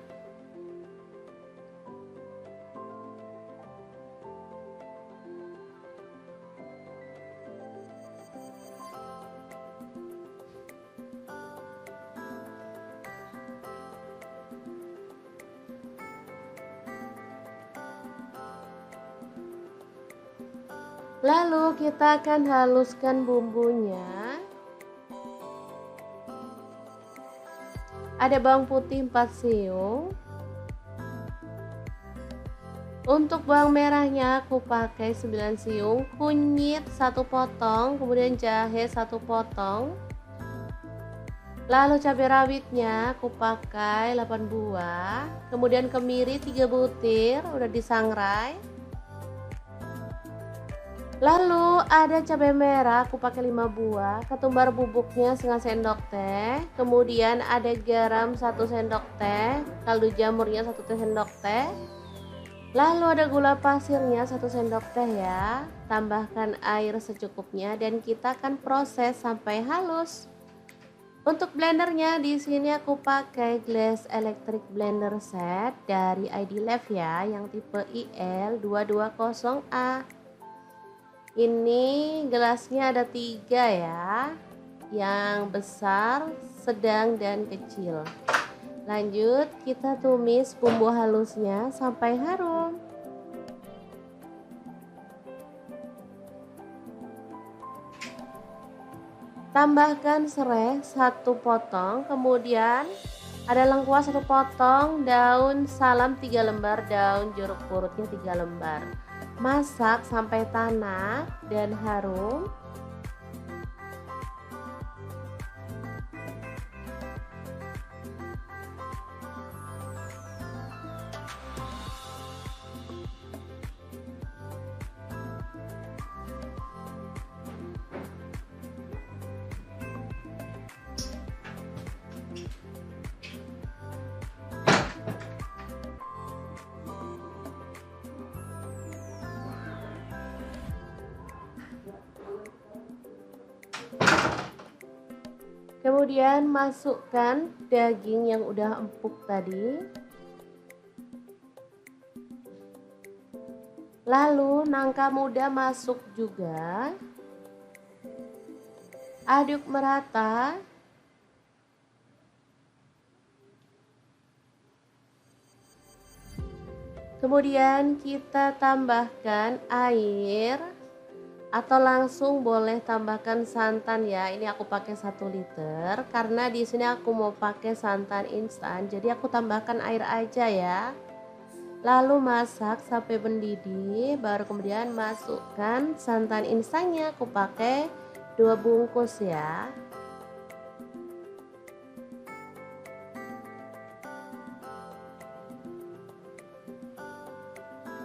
Lalu kita akan haluskan bumbunya. Ada bawang putih 4 siung. Untuk bawang merahnya aku pakai 9 siung, kunyit 1 potong, kemudian jahe 1 potong. Lalu cabai rawitnya aku pakai 8 buah, kemudian kemiri 3 butir udah disangrai. Lalu ada cabai merah aku pakai 5 buah, ketumbar bubuknya setengah sendok teh, kemudian ada garam 1 sendok teh, kaldu jamurnya 1 sendok teh. Lalu ada gula pasirnya 1 sendok teh ya. Tambahkan air secukupnya dan kita akan proses sampai halus. Untuk blendernya di sini aku pakai Glass Electric Blender Set dari ID Life ya, yang tipe IL220A. Ini gelasnya ada 3 ya, yang besar, sedang, dan kecil. Lanjut kita tumis bumbu halusnya sampai harum. Tambahkan serai 1 potong, kemudian ada lengkuas 1 potong, daun salam 3 lembar, daun jeruk purutnya 3 lembar. Masak sampai tanak dan harum. Kemudian masukkan daging yang udah empuk tadi. Lalu nangka muda masuk juga. Aduk merata. Kemudian kita tambahkan air atau langsung boleh tambahkan santan ya. Ini aku pakai 1 liter karena di sini aku mau pakai santan instan. Jadi aku tambahkan air aja ya. Lalu masak sampai mendidih, baru kemudian masukkan santan instannya. Aku pakai 2 bungkus ya.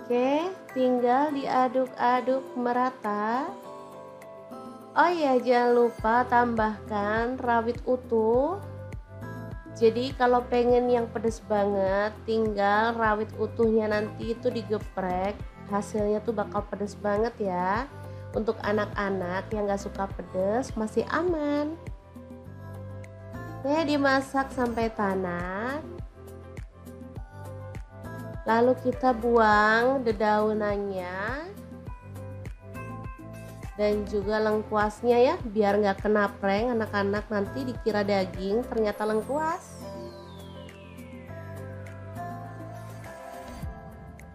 Oke, tinggal diaduk-aduk merata. Oh iya, jangan lupa tambahkan rawit utuh. Jadi kalau pengen yang pedas banget, tinggal rawit utuhnya nanti itu digeprek. Hasilnya tuh bakal pedas banget ya. Untuk anak-anak yang gak suka pedas masih aman. Oke, dimasak sampai tanak. Lalu kita buang dedaunannya dan juga lengkuasnya ya, biar nggak kena prank anak-anak nanti dikira daging ternyata lengkuas.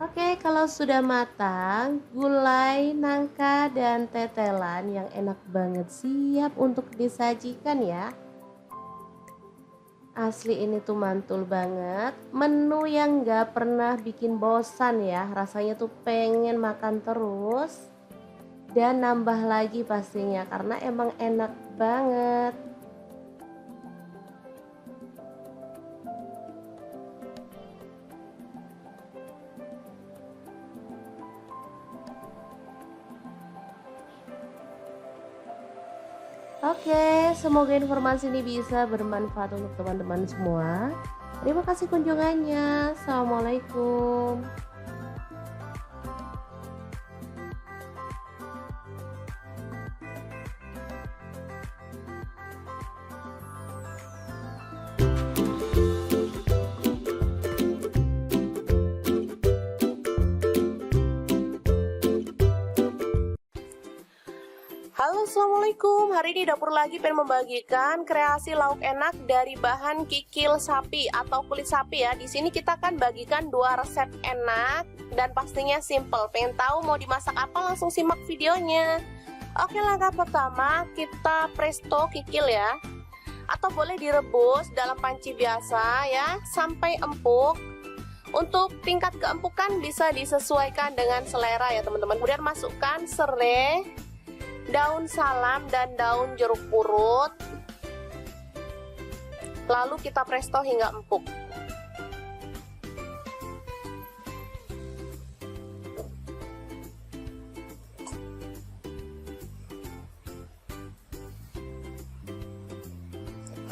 Oke, kalau sudah matang, gulai, nangka, dan tetelan yang enak banget siap untuk disajikan ya. Asli ini tuh mantul banget, menu yang gak pernah bikin bosan ya, rasanya tuh pengen makan terus dan nambah lagi pastinya karena emang enak banget. Oke, semoga informasi ini bisa bermanfaat untuk teman-teman semua. Terima kasih kunjungannya. Assalamualaikum. Halo, assalamualaikum. Hari ini dapur lagi pengen membagikan kreasi lauk enak dari bahan kikil sapi atau kulit sapi ya. Di sini kita akan bagikan 2 resep enak dan pastinya simple. Pengen tahu mau dimasak apa? Langsung simak videonya. Oke, langkah pertama kita presto kikil ya, atau boleh direbus dalam panci biasa ya sampai empuk. Untuk tingkat keempukan bisa disesuaikan dengan selera ya teman-teman. Kemudian masukkan serai, daun salam, dan daun jeruk purut. Lalu kita presto hingga empuk.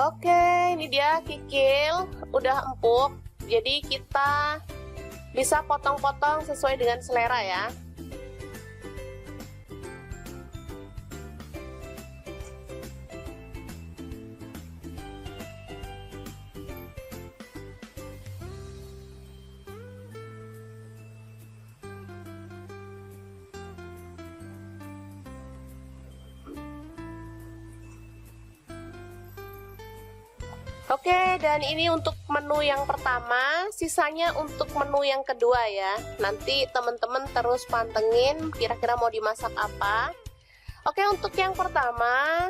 Oke, ini dia kikil udah empuk. Jadi kita bisa potong-potong sesuai dengan selera ya. Oke, dan ini untuk menu yang pertama, sisanya untuk menu yang kedua ya. Nanti teman-teman terus pantengin kira-kira mau dimasak apa. Oke, untuk yang pertama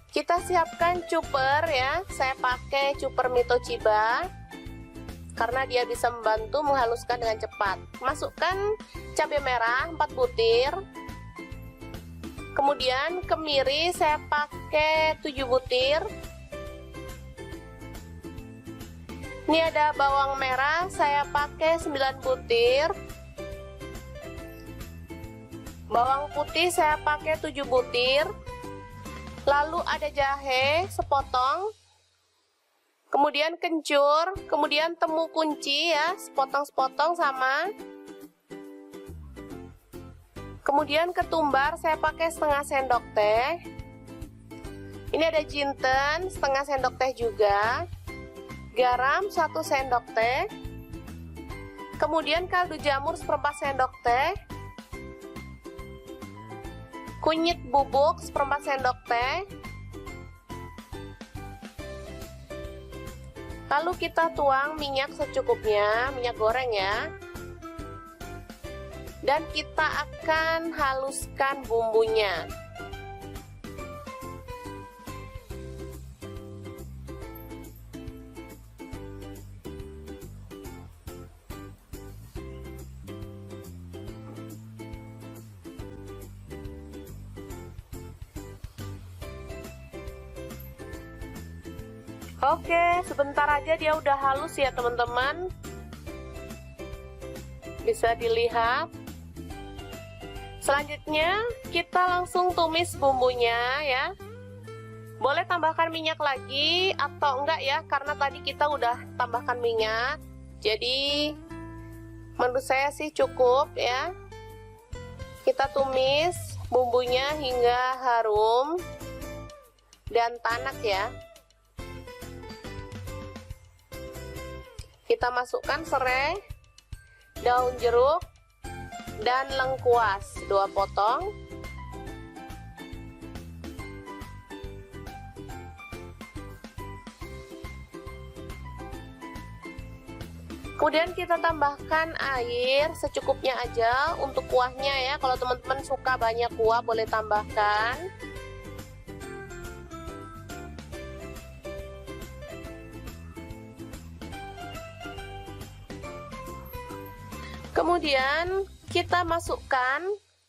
kita siapkan cuper ya. Saya pakai cuper Mitochiba karena dia bisa membantu menghaluskan dengan cepat. Masukkan cabai merah 4 butir. Kemudian kemiri saya pakai 7 butir. Ini ada bawang merah, saya pakai 9 butir. Bawang putih saya pakai 7 butir. Lalu ada jahe sepotong. Kemudian kencur, kemudian temu kunci ya, sepotong-sepotong sama. Kemudian ketumbar saya pakai setengah sendok teh. Ini ada jinten setengah sendok teh juga, garam 1 sendok teh, kemudian kaldu jamur seperempat sendok teh, kunyit bubuk seperempat sendok teh. Lalu kita tuang minyak secukupnya, minyak goreng ya. Dan kita akan haluskan bumbunya. Oke, sebentar aja dia udah halus ya teman-teman. Bisa dilihat. Selanjutnya kita langsung tumis bumbunya ya. Boleh tambahkan minyak lagi atau enggak ya, karena tadi kita udah tambahkan minyak. Jadi menurut saya sih cukup ya. Kita tumis bumbunya hingga harum dan tanak ya. Kita masukkan serai, daun jeruk, dan lengkuas 2 potong. Kemudian kita tambahkan air secukupnya aja untuk kuahnya ya. Kalau teman-teman suka banyak kuah boleh tambahkan. Kemudian kita masukkan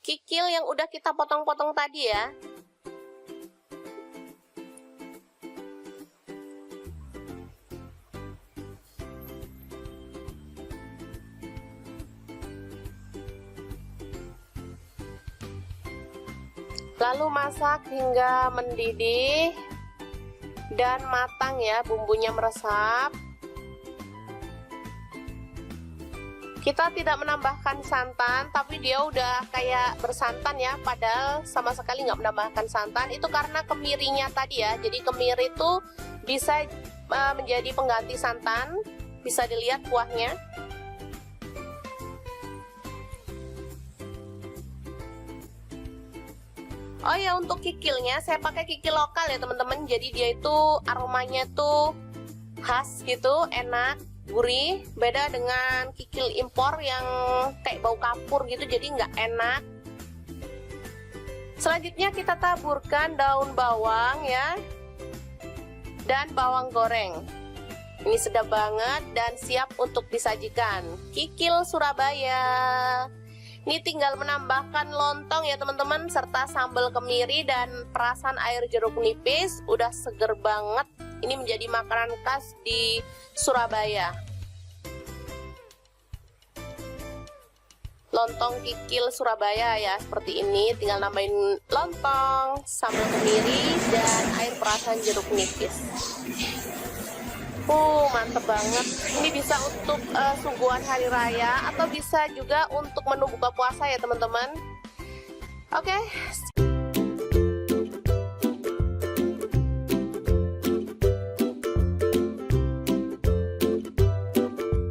kikil yang udah kita potong-potong tadi ya. Lalu masak hingga mendidih dan matang ya, bumbunya meresap. Kita tidak menambahkan santan, tapi dia udah kayak bersantan ya, padahal sama sekali nggak menambahkan santan. Itu karena kemirinya tadi ya, jadi kemiri itu bisa menjadi pengganti santan. Bisa dilihat kuahnya. Oh ya, untuk kikilnya saya pakai kikil lokal ya teman-teman. Jadi dia itu aromanya tuh khas gitu, enak, gurih. Beda dengan kikil impor yang kayak bau kapur gitu, jadi nggak enak. Selanjutnya kita taburkan daun bawang ya, dan bawang goreng. Ini sedap banget dan siap untuk disajikan. Kikil Surabaya. Ini tinggal menambahkan lontong ya teman-teman, serta sambal kemiri dan perasan air jeruk nipis. Udah seger banget. Ini menjadi makanan khas di Surabaya. Lontong kikil Surabaya ya, seperti ini. Tinggal nambahin lontong, sambal kemiri, dan air perasan jeruk nipis. Mantep banget. Ini bisa untuk suguhan hari raya atau bisa juga untuk menu buka puasa ya teman-teman. Oke.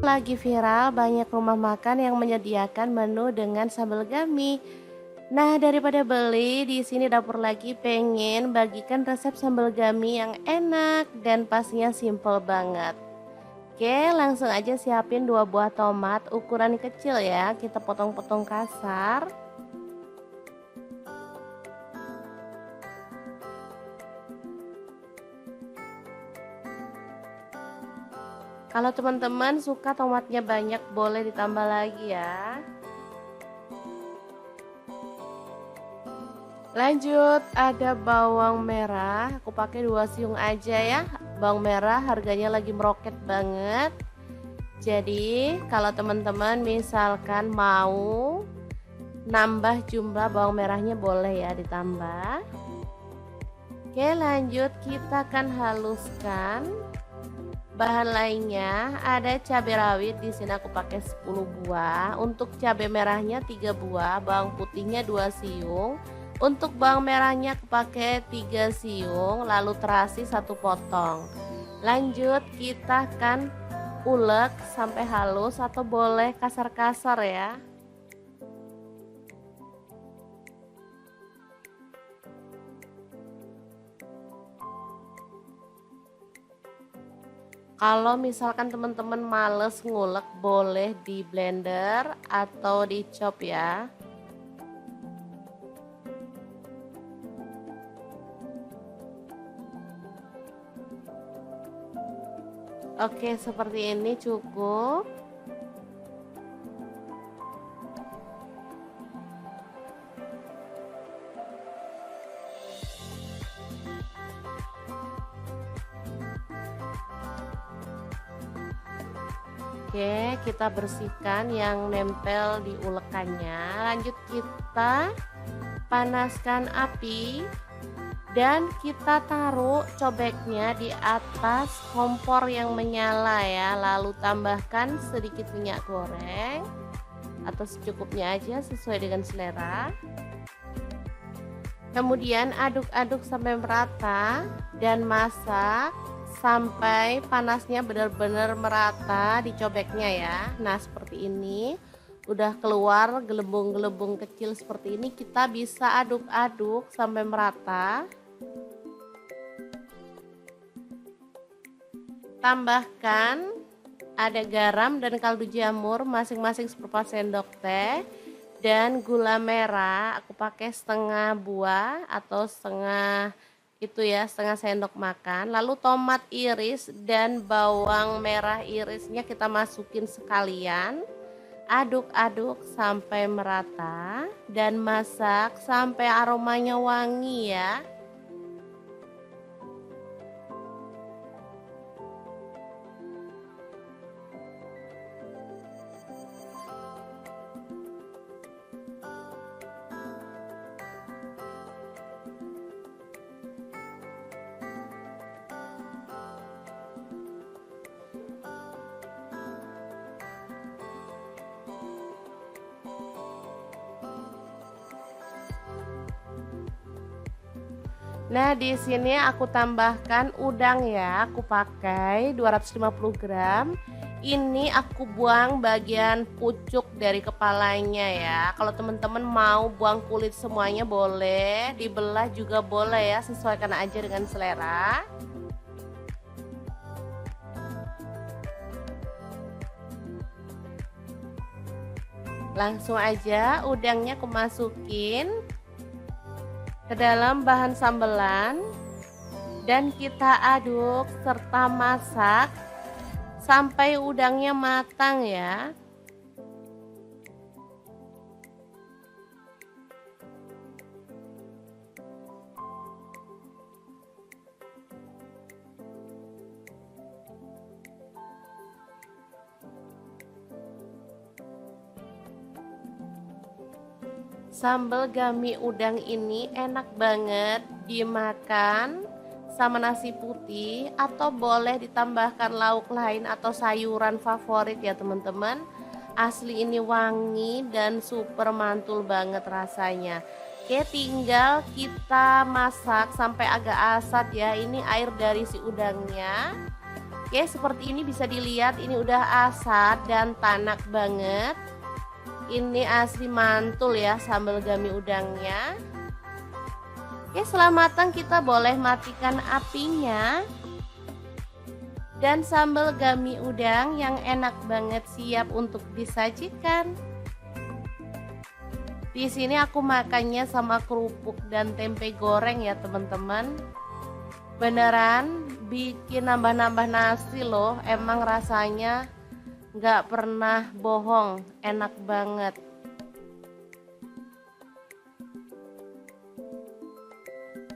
Lagi viral banyak rumah makan yang menyediakan menu dengan sambal gami. Nah, daripada beli, di sini Dapur Lagi pengen bagikan resep sambal gami yang enak dan pastinya simple banget. Oke, langsung aja siapin 2 buah tomat ukuran kecil ya, kita potong-potong kasar. Kalau teman-teman suka tomatnya banyak, boleh ditambah lagi ya. Lanjut, ada bawang merah, aku pakai 2 siung aja ya. Bawang merah harganya lagi meroket banget. Jadi kalau teman-teman misalkan mau nambah jumlah bawang merahnya, boleh ya ditambah. Oke, lanjut kita akan haluskan. Bahan lainnya ada cabai rawit, di sini aku pakai 10 buah. Untuk cabai merahnya 3 buah, bawang putihnya 2 siung. Untuk bawang merahnya aku pakai 3 siung, lalu terasi 1 potong. Lanjut kita akan ulek sampai halus atau boleh kasar-kasar ya. Kalau misalkan teman-teman males ngulek, boleh di blender atau di chop ya. Oke, seperti ini cukup. Oke, kita bersihkan yang nempel di ulekannya. Lanjut kita panaskan api dan kita taruh cobeknya di atas kompor yang menyala ya. Lalu tambahkan sedikit minyak goreng atau secukupnya aja sesuai dengan selera. Kemudian aduk-aduk sampai merata dan masak sampai panasnya benar-benar merata di cobeknya ya. Nah, seperti ini. Udah keluar gelembung-gelembung kecil seperti ini, kita bisa aduk-aduk sampai merata. Tambahkan ada garam dan kaldu jamur masing-masing seperempat sendok teh dan gula merah. Aku pakai setengah buah atau setengah itu ya, setengah sendok makan. Lalu tomat iris dan bawang merah irisnya kita masukin sekalian. Aduk-aduk sampai merata dan masak sampai aromanya wangi ya. Nah, di sini aku tambahkan udang ya. Aku pakai 250 gram. Ini aku buang bagian pucuk dari kepalanya ya. Kalau teman-teman mau buang kulit semuanya boleh, dibelah juga boleh ya, sesuaikan aja dengan selera. Langsung aja udangnya aku masukin ke dalam bahan sambelan dan kita aduk serta masak sampai udangnya matang ya. Sambal gami udang ini enak banget dimakan sama nasi putih atau boleh ditambahkan lauk lain atau sayuran favorit ya teman-teman. Asli ini wangi dan super mantul banget rasanya. Oke, tinggal kita masak sampai agak asat ya. Ini air dari si udangnya. Oke, seperti ini bisa dilihat ini udah asat dan tanak banget. Ini asli mantul ya sambal gami udangnya. Oke, setelah matang kita boleh matikan apinya. Dan sambal gami udang yang enak banget siap untuk disajikan. Di sini aku makannya sama kerupuk dan tempe goreng ya teman-teman. Beneran bikin nambah-nambah nasi loh, emang rasanya nggak pernah bohong, enak banget.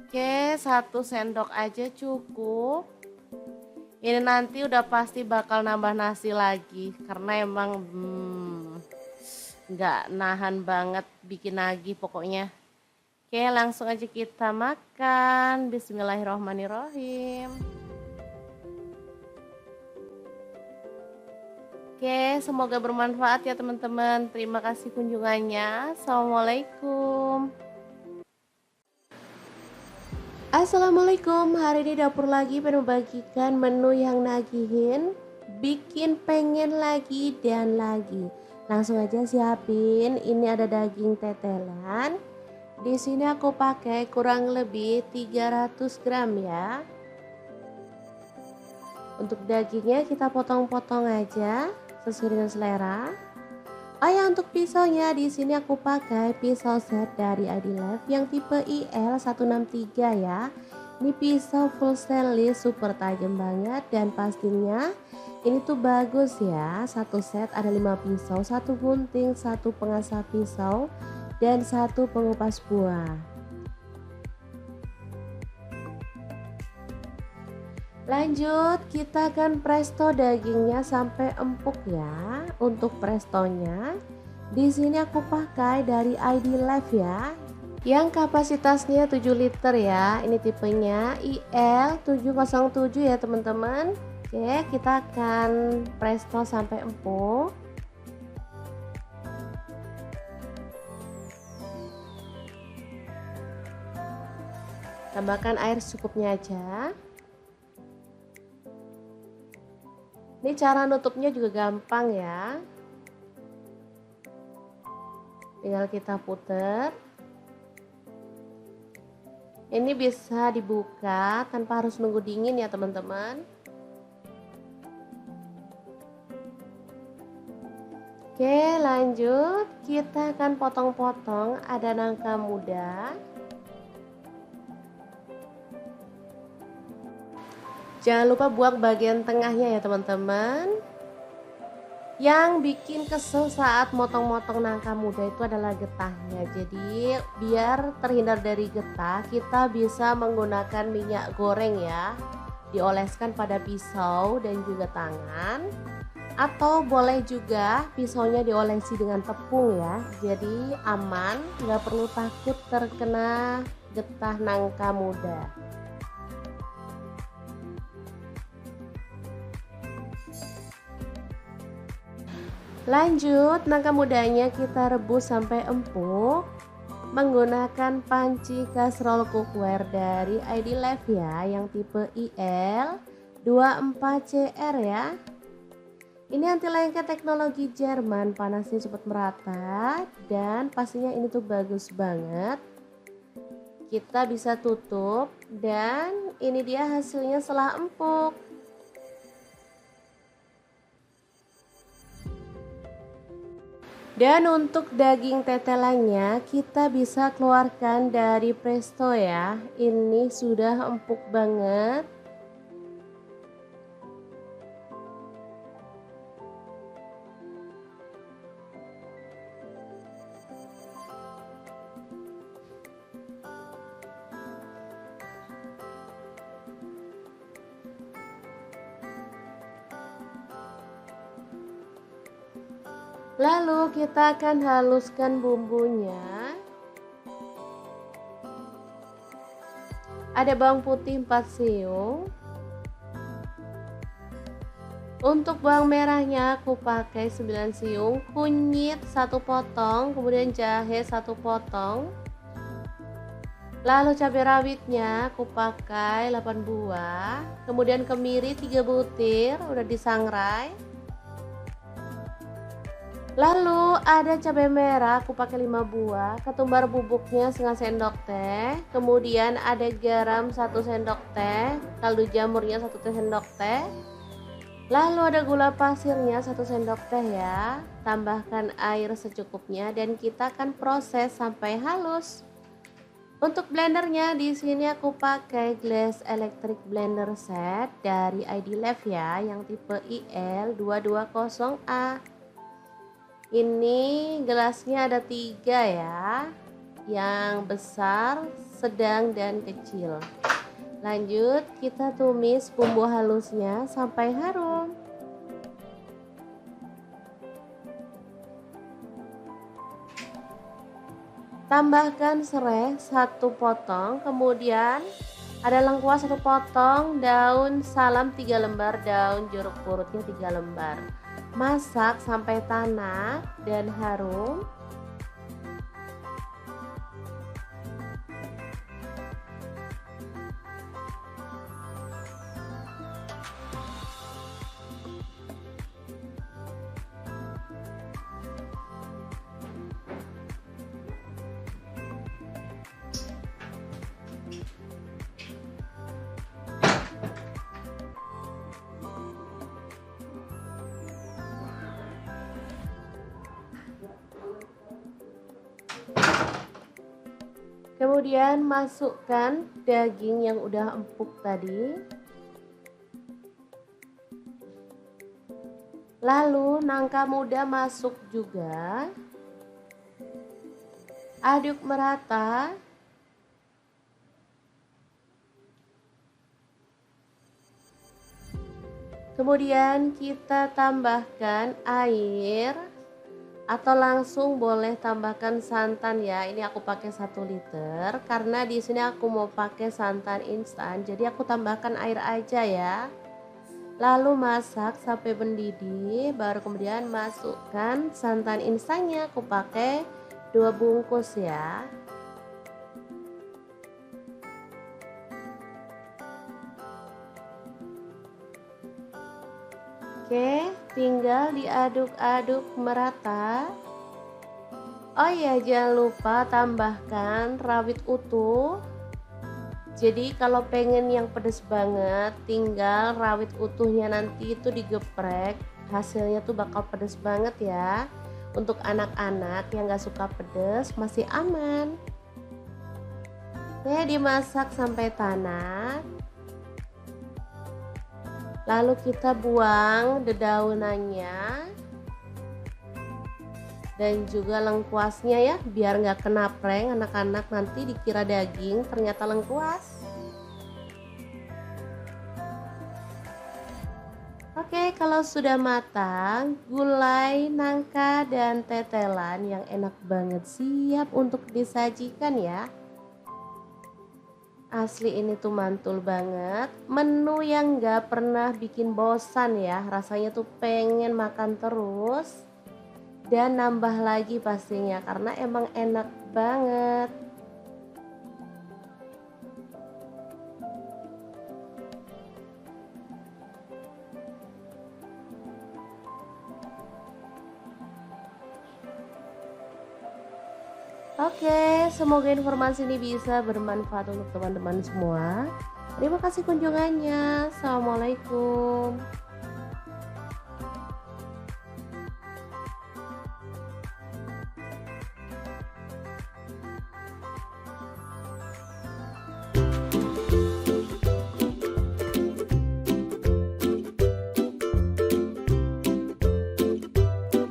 Oke, 1 sendok aja cukup. Ini nanti udah pasti bakal nambah nasi lagi karena emang nggak nahan banget bikin lagi pokoknya. Oke, langsung aja kita makan. Bismillahirrohmanirrohim. Oke, semoga bermanfaat ya teman-teman. Terima kasih kunjungannya. Assalamualaikum. Assalamualaikum, hari ini dapur lagi pengen membagikan menu yang nagihin, bikin pengen lagi dan lagi. Langsung aja siapin, ini ada daging tetelan. Di sini aku pakai kurang lebih 300 gram ya. Untuk dagingnya kita potong-potong aja sesuai dengan selera. Oh ya, untuk pisaunya di sini aku pakai pisau set dari ID Life yang tipe IL163 ya. Ini pisau full stainless, super tajam banget dan pastinya ini tuh bagus ya. Satu set ada 5 pisau, satu gunting, satu pengasah pisau dan satu pengupas buah. Lanjut, kita akan presto dagingnya sampai empuk ya. Untuk prestonya, di sini aku pakai dari ID Life ya, yang kapasitasnya 7 liter ya. Ini tipenya IL707 ya teman-teman. Oke, kita akan presto sampai empuk. Tambahkan air secukupnya aja. Ini cara nutupnya juga gampang ya. Tinggal kita puter. Ini bisa dibuka tanpa harus nunggu dingin ya teman-teman. Oke, lanjut. Kita akan potong-potong, ada nangka muda. Jangan lupa buang bagian tengahnya ya teman-teman. Yang bikin kesel saat motong-motong nangka muda itu adalah getahnya. Jadi biar terhindar dari getah, kita bisa menggunakan minyak goreng ya. Dioleskan pada pisau dan juga tangan. Atau boleh juga pisaunya diolesi dengan tepung ya. Jadi aman, nggak perlu takut terkena getah nangka muda. Lanjut, nangka mudanya kita rebus sampai empuk menggunakan panci kastrol cookware dari ID Life ya, yang tipe IL24CR ya. Ini anti lengket teknologi Jerman, panasnya cepat merata dan pastinya ini tuh bagus banget. Kita bisa tutup dan ini dia hasilnya setelah empuk. Dan untuk daging tetelannya kita bisa keluarkan dari presto ya. Ini sudah empuk banget. Lalu kita akan haluskan bumbunya. Ada bawang putih 4 siung. Untuk bawang merahnya aku pakai 9 siung, kunyit 1 potong, kemudian jahe 1 potong. Lalu cabai rawitnya aku pakai 8 buah, kemudian kemiri 3 butir udah disangrai. Lalu ada cabai merah aku pakai 5 buah, ketumbar bubuknya setengah sendok teh, kemudian ada garam 1 sendok teh, kaldu jamurnya 1 sendok teh. Lalu ada gula pasirnya 1 sendok teh ya. Tambahkan air secukupnya dan kita akan proses sampai halus. Untuk blendernya di sini aku pakai Glass Electric Blender Set dari ID Life ya, yang tipe IL220A. Ini gelasnya ada 3 ya, yang besar, sedang, dan kecil. Lanjut kita tumis bumbu halusnya sampai harum. Tambahkan serai 1 potong, kemudian ada lengkuas 1 potong, daun salam 3 lembar, daun jeruk purutnya 3 lembar. Masak sampai tanak dan harum. Kemudian masukkan daging yang udah empuk tadi. Lalu nangka muda masuk juga. Aduk merata. Kemudian kita tambahkan air atau langsung boleh tambahkan santan ya. Ini aku pakai 1 liter karena di sini aku mau pakai santan instan. Jadi aku tambahkan air aja ya. Lalu masak sampai mendidih, baru kemudian masukkan santan instannya. Aku pakai 2 bungkus ya. Oke, tinggal diaduk-aduk merata. Oh iya, jangan lupa tambahkan rawit utuh. Jadi kalau pengen yang pedas banget, tinggal rawit utuhnya nanti itu digeprek. Hasilnya tuh bakal pedas banget ya. Untuk anak-anak yang gak suka pedas masih aman. Oke, dimasak sampai tanak. Lalu kita buang dedaunannya dan juga lengkuasnya ya, biar nggak kena prank anak-anak nanti dikira daging ternyata lengkuas. Oke, kalau sudah matang, gulai, nangka, dan tetelan yang enak banget siap untuk disajikan ya. Asli ini tuh mantul banget, menu yang gak pernah bikin bosan ya, rasanya tuh pengen makan terus dan nambah lagi pastinya karena emang enak banget. Oke, semoga informasi ini bisa bermanfaat untuk teman-teman semua. Terima kasih kunjungannya. Assalamualaikum.